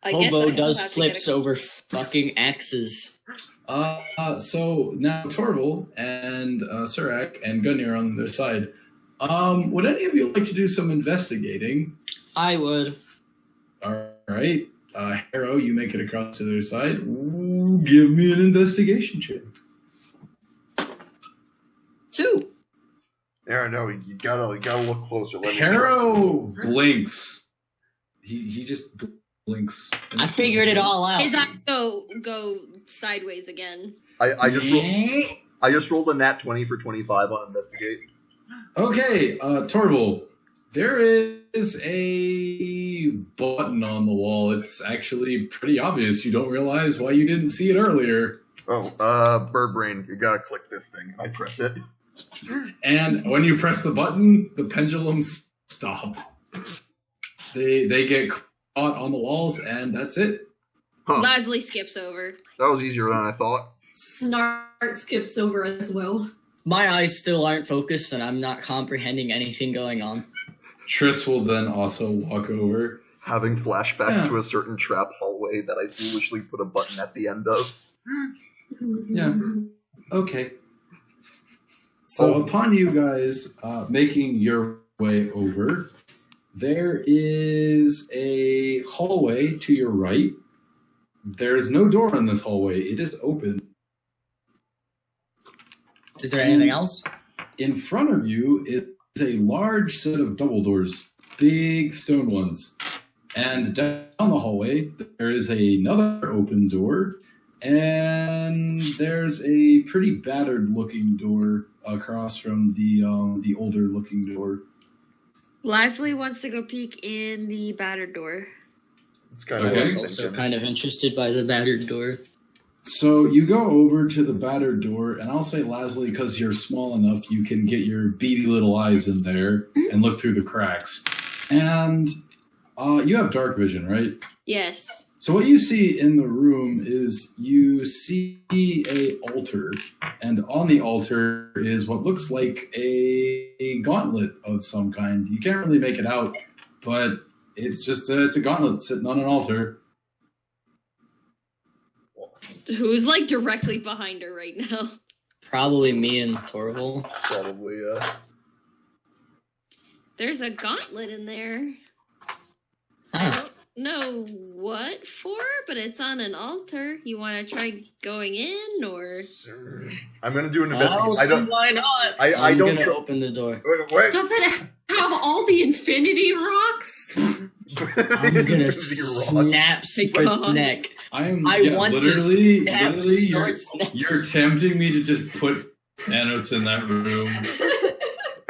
I guess Hobo I still does have to flips get over fucking axes. So now Torval and Surak and Gunnar on their side. Would any of you like to do some investigating? I would. All right. Harrow, you make it across to the other side. Ooh, give me an investigation check. 2. Yeah, no, you gotta look closer. Let me Harrow blinks. He just blinks. I figured it all out. His eyes go sideways again. I just rolled a nat 20 for 25 on investigate. Okay, Torval, there is a button on the wall. It's actually pretty obvious. You don't realize why you didn't see it earlier. Oh, bird brain, you gotta click this thing. I press it. And when you press the button, the pendulums stop. They get caught on the walls, and that's it. Huh. Lasley skips over. That was easier than I thought. Snart skips over as well. My eyes still aren't focused, and I'm not comprehending anything going on. Triss will then also walk over. Having flashbacks to a certain trap hallway that I foolishly put a button at the end of. Yeah. Okay. So upon you guys making your way over, there is a hallway to your right. There's no door in this hallway. It is open. Is there anything else? In front of you is a large set of double doors, big stone ones. And down the hallway, there is another open door, and there's a pretty battered-looking door across from the older-looking door. Leslie wants to go peek in the battered door. It's kind I of was also kind of interested by the battered door. So you go over to the battered door, and I'll say, Leslie, because you're small enough, you can get your beady little eyes in there and look through the cracks. And you have dark vision, right? Yes. So what you see in the room is you see a altar, and on the altar is what looks like a gauntlet of some kind. You can't really make it out, but it's just it's a gauntlet sitting on an altar. Who's like directly behind her right now? Probably me and Torval. Probably, There's a gauntlet in there. Huh. I don't know what for, but it's on an altar. You want to try going in, or? I'm gonna do an Oh, investigation. I don't. why not? I I'm don't. gonna open the door. Wait. Does it have all the infinity rocks? I'm gonna snap Secret's God. neck. I want literally, to snap Snort's neck. you're tempting me to just put Thanos in that room.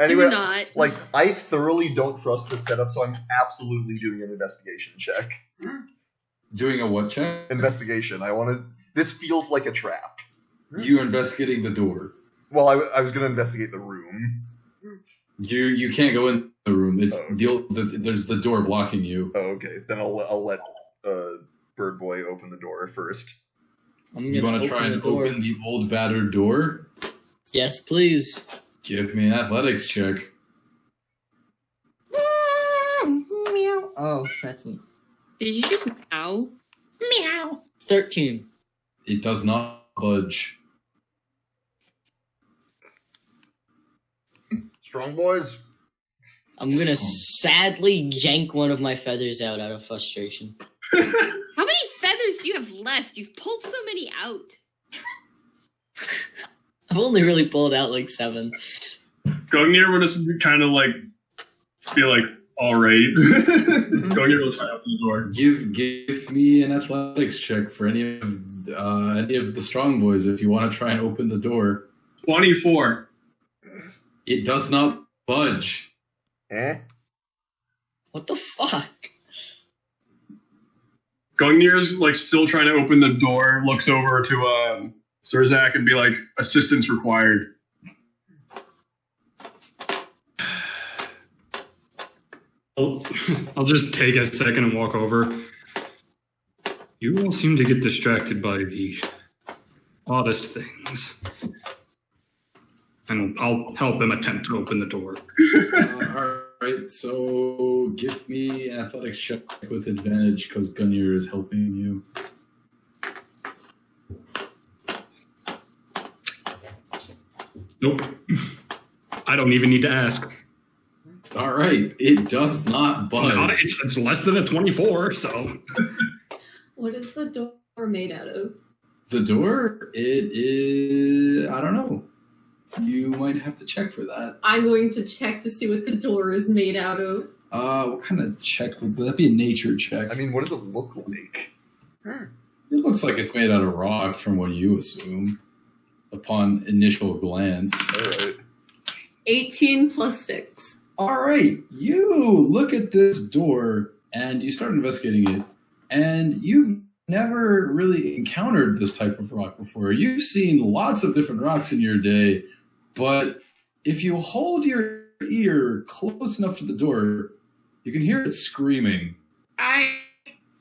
Anyway, Do not. like, I thoroughly don't trust this setup, so I'm absolutely doing an investigation check. Doing a what check? Investigation. I want to. This feels like a trap. You investigating the door. Well, I was going to investigate the room. You can't go in the room. It's there's the door blocking you. Oh, okay. Then I'll let Bird Boy open the door first. You want to try and open the old battered door? Yes, please. Give me an athletics check. Oh, that's Did you just meow? meow. 13. It does not budge. Strong boys. I'm gonna sadly yank one of my feathers out of frustration. How many feathers do you have left? You've pulled so many out. I've only really pulled out like 7. Gungnir would just kind of like feel like, all right. Gungnir will try out the door. Give me an athletics check for any of the strong boys if you want to try and open the door. 24. It does not budge. What the fuck? Gungnir's like still trying to open the door, looks over to Surzak and be like, assistance required. I'll just take a second and walk over. You all seem to get distracted by the oddest things. And I'll help him attempt to open the door. Alright, so give me an athletics check with advantage because Gungnir is helping you. Nope. I don't even need to ask. Alright, it does not budge. It's less than a 24, so... What is the door made out of? The door? It is... I don't know. You might have to check for that. I'm going to check to see what the door is made out of. What kind of check would that be? A nature check. I mean, what does it look like? It looks like it's made out of rock from what you assume upon initial glance. Alright. 18 plus 6. Alright, you look at this door and you start investigating it, and you've never really encountered this type of rock before. You've seen lots of different rocks in your day, but if you hold your ear close enough to the door, you can hear it screaming. I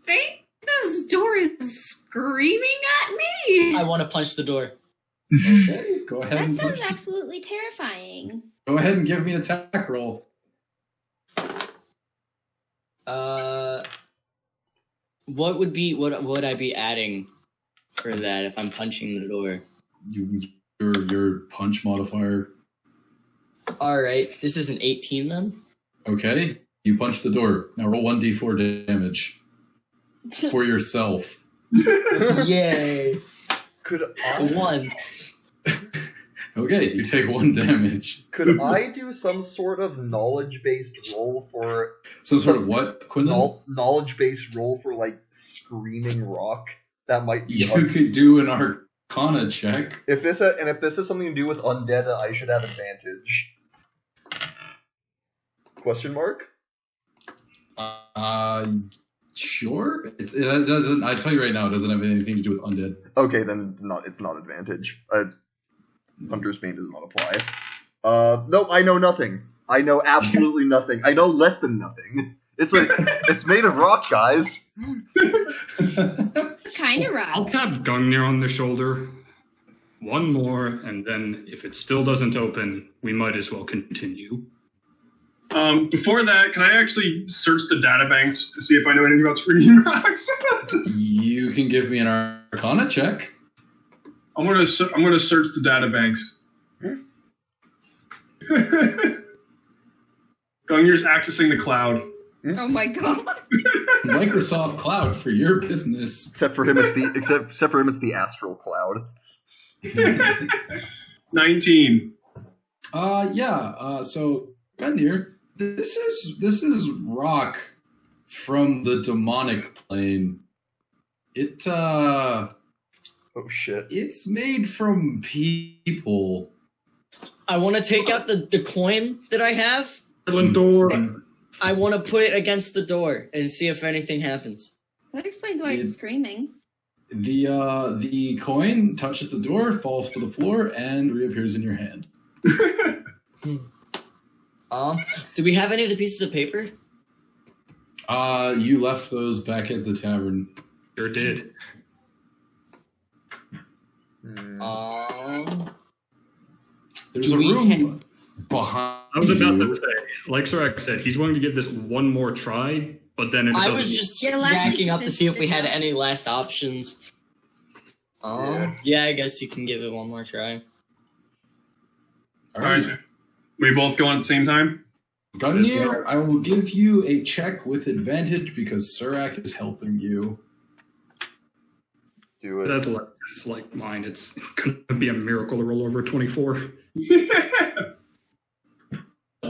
think this door is screaming at me. I want to punch the door. Okay, go ahead That and sounds absolutely terrifying. go ahead and give me an attack roll. What would I be adding for that if I'm punching the door? Your punch modifier. All right, this is an 18 then. Okay, you punch the door. Now roll 1d4 damage for yourself. Yay! Could I? 1. Okay, you take 1 damage. Could I do some sort of knowledge-based roll for Some sort of what, Quinlan? knowledge-based roll for like screaming rock? That might be. You could do an Arcana check. If this is something to do with undead, I should have advantage. Question mark? Sure. It doesn't. I tell you right now, it doesn't have anything to do with undead. Okay, then it's not advantage. Hunter's Bane does not apply. No, I know nothing. I know absolutely nothing. I know less than nothing. It's made of rock, guys. Kind of rock. I'll tap Gungnir on the shoulder. One more, and then if it still doesn't open, we might as well continue. Before that, can I actually search the databanks to see if I know anything about screaming rocks? You can give me an Arcana check. I'm gonna search the databanks. Gungnir's accessing the cloud. Oh my god. Microsoft Cloud for your business. Except for him, it's the astral cloud. 19. So Gundir, this is rock from the demonic plane. Oh shit. It's made from people. I want to take out the coin that I have. Door. I want to put it against the door and see if anything happens. That explains why it's screaming. The coin touches the door, falls to the floor, and reappears in your hand. Do we have any of the pieces of paper? You left those back at the tavern. Sure did. There's a room behind. I was about to say, like Sorek said, he's willing to give this one more try, but then if it I doesn't, was just backing up to see if we had any last options. Yeah, I guess you can give it one more try. All right. We both go on at the same time? Gungnir, I will give you a check with advantage because Surak is helping you. Do it. That's like mine. It's going to be a miracle to roll over 24.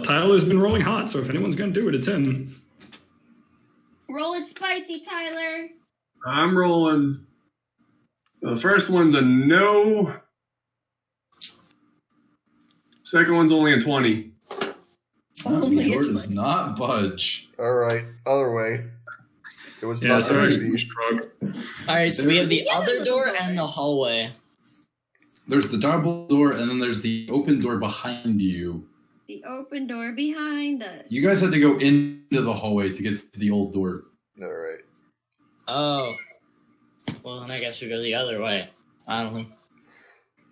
Tyler's been rolling hot, so if anyone's going to do it, it's him. Roll it spicy, Tyler. I'm rolling. The first one's a no. Second one's only a 20. The door does not budge. Alright, other way. It was Yeah, not sorry. easy. Alright, so we have the other door and the hallway. There's the double door, and then there's the open door behind you. The open door behind us. You guys had to go into the hallway to get to the old door. Alright. Oh. Well, then I guess we go the other way. I don't know.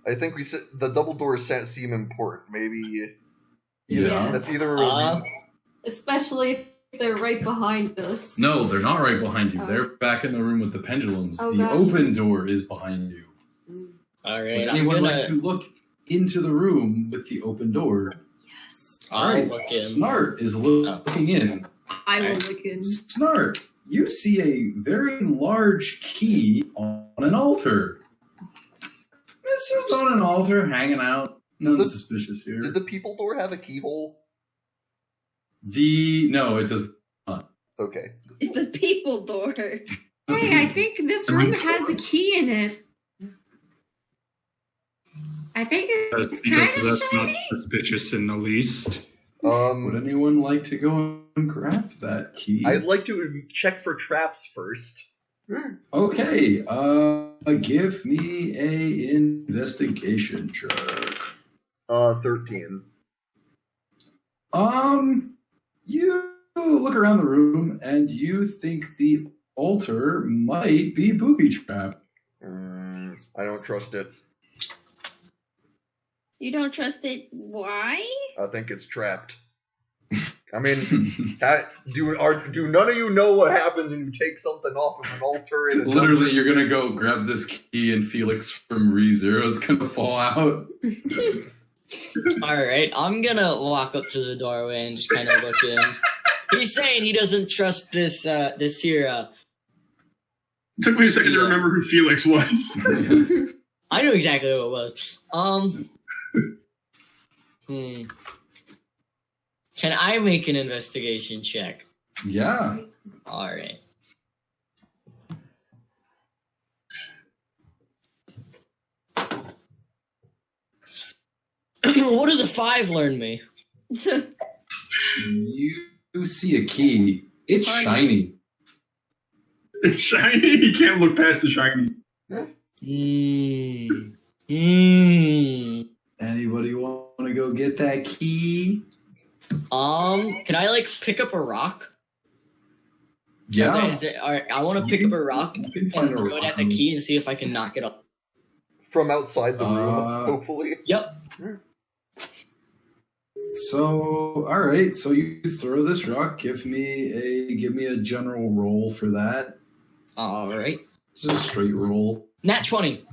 I think we said the double doors seem important. Maybe. Yeah. That's either a Especially if they're right behind us. No, they're not right behind you. They're back in the room with the pendulums. Oh, the gotcha. open door is behind you. Alright, Would I'm anyone gonna... like to look into the room with the open door? Yes. I'll look in. Snart is looking in. I will look in. Snart, you see a very large key on an altar. It's just on an altar, hanging out. Nothing suspicious here. Did the people door have a keyhole? No, it does not. Okay. The people door. Hey, I think this room has a key in it. I think it's kind of That's shiny. not suspicious in the least. Would anyone like to go and grab that key? I'd like to check for traps first. Okay, give me a investigation check. 13. You look around the room and you think the altar might be booby trap. I don't trust it. You don't trust it? Why? I think it's trapped. I mean, do none of you know what happens when you take something off of an altar? Literally, you're gonna go grab this key, and Felix from ReZero is gonna fall out. Alright, I'm gonna walk up to the doorway and just kind of look in. He's saying he doesn't trust this here. It took me a second to remember who Felix was. I knew exactly who it was. Can I make an investigation check? Yeah. Alright. What does a 5 learn me? You see a key. It's shiny. It's shiny? You can't look past the shiny. Anybody want to go get that key? Can I, like, pick up a rock? Yeah. Okay, alright, I want to pick up a rock and throw it at the key and see if I can knock it up. From outside the room, hopefully. Yep. So, all right. So you throw this rock. Give me a general roll for that. All right. Just a straight roll. Nat 20.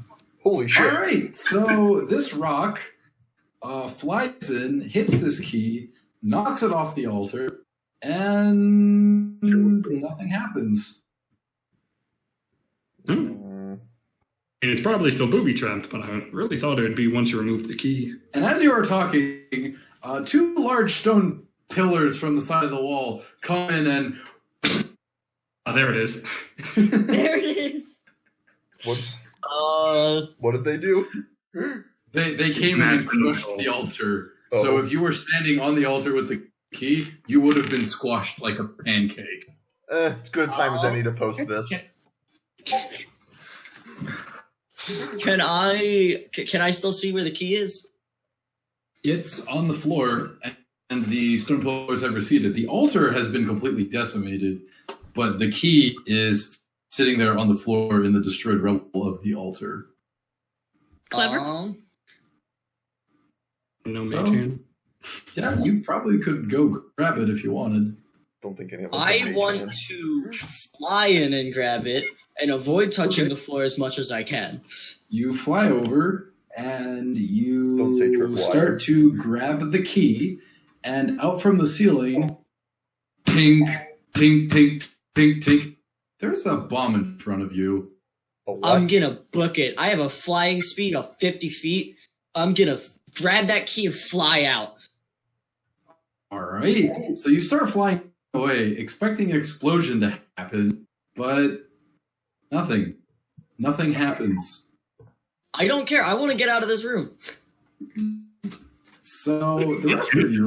Holy shit! All right. So this rock flies in, hits this key, knocks it off the altar, and nothing happens. And it's probably still booby trapped, but I really thought it would be once you remove the key. And as you are talking, 2 large stone pillars from the side of the wall come in and... Oh, there it is. There it is. What did they do? They came in and crushed the altar. Oh. So if you were standing on the altar with the key, you would have been squashed like a pancake. It's good time as any to post this. Can I still see where the key is? It's on the floor, and the stone pillars have receded. The altar has been completely decimated, but the key is sitting there on the floor in the destroyed rubble of the altar. Clever. No mage hand. Yeah, you probably could go grab it if you wanted. Don't think any of I want to fly in and grab it and avoid touching the floor as much as I can. You fly over and you start to grab the key, and out from the ceiling, tink, tink, tink, tink, tink. There's a bomb in front of you. I'm gonna book it. I have a flying speed of 50 feet. I'm gonna grab that key and fly out. All right. So you start flying away, expecting an explosion to happen, but nothing. Nothing happens. I don't care. I want to get out of this room. So the rest of you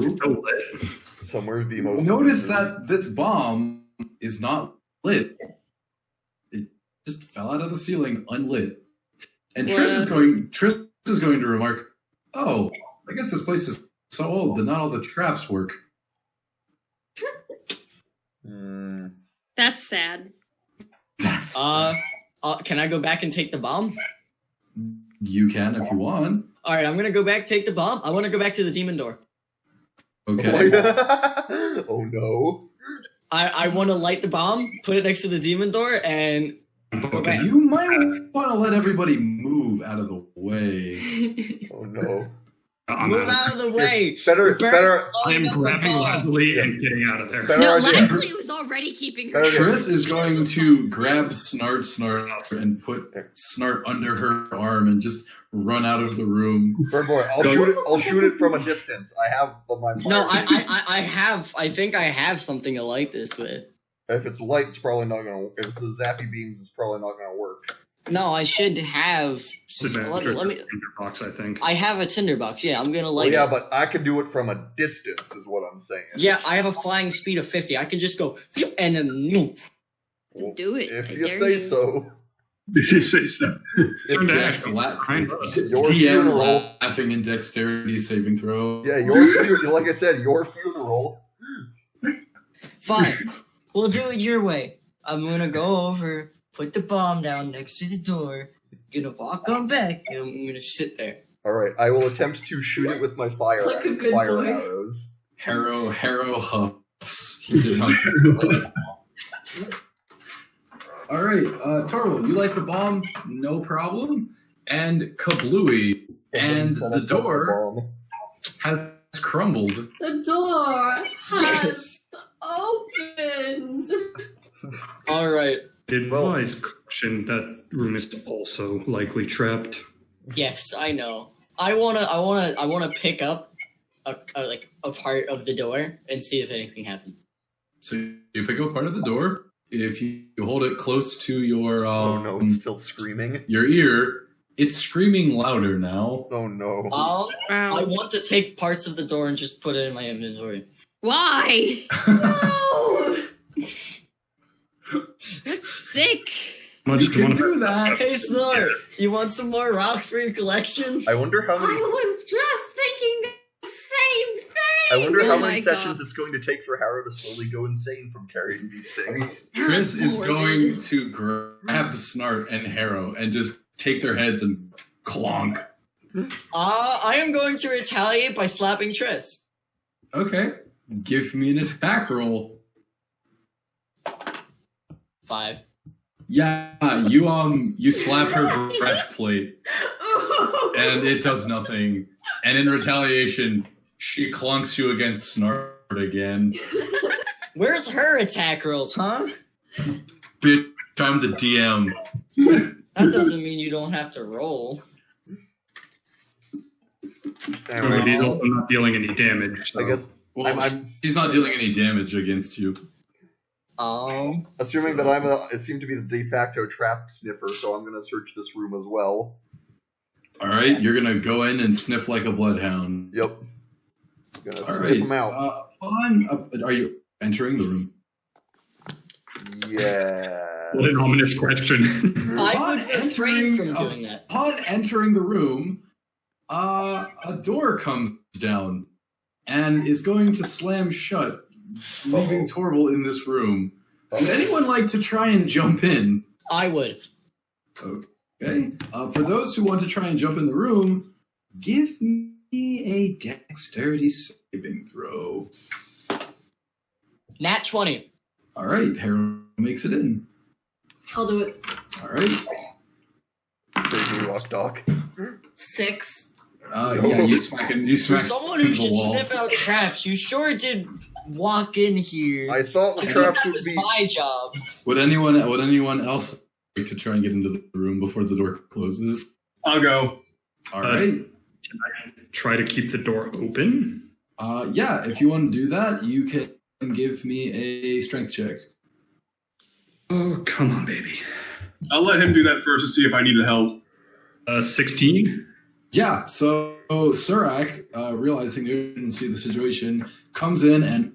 somewhere the most notice that this bomb is not lit. It just fell out of the ceiling unlit. And Triss is going to remark, "Oh, I guess this place is so old that not all the traps work." That's sad. That's can I go back and take the bomb? You can if you want. All right, I'm gonna go back, take the bomb. I want to go back to the demon door. Okay. Oh no. I want to light the bomb, put it next to the demon door, and go back. You might want to let everybody move out of the way. Oh no. Move out of the way. Better. I'm grabbing Leslie and getting out of there. No, Leslie was already keeping her. Triss is going to grab Snart and put Snart under her arm and just run out of the room. Bird boy, I'll shoot it from a distance. I have my fire. No, I think I have something to light this with. If it's light, it's probably not gonna. If it's the zappy beams, it's probably not gonna work. No, I should have. Let me. Tinderbox, I think. I have a tinderbox. Yeah, I'm gonna light. Yeah, but I can do it from a distance, is what I'm saying. Yeah, I have a flying speed of 50. I can just go and then move. Well, do it. If you say so. If you say so. Turn to action. DM laughing in dexterity saving throw. Yeah, your like I said, your funeral. Fine, we'll do it your way. I'm gonna go over. Put the bomb down next to the door. I'm gonna walk on back, and I'm gonna sit there. All right, I will attempt to shoot it with my fire Like a good fire boy. arrows. Harrow, huff. He did not. All right, Torval, you like the bomb? No problem. And kablooey, and the door has crumbled. The door has opened. All right. Advise caution. That room is also likely trapped. Yes, I know. I wanna pick up a part of the door and see if anything happens. So you pick up part of the door. If you hold it close to your oh no, it's still screaming. Your ear, it's screaming louder now. Oh no. I want to take parts of the door and just put it in my inventory. Why? No! That's sick. You can do that. Hey, Snort, you want some more rocks for your collection? I wonder how I many. was just thinking the same thing. I wonder Oh how my many sessions God. it's going to take for Harrow to slowly go insane from carrying these things. Chris is Morbid. going to grab Snart and Harrow and just take their heads and clonk. I am going to retaliate by slapping Triss. Okay, give me an attack roll. 5. Yeah, you slap her breastplate, and it does nothing. And in retaliation, she clunks you against Snart again. Where's her attack rolls, huh? Bitch, I'm the DM. That doesn't mean you don't have to roll. So he's also not dealing any damage. So. I guess. Well, she's not dealing any damage against you. Assuming that I seem to be the de facto trap sniffer, so I'm going to search this room as well. All right, you're gonna go in and sniff like a bloodhound. Yep. Gonna All sniff right. them out. Are you entering the room? Yeah. What an ominous question. I would refrain from doing that. Upon entering the room, a door comes down and is going to slam shut, leaving Torval in this room. Would anyone like to try and jump in? I would. Okay. For those who want to try and jump in the room, give me a dexterity saving throw. Nat 20. All right, Harold makes it in. I'll do it. All right. Crazy rock doc. 6. Yeah, you smack For someone who the should wall. sniff out traps, you sure did walk in here. I thought the I think traps that would was be. my job. Would anyone else like to try and get into the room before the door closes? I'll go. All right. Can I try to keep the door open? Yeah, if you want to do that, you can give me a strength check. Oh, come on, baby. I'll let him do that first to see if I need the help. 16? Yeah, so Surak, realizing they didn't see the situation, comes in and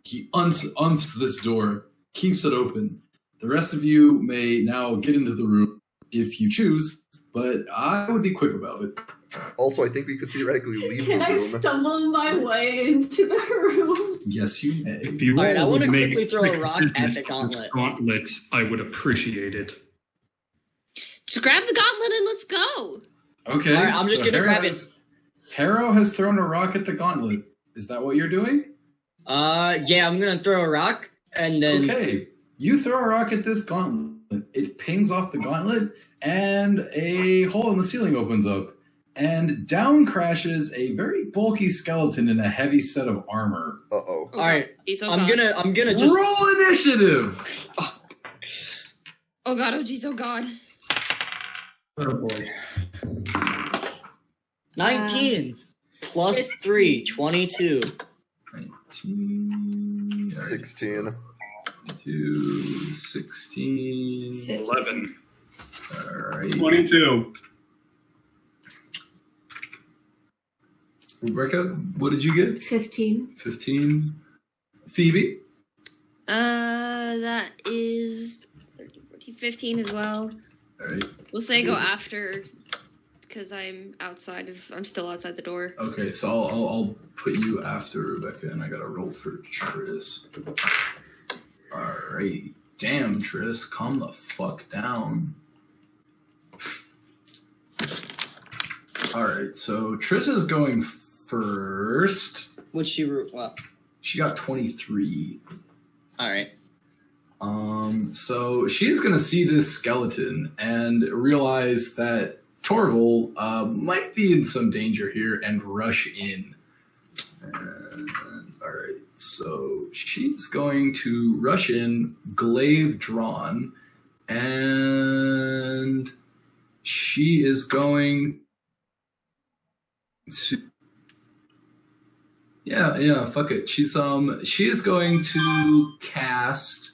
he umphs this door, keeps it open. The rest of you may now get into the room if you choose, but I would be quick about it. Also, I think we could theoretically leave Can the I room. stumble my way into the room? Yes, you may. If you All right, I all want to would make quickly throw a quick rock at business the of this gauntlet. gauntlet, I would appreciate it. Just grab the gauntlet and let's go. Okay. All right, I'm just gonna grab it. Harrow has thrown a rock at the gauntlet. Is that what you're doing? Yeah, I'm gonna throw a rock and then. Okay. You throw a rock at this gauntlet. It pings off the gauntlet, and a hole in the ceiling opens up. And down crashes a very bulky skeleton in a heavy set of armor. Uh-oh. All right, Geez, oh I'm God. gonna just Roll initiative! Oh God, oh jeez, oh God. Oh boy. 19 plus 3, 22. 19, 16. 2, 16, 11. All right. 22. Rebecca, what did you get? 15. 15. Phoebe? That is 13, 14, 15 as well. All right. We'll say go after, because I'm still outside the door. Okay, so I'll put you after Rebecca, and I got to roll for Triss. All right. Damn, Triss, calm the fuck down. All right, so Triss is going first. What'd she root? Well, She got 23. All right. So she's gonna see this skeleton and realize that Torval might be in some danger here and rush in. All right, so she's going to rush in, glaive drawn, and she is going to. Yeah, fuck it. She is going to cast.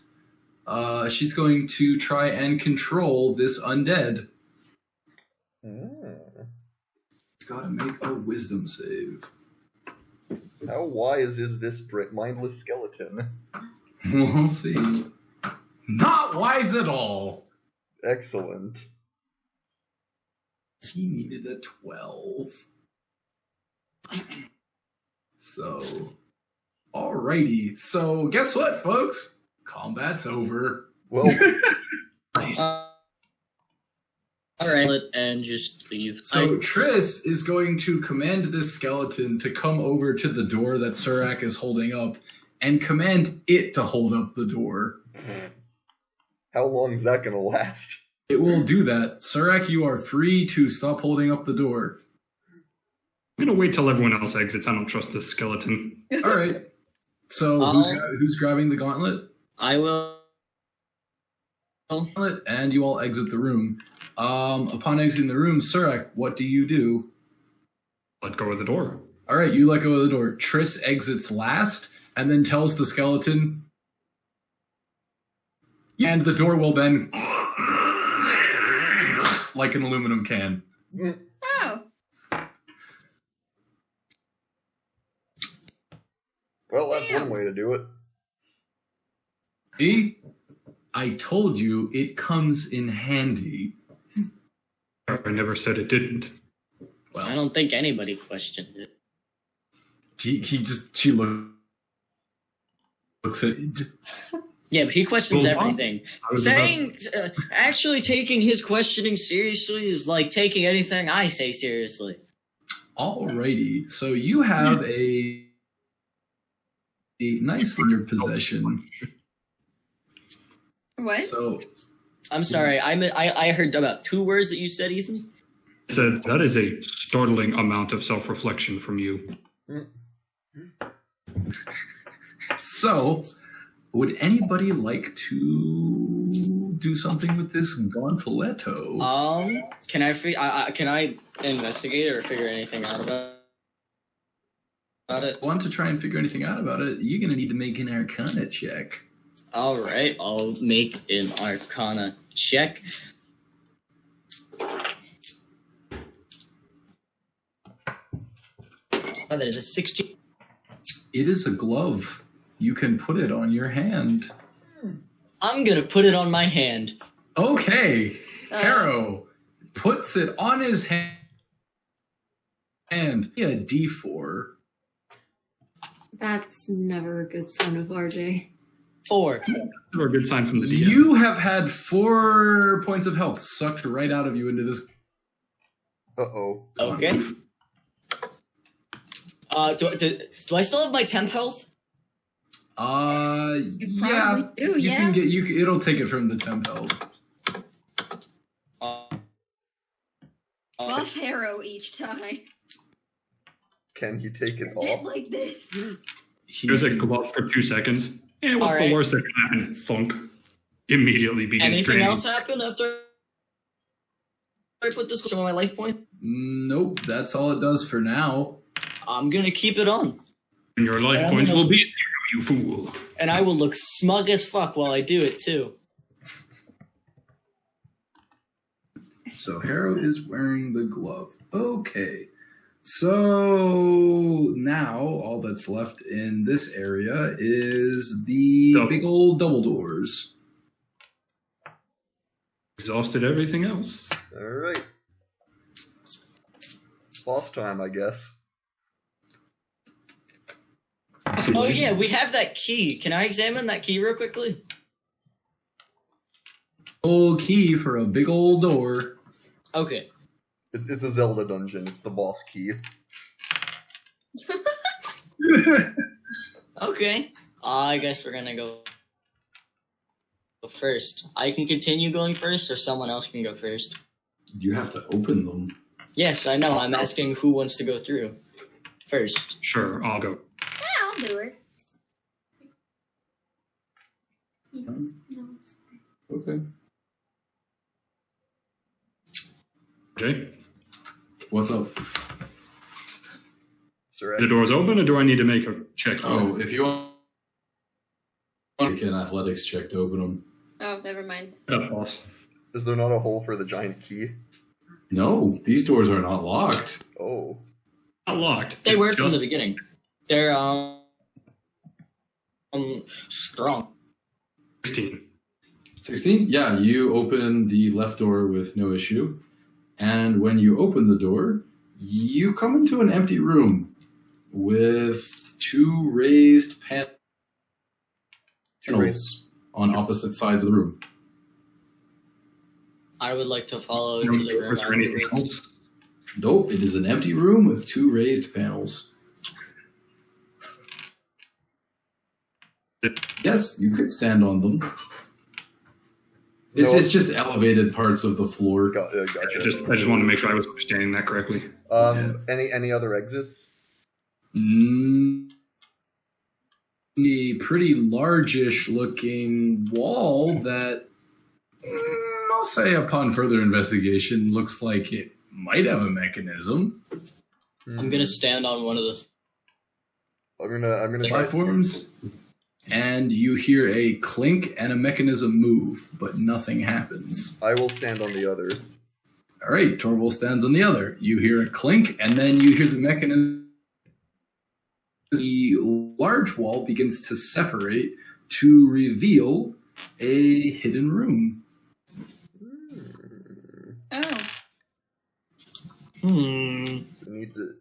She's going to try and control this undead. It's got to make a wisdom save. How wise is this mindless skeleton? We'll see. Not wise at all. Excellent. He needed a 12. So, alrighty. So, guess what, folks? Combat's over. Well, nice. All right, and just leave. So Triss is going to command this skeleton to come over to the door that Surak is holding up and command it to hold up the door. How long is that going to last? It will do that. Surak, you are free to stop holding up the door. I'm going to wait till everyone else exits. I don't trust this skeleton. All right. So who's grabbing the gauntlet? I will. And you all exit the room. Upon exiting the room, Surak, what do you do? Let go of the door. All right, you let go of the door. Triss exits last and then tells the skeleton, and the door will then like an aluminum can. Oh. Well, that's one way to do it. See? I told you it comes in handy. I never said it didn't. Well, I don't think anybody questioned it. She looks at it. Yeah, but he questions everything. Actually taking his questioning seriously is like taking anything I say seriously. Alrighty, so you have a nice in your possession. What? So, I'm sorry. I heard about 2 words that you said, Ethan. Said that is a startling amount of self-reflection from you. So, would anybody like to do something with this gauntleto? Can I investigate or figure anything out about it? Want to try and figure anything out about it? You're gonna need to make an Arcana check. All right, I'll make an Arcana check. Oh, that is a 16. It is a glove. You can put it on your hand. I'm gonna put it on my hand. Okay. Harrow puts it on his hand. And a D4. That's never a good sign of RJ. 4. Never a good sign from the DM. You have had 4 points of health sucked right out of you into this. Uh-oh. Okay. Do I still have my temp health? Yeah. Do, you can get it'll take it from the temp health. Buff Harrow each time. Can he take it Get off? like this. There's a glove for 2 seconds. And what's the worst that can happen? Thunk. Immediately begins Anything draining. else happen after I put this on my life point? Nope, that's all it does for now. I'm gonna keep it on. And your life points will be 0, you fool. And I will look smug as fuck while I do it, too. So Harrow is wearing the glove. Okay. So now all that's left in this area is the big old double doors. Exhausted everything else. Alright. Boss time, I guess. Oh yeah, we have that key. Can I examine that key real quickly? Old key for a big old door. Okay. It's a Zelda dungeon. It's the boss key. Okay. I guess we're gonna go first. I can continue going first, or someone else can go first. You have to open them. Yes, I know. I'm asking who wants to go through first. Sure, I'll go. Yeah, I'll do it. Okay. Okay. What's up? Sir, The door's open, or do I need to make a check? Oh, if you want, make an athletics check to open them. Oh, never mind. Yeah, boss. is there not a hole for the giant key? No, these doors are not locked. Oh. Not locked. They were from Just- the beginning. They're strong. 16. 16? Yeah, you open the left door with no issue. And when you open the door, you come into an empty room with two raised panels on opposite sides of the room. I would like to follow No to the room doors or anything afterwards. else? Nope, it is an empty room with two raised panels. Yes, you could stand on them. It's, No. it's just elevated parts of the floor. Gotcha. I just wanted to make sure I was understanding that correctly. Any other exits? A pretty largish looking wall that, I'll say upon further investigation, looks like it might have a mechanism. I'm gonna stand on one of the. I'm gonna try. Platforms. And you hear a clink and a mechanism move, but nothing happens. I will stand on the other. All right, Torval stands on the other. You hear a clink, and then you hear the mechanism. The large wall begins to separate to reveal a hidden room. Oh. Need to.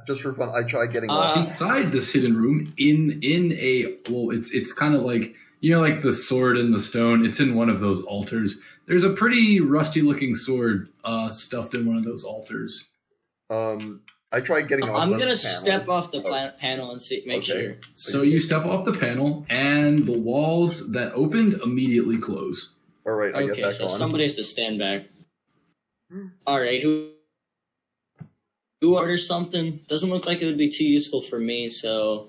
Just for fun, I try getting Inside this hidden room, in a it's kind of like, you know, like the sword and the stone. It's in one of those altars. There's a pretty rusty looking sword stuffed in one of those altars. I try getting. I'm gonna panel. step off the panel and make sure. So you step off the panel, and the walls that opened immediately close. All right, I get Okay, back so on. somebody has to stand back. All right, who orders something? Doesn't look like it would be too useful for me, so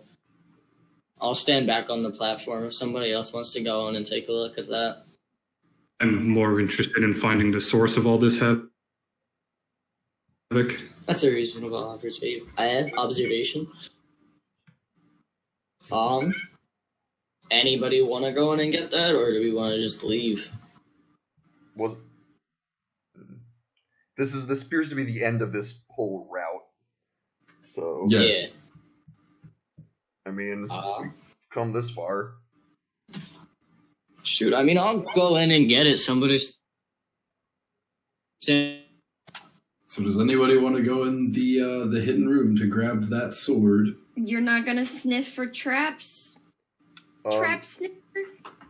I'll stand back on the platform if somebody else wants to go in and take a look at that. I'm more interested in finding the source of all this havoc. That's a reasonable observation. Anybody want to go in and get that, or do we want to just leave? This appears to be the end of this whole route. So Yes. Yeah. I mean, come this far. Shoot, I mean, I'll go in and get it. Somebody's. So does anybody want to go in the hidden room to grab that sword? You're not gonna sniff for traps? Trap sniffer?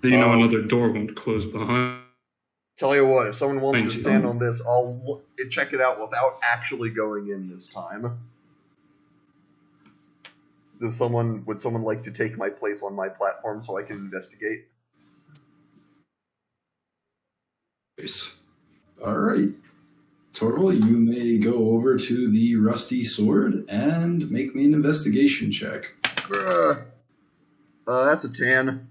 You know, another door won't close behind. Tell you what, if someone wants Thank to you. stand on this, I'll check it out without actually going in this time. Would someone like to take my place on my platform so I can investigate? All right. Torval, you may go over to the rusty sword and make me an investigation check. That's a 10.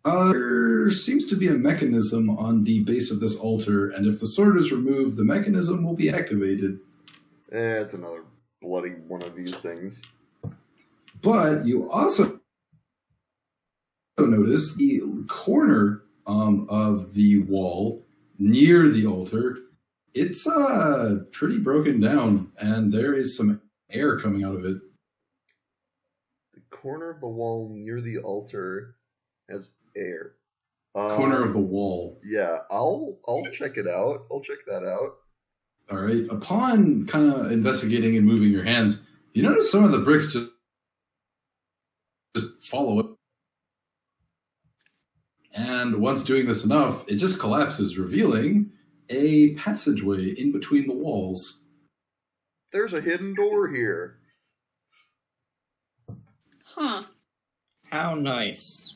There seems to be a mechanism on the base of this altar, and if the sword is removed, the mechanism will be activated. It's another bloody one of these things. But you also notice the corner of the wall near the altar, it's pretty broken down, and there is some air coming out of it. The corner of the wall near the altar has air. Corner of the wall. Yeah, I'll check it out. I'll check that out. All right. Upon kind of investigating and moving your hands, you notice some of the bricks just follow it. And once doing this enough, it just collapses, revealing a passageway in between the walls. There's a hidden door here. Huh. How nice.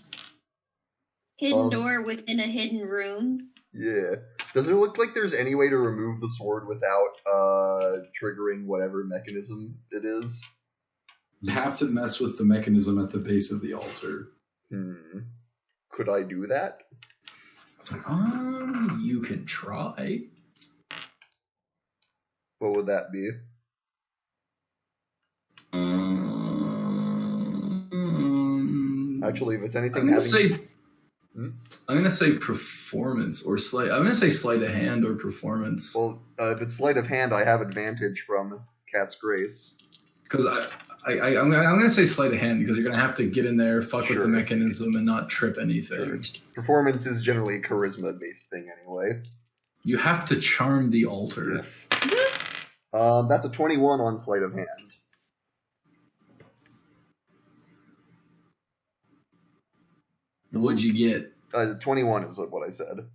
Hidden door within a hidden room. Yeah. Does it look like there's any way to remove the sword without triggering whatever mechanism it is? You have to mess with the mechanism at the base of the altar. Could I do that? You can try. What would that be? Actually, if it's anything I'm gonna say performance or sleight. I'm gonna say sleight of hand or performance. Well, if it's sleight of hand, I have advantage from Cat's Grace. Because I'm gonna say sleight of hand because you're gonna have to get in there, fuck with the mechanism, and not trip anything. Performance is generally a charisma-based thing anyway. You have to charm the altar. Yes. That's a 21 on sleight of hand. What'd you get? 21 is what I said.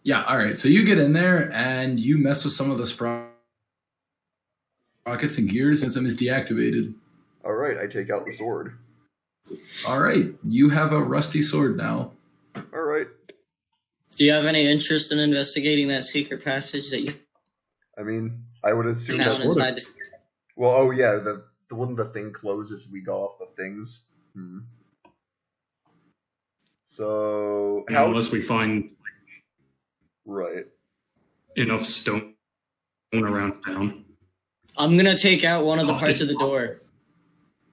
Yeah, all right. So you get in there and you mess with some of the sprockets and gears, and some is deactivated. All right, I take out the sword. All right, you have a rusty sword now. All right. Do you have any interest in investigating that secret passage that you? I mean, I would assume found inside the. Well, oh yeah, the wouldn't the thing close if we go off the things? So unless we find right enough stone around town. I'm gonna take out one of the parts of the door.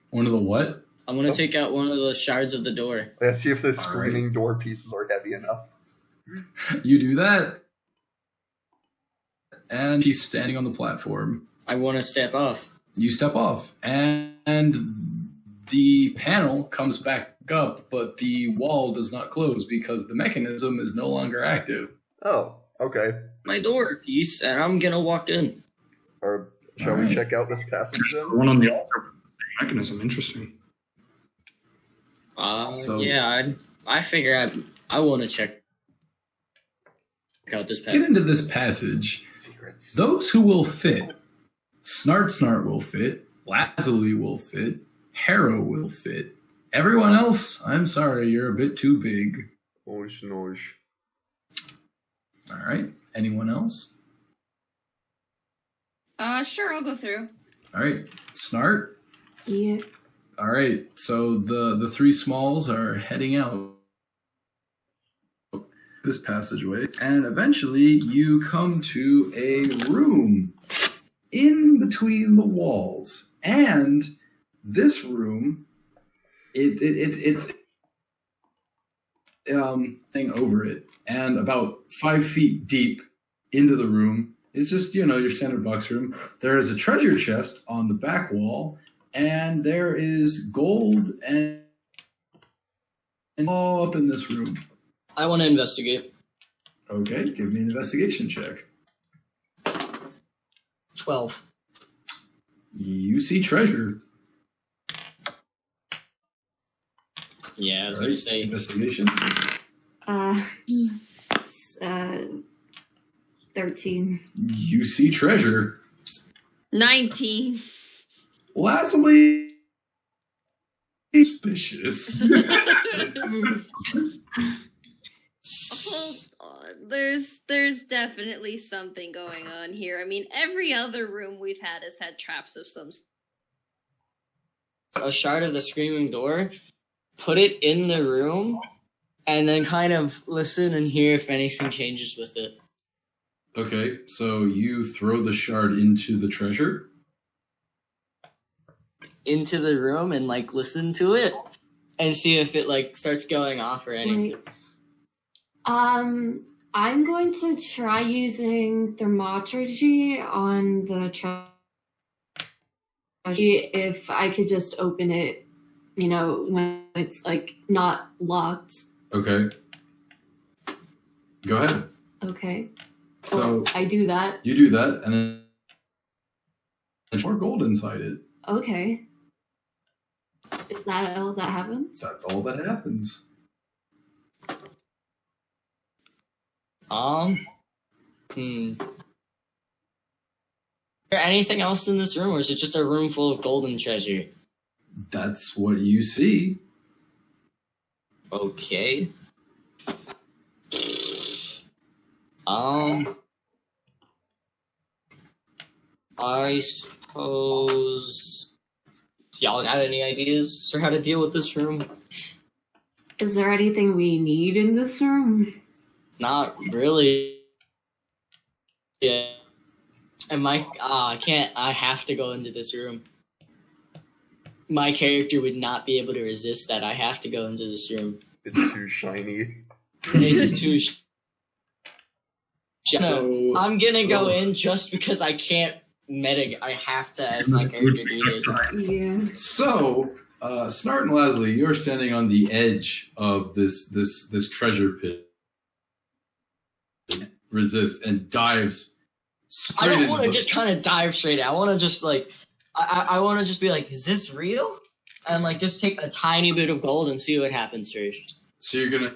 One of the what? I'm gonna take out one of the shards of the door. Let's see if the screening door pieces are heavy enough. You do that, and he's standing on the platform. I want to step off. You step off, and the panel comes back up, but the wall does not close because the mechanism is no longer active. Oh, okay. My door piece, and I'm gonna walk in. Or shall we check out this passage then? One on the altar mechanism. Interesting. Yeah, I figure I want to check out this passage. Get into this passage. Secrets. Those who will fit. Snart will fit. Lazuli will fit. Harrow will fit. Everyone else, I'm sorry, you're a bit too big. Osh. All right. Anyone else? Sure, I'll go through. All right. Snart? Yeah. All right. So the three smalls are heading out this passageway, and eventually you come to a room in between the walls, and this room, it's thing over it, and about 5 feet deep into the room is just your standard box room. There is a treasure chest on the back wall, and there is gold and all up in this room. I want to investigate. Okay, give me an investigation check. 12. You see treasure. Yeah, I was going to say. Investigation. 13. You see treasure. 19. Lazuli. Suspicious. Hold on. There's definitely something going on here. I mean, every other room we've had has had traps of some sort. A shard of the screaming door, put it in the room, and then kind of listen and hear if anything changes with it. Okay, so you throw the shard into the treasure? Into the room and, listen to it and see if it, starts going off or anything. Right. I'm going to try using thermaumaturgy on the treasure. If I could just open it, when it's, not locked. Okay. Go ahead. Okay. So I do that. You do that, and then there's more gold inside it. Okay. Is that all that happens? That's all that happens. Is there anything else in this room, or is it just a room full of golden treasure? That's what you see. Okay. I suppose y'all got any ideas for how to deal with this room? Is there anything we need in this room? Not really. Yeah. And I can't. I have to go into this room. My character would not be able to resist that. I have to go into this room. It's too shiny. It's too. So- I'm gonna go so- in just because I can't I have to, as my character, do this. Yeah. So, Snart and Leslie, you're standing on the edge of this treasure pit. Resist and dives I straight don't into want to the- just kind of dive straight in. I want to just I want to just be like, is this real? And like just take a tiny bit of gold and see what happens first. So you're gonna.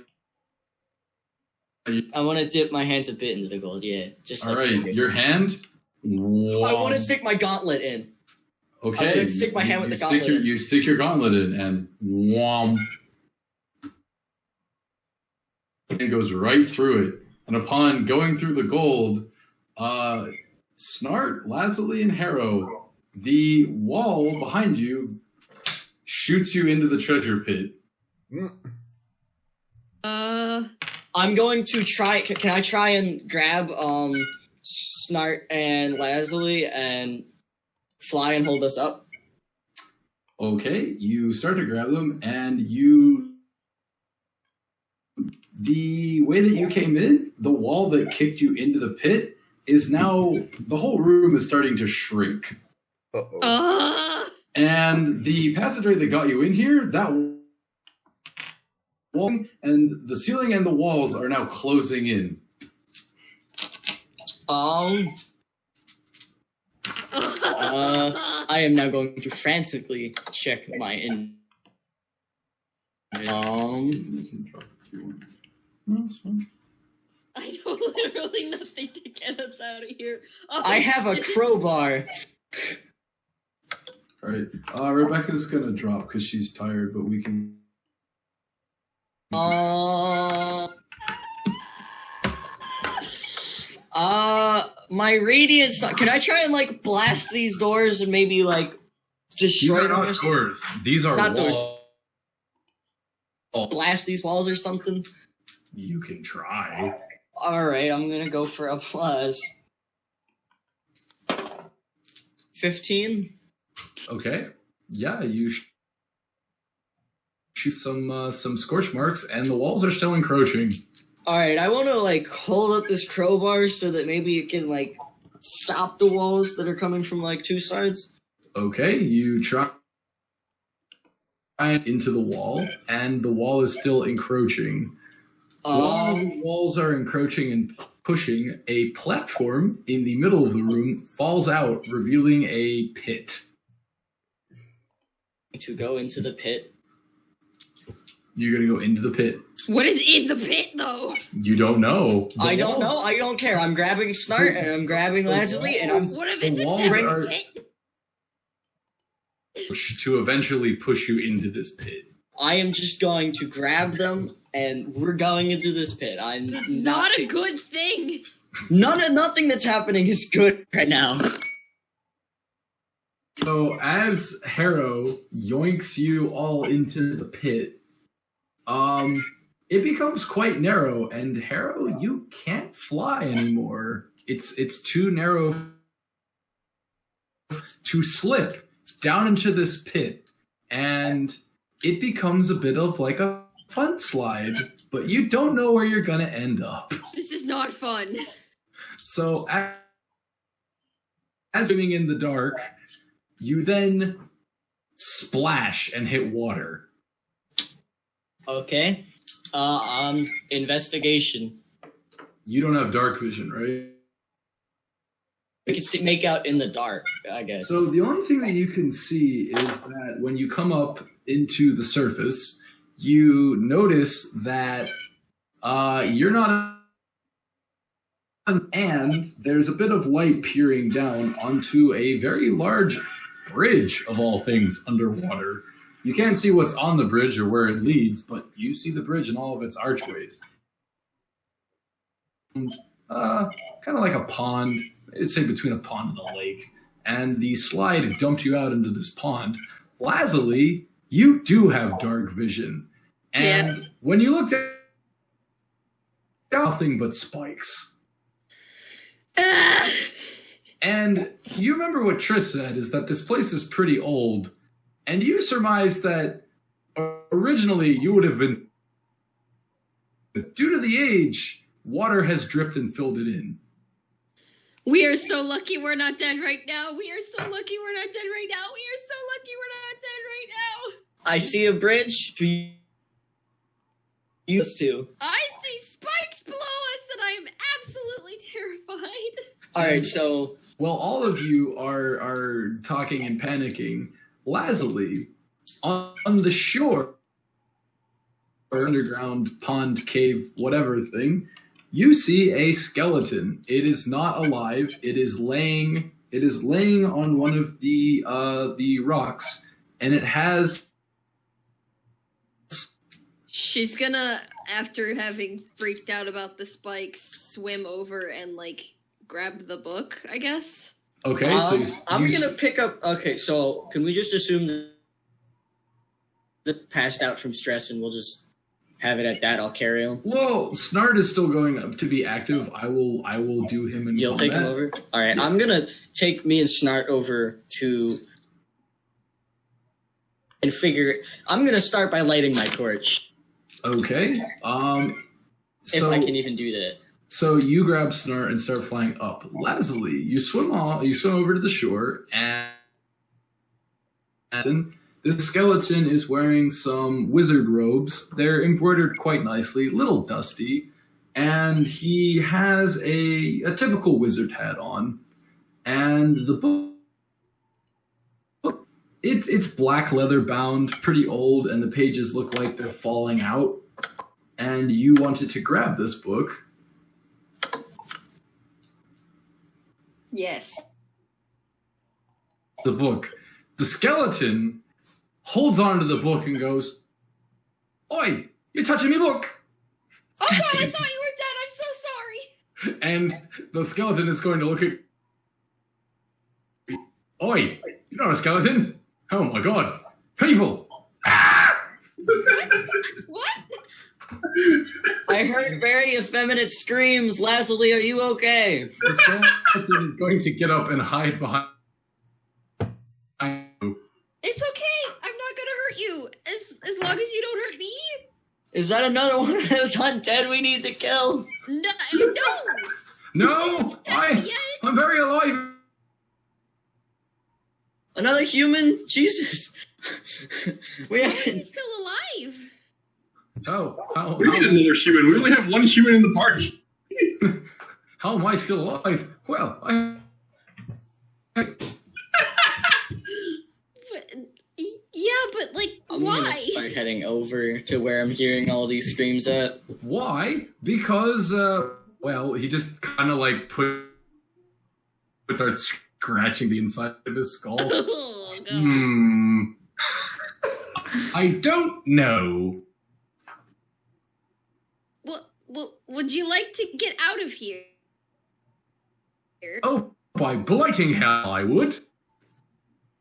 I want to dip my hands a bit into the gold. Yeah, just All like right, your hand. I want to stick my gauntlet in. Okay. I'm gonna stick my hand with the gauntlet in. You stick your gauntlet in, and whomp. It goes right through it. And upon going through the gold, Snart, Lazuli, and Harrow, the wall behind you shoots you into the treasure pit. I'm going to try. Can I try and grab Snart and Lazuli and fly and hold us up? Okay, you start to grab them, and the way that you came in, the wall that kicked you into the pit is now, the whole room is starting to shrink. Uh-oh. And the passageway that got you in here, that wall and the ceiling and the walls are now closing in. I am now going to frantically check my in. You can drop if you want. No, that's fine. I know literally nothing to get us out of here. Oh, I have a shit. crowbar. All right, Rebecca's gonna drop because she's tired, but we can. My radiant sun. Can I try and like blast these doors and maybe like destroy These them? are or not something? doors. These are Not doors. walls. Blast these walls or something? You can try. Alright, I'm gonna go for a plus. 15? Okay. Yeah, you shoot some scorch marks, and the walls are still encroaching. Alright, I wanna like hold up this crowbar so that maybe it can like stop the walls that are coming from like two sides. Okay, you try into the wall, and the wall is still encroaching. While the walls are encroaching and pushing, a platform in the middle of the room falls out, revealing a pit. To go into the pit. You're gonna go into the pit. What is in the pit, though? You don't know. The I don't walls- know. I don't care. I'm grabbing Snart and I'm grabbing Lazuli and I'm What if The it's a walls different are- pit? to eventually push you into this pit. I am just going to grab them and we're going into this pit. I'm This is not not a good thing. nothing that's happening is good right now. So as Harrow yoinks you all into the pit, it becomes quite narrow, and Harrow, you can't fly anymore. It's too narrow to slip down into this pit, and it becomes a bit of like a fun slide, but you don't know where you're gonna end up. This is not fun. So as swimming in the dark, you then splash and hit water. Okay. Investigation. You don't have dark vision, right? We can make out in the dark, I guess. So the only thing that you can see is that when you come up into the surface, you notice that you're not, and there's a bit of light peering down onto a very large bridge of all things underwater. You can't see what's on the bridge or where it leads, but you see the bridge and all of its archways. And, kind of like a pond, I'd say between a pond and a lake. And the slide dumped you out into this pond. Lazuli, you do have dark vision. And when you looked at nothing but spikes. And you remember what Triss said, is that this place is pretty old. And you surmised that originally you would have been... Due to the age, water has dripped and filled it in. We are so lucky we're not dead right now. We are so lucky we're not dead right now. We are so lucky we're not dead right now. I see a bridge. Do you used to? I see spikes below us and I am absolutely terrified. Alright, so... Well, all of you are talking and panicking. Lazuli, on the shore, or underground pond, cave, whatever thing, you see a skeleton. It is not alive. It is laying on one of the rocks, and it has... She's gonna, after having freaked out about the spikes, swim over and, grab the book, I guess. Okay, so I'm gonna pick up... Okay, so can we just assume that passed out from stress and we'll just have it at that? I'll carry him. Well, Snart is still going up to be active. I will do him in You'll combat. take him over? Alright, I'm gonna take me and Snart over to... And figure... I'm gonna start by lighting my torch. Okay. If I can even do that. So you grab Snart and start flying up. Lazuli, you swim over to the shore, and the skeleton is wearing some wizard robes. They're embroidered quite nicely, little dusty, and he has a typical wizard hat on. And the book, it's black leather bound, pretty old, and the pages look like they're falling out. And you wanted to grab this book. Yes. The book. The skeleton holds on to the book and goes, "Oi, you're touching me book!" Oh god, I thought you were dead. I'm so sorry. And the skeleton is going to look at... "Oi, you're not a skeleton. Oh my god. People." What? I heard very effeminate screams. Lazuli, are you okay? The skeleton is going to get up and hide behind... It's okay. I'm not gonna hurt you. As long as you don't hurt me. Is that another one of those undead we need to kill? No. No! I'm very alive! Another human? Jesus. We Why are haven't... you still alive? How We need another human. We only have one human in the party. How am I still alive? Well, I'm why? gonna start heading over to where I'm hearing all these screams at. Why? Because, he just kind of starts scratching the inside of his skull. Oh, God. I don't know. Well, would you like to get out of here? Oh, by blighting hell, I would.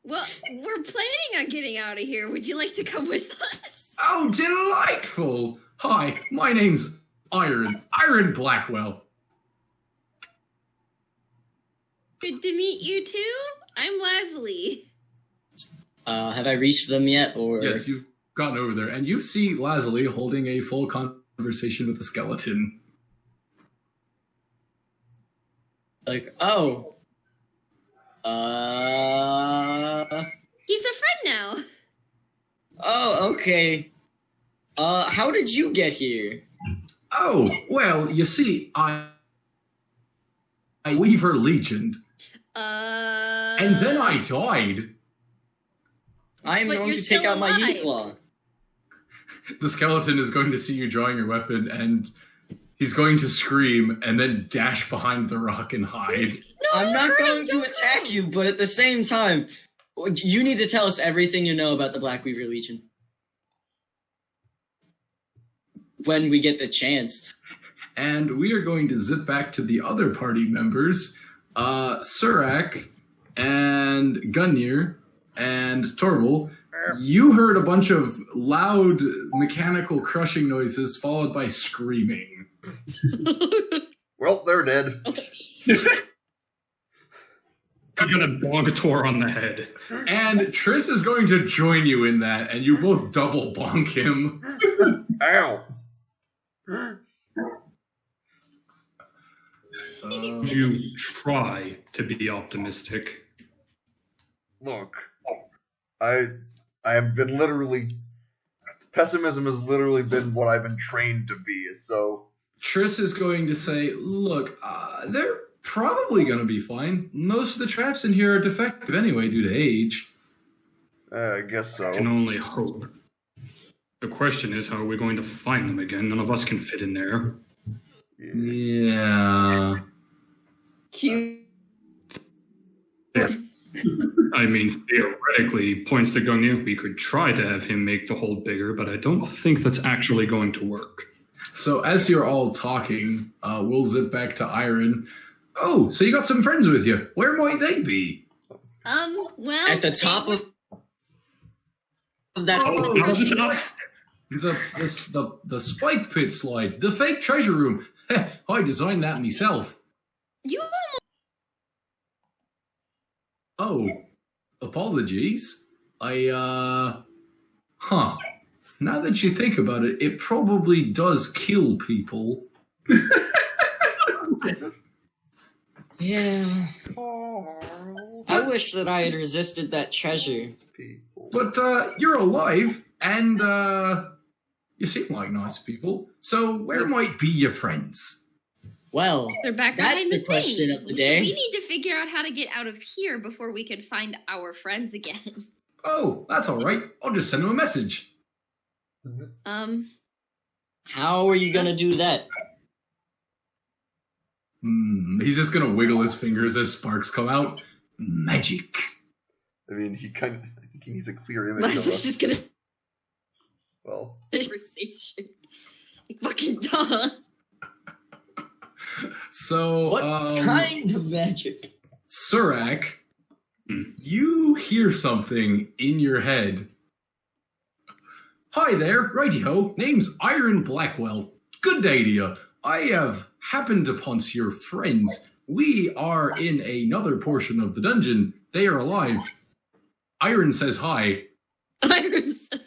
Well, we're planning on getting out of here. Would you like to come with us? Oh, delightful. Hi, my name's Iron Blackwell. Good to meet you too. I'm Lazuli. Have I reached them yet, or...? Yes, you've gotten over there, and you see Lazuli holding a full conversation with the skeleton. Like, oh. He's a friend now. Oh, okay. How did you get here? Oh, well, you see, I Weaver Legion. And then I died. I'm But going you're to take still out my alive. Uniclaw. The skeleton is going to see you drawing your weapon, and he's going to scream and then dash behind the rock and hide. No, I'm not hurt him, going to don't attack hurt him. you, but at the same time, You need to tell us everything you know about the Black Weaver Legion. When we get the chance. And we are going to zip back to the other party members, Surak and Gunir and Torval. You heard a bunch of loud mechanical crushing noises followed by screaming. Well, they're dead. I'm gonna bonk Tor on the head. And Triss is going to join you in that, and you both double bonk him. Ow. Would you try to be optimistic? Look, I have been literally... Pessimism has literally been what I've been trained to be, so... Triss is going to say, look, they're probably going to be fine. Most of the traps in here are defective anyway due to age. I guess so. I can only hope. The question is, how are we going to find them again? None of us can fit in there. Yeah. Cute. I mean, theoretically, points to Gungnir, we could try to have him make the hole bigger, but I don't think that's actually going to work. So as you're all talking, we'll zip back to Iron. Oh, so you got some friends with you. Where might they be? Well, At the top of that. Oh, that was the top. The spike pit slide, the fake treasure room. I designed that myself. You Oh, apologies. Now that you think about it, it probably does kill people. Yeah. I wish that I had resisted that treasure. But you're alive, and you seem like nice people. So where might be your friends? Well, They're back that's behind the thing. question of the So day. we need to figure out how to get out of here before we can find our friends again. Oh, that's all right. I'll just send them a message. How are you gonna do that? He's just gonna wiggle his fingers as sparks come out. Magic. I mean, I think he needs a clear image Les of is us. just gonna Well, conversation. Like fucking duh. So, What kind of magic? Surak, you hear something in your head. Hi there, righty-ho, name's Iron Blackwell. Good day to you. I have happened upon your friends. We are in another portion of the dungeon. They are alive. Iron says hi. Iron says,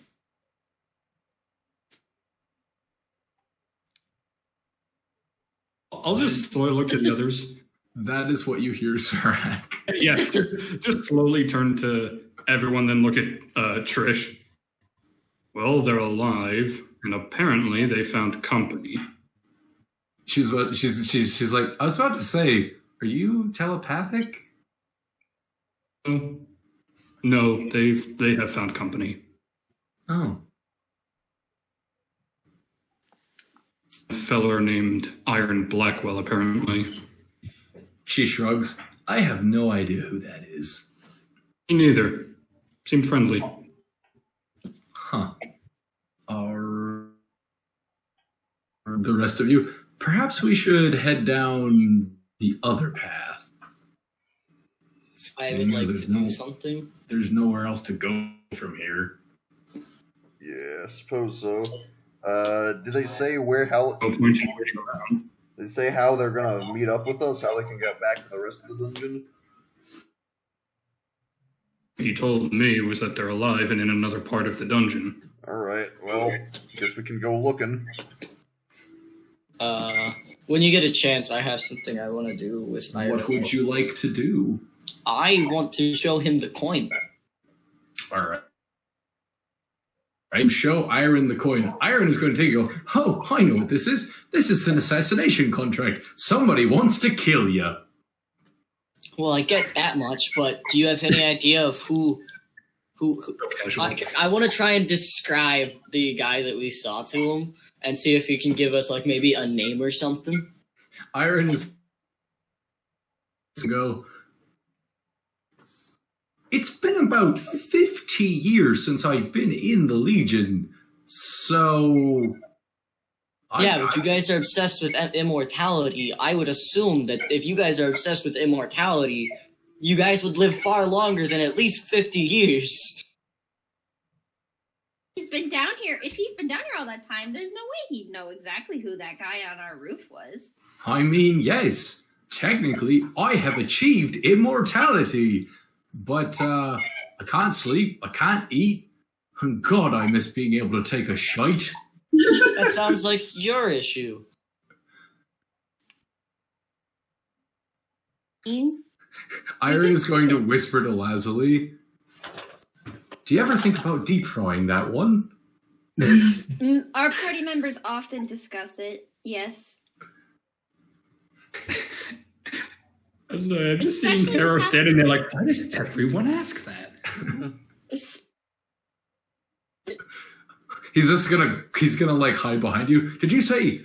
I'll just slowly look to the others. That is what you hear, Surak. Yeah, just slowly turn to everyone, then look at Trish. Well, they're alive, and apparently they found company. She's like, I was about to say, are you telepathic? Oh, no, they have found company. Oh. A fellow named Iron Blackwell, apparently. She shrugs. I have no idea who that is. Me neither. Seemed friendly. Huh. The rest of you, perhaps we should head down the other path. I would like to do something. There's nowhere else to go from here. yeah, I suppose so. Did they say how? No point in waiting around. Did they say how they're gonna meet up with us? How they can get back to the rest of the dungeon? He told me was that they're alive and in another part of the dungeon. All right. Well, guess we can go looking. When you get a chance, I have something I want to do with my. What would you like to do? I want to show him the coin. All right. Show Iron the coin. Iron is going to take it and go, oh, I know what this is. This is an assassination contract. Somebody wants to kill you. Well, I get that much, but do you have any idea of who I want to try and describe the guy that we saw to him and see if he can give us, like, maybe a name or something. Iron is to go, It's been about 50 years since I've been in the Legion, so... Yeah, but you guys are obsessed with immortality. I would assume that if you guys are obsessed with immortality, you guys would live far longer than at least 50 years. He's been down here. If he's been down here all that time, there's no way he'd know exactly who that guy on our roof was. I mean, yes, technically, I have achieved immortality, but I can't sleep, I can't eat, and God, I miss being able to take a shite. That sounds like your issue. Iron is going to whisper to Lazuli, do you ever think about deep frying that one? Our party members often discuss it, yes. I'm sorry, I'm just seeing Harrow standing there like, why does everyone ask that? He's gonna like hide behind you. Did you say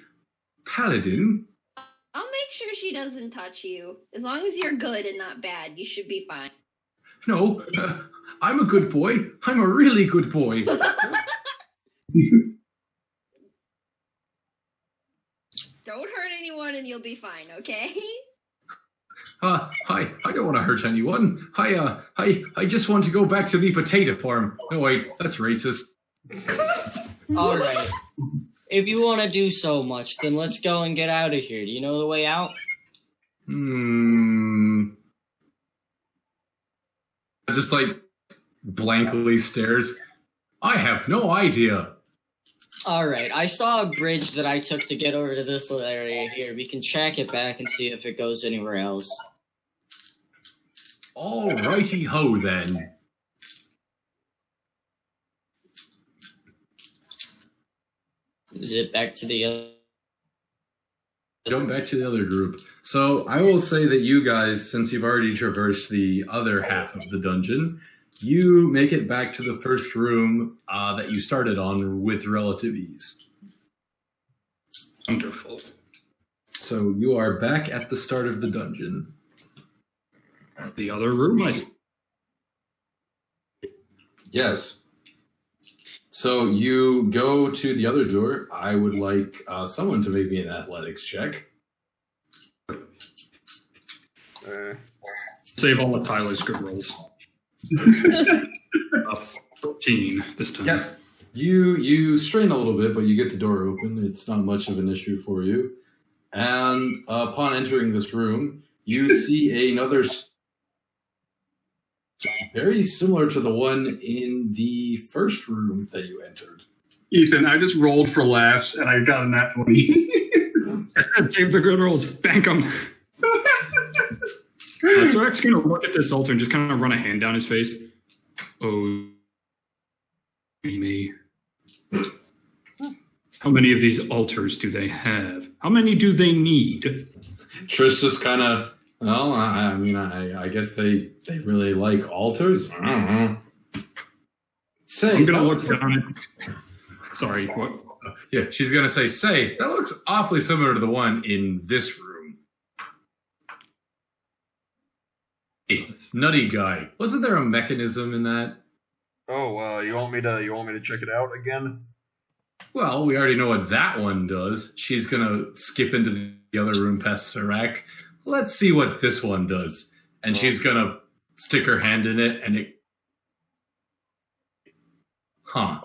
paladin? I'll make sure she doesn't touch you. As long as you're good and not bad, you should be fine. No, I'm a good boy. I'm a really good boy. Don't hurt anyone and you'll be fine, okay? Hi, I don't want to hurt anyone. I just want to go back to the potato farm. No, wait, that's racist. Alright. If you want to do so much, then let's go and get out of here. Do you know the way out? Just like blankly stares. I have no idea. Alright, I saw a bridge that I took to get over to this little area here. We can track it back and see if it goes anywhere else. Alrighty ho then. Is it back to the other? Going back to the other group. So I will say that you guys, since you've already traversed the other half of the dungeon, you make it back to the first room that you started on with relative ease. Wonderful. So you are back at the start of the dungeon. The other room, Yes. So you go to the other door. I would like someone to make me an athletics check. Save all of Tyler's good rolls. 14 this time. Yeah. You strain a little bit, but you get the door open. It's not much of an issue for you. And upon entering this room, you see another very similar to the one in the first room that you entered. Ethan, I just rolled for laughs and I got a nat 20. Save the good rolls. Bank them. So X going to look at this altar and just kind of run a hand down his face. Oh, me. How many of these altars do they have? How many do they need? Trish just kind of, well, I mean, I guess they really like altars. I don't know. Say, I'm going to look down at... Sorry, what? Yeah, she's going to say, that looks awfully similar to the one in this room. Hey, nutty guy. Wasn't there a mechanism in that? Oh, you want me to check it out again? Well, we already know what that one does. She's gonna skip into the other room past Serac. Let's see what this one does. And she's gonna stick her hand in it, and it... Huh.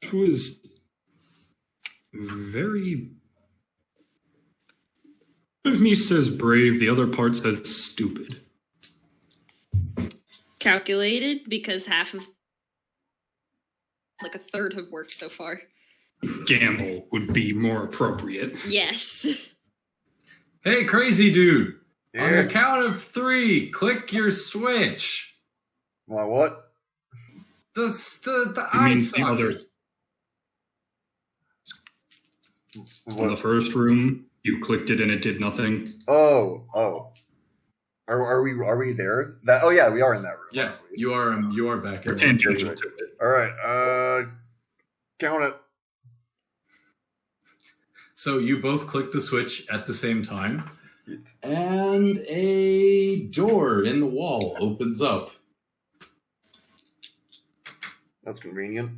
It was very... One of me says brave, the other part says stupid. Calculated, because half of... like a third have worked so far. Gamble would be more appropriate. Yes. Hey, crazy dude. Yeah. On the count of 3, click your switch. Why, what? The It eye means the other... socket. In the first room, you clicked it and it did nothing. Oh. Are we there? Oh yeah, we are in that room. Yeah, you are back You're in tangential to it. All right. Count it. So you both click the switch at the same time. And a door in the wall opens up. That's convenient.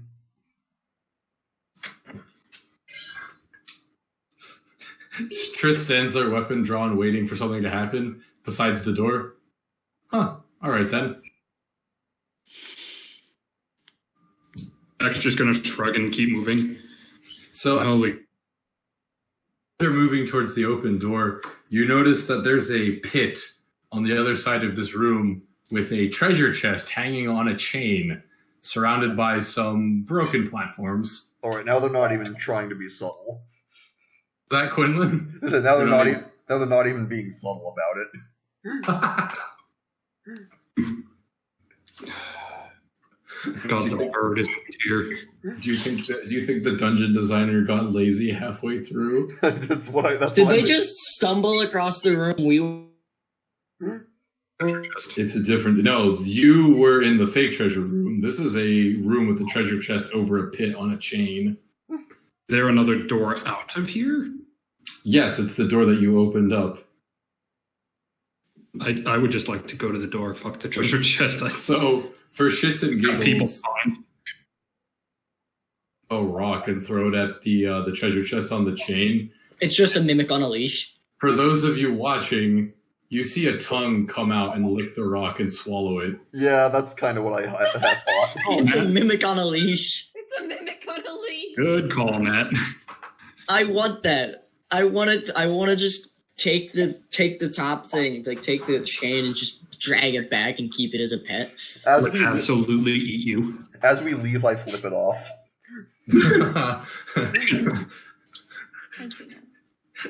Triss stands there, weapon drawn, waiting for something to happen besides the door. Huh. Alright then. Jack's just gonna shrug and keep moving. So Holy. they're moving towards the open door. You notice that there's a pit on the other side of this room with a treasure chest hanging on a chain, surrounded by some broken platforms. Alright, now they're not even trying to be subtle. Is that Quinlan? Now they're not even being subtle about it. God, the bird is here. Do you think the dungeon designer got lazy halfway through? Did they just stumble across the room? It's a different. No, you were in the fake treasure room. This is a room with a treasure chest over a pit on a chain. Is there another door out of here? Yes, it's the door that you opened up. I would just like to go to the door. Fuck the treasure chest. So, for shits and giggles, people find a rock and throw it at the treasure chest on the chain. It's just a mimic on a leash. For those of you watching, you see a tongue come out and lick the rock and swallow it. Yeah, that's kind of what I thought. It's a mimic on a leash. It's a mimic on a leash. Good call, Matt. I want that. I want to just take the top thing, like take the chain and just drag it back and keep it as a pet. Absolutely eat you. As we leave, I flip it off.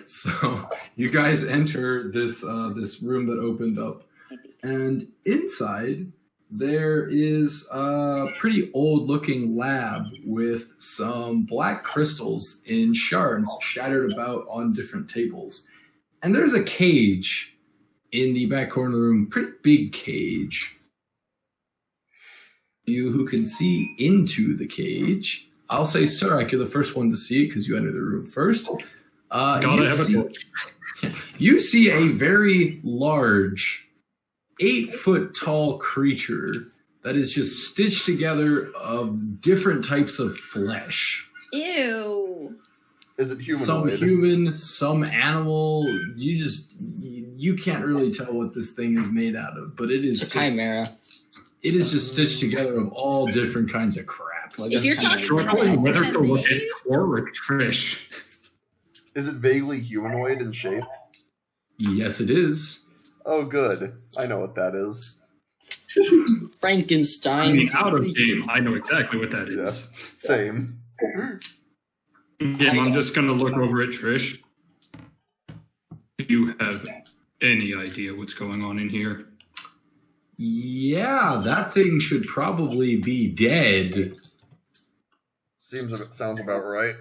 So you guys enter this this room that opened up, and inside there is a pretty old-looking lab with some black crystals in shards shattered about on different tables. And there's a cage in the back corner of the room, pretty big cage. You who can see into the cage, I'll say, Surak, you're the first one to see it because you entered the room first. You see a very large, 8-foot tall creature that is just stitched together of different types of flesh. Ew. Is it humanoid? Some human, some animal. You can't really tell what this thing is made out of, but it is a chimera. It is just stitched together of all different kinds of crap. Like, if you're struggling whether to look at or Trish. Is it vaguely humanoid in shape? Yes, it is. Oh, good. I know what that is. Frankenstein. I mean, out of game, I know exactly what that is. Yeah, same. I'm just gonna look over at Trish. Do you have any idea what's going on in here? Yeah, that thing should probably be dead. Sounds about right.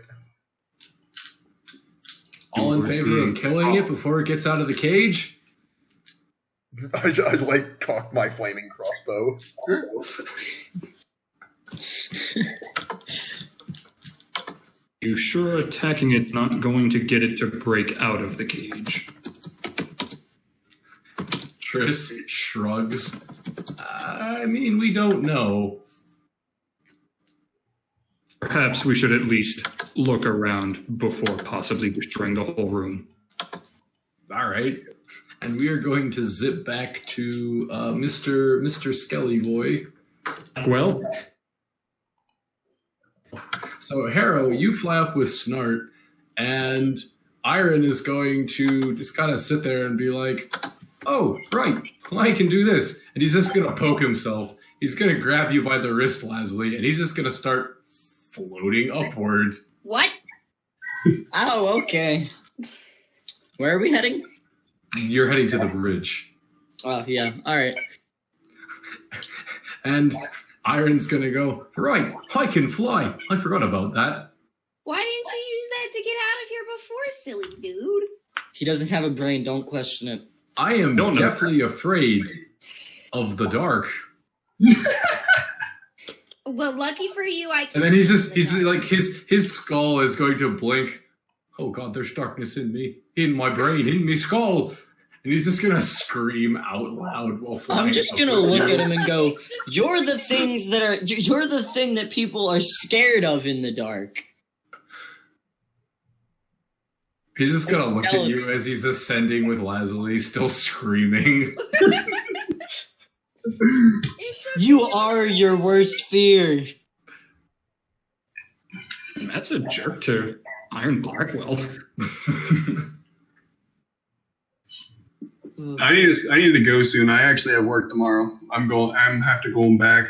All in favor of killing it before it gets out of the cage? I like cock my flaming crossbow. You sure attacking it's not going to get it to break out of the cage? Triss shrugs. I mean, we don't know. Perhaps we should at least look around before possibly destroying the whole room. All right. And we are going to zip back to Mr. Skelly Boy. Well? So, Harrow, you fly up with Snart, and Iron is going to just kind of sit there and be like, oh, right, well, I can do this. And he's just going to poke himself. He's going to grab you by the wrist, Lasley, and he's just going to start floating upward. What? Oh, okay. Where are we heading? You're heading to the bridge. Oh, yeah. All right. And Iron's going to go, right, I can fly. I forgot about that. Why didn't you use that to get out of here before, silly dude? He doesn't have a brain. Don't question it. I am definitely afraid of the dark. Well, lucky for you, I can. And then he's like, his skull is going to blink. Oh God, there's darkness in me, in my brain, in my skull. and he's just gonna scream out loud while flying. I'm just gonna look at him and go, "You're the thing that people are scared of in the dark." He's just gonna look at you as he's ascending with Lazuli, still screaming. You are your worst fear. That's a jerk to Iron Blackwell. I need to go soon. I actually have work tomorrow. I have to go back.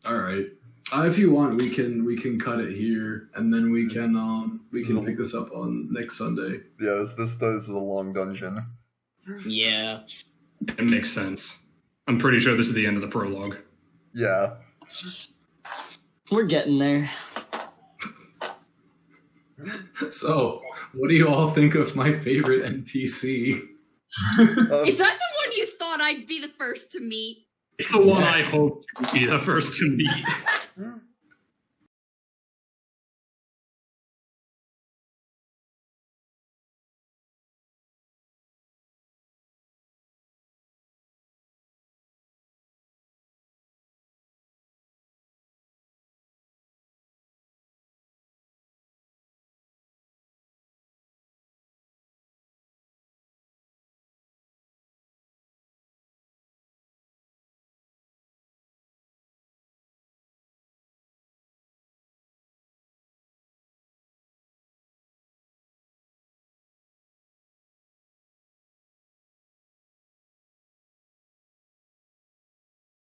All right. If you want, we can cut it here, and then we can pick this up on next Sunday. Yeah, this is a long dungeon. Yeah, it makes sense. I'm pretty sure this is the end of the prologue. Yeah, we're getting there. So, what do you all think of my favorite NPC? Is that the one you thought I'd be the first to meet? It's the one I hope to be the first to meet.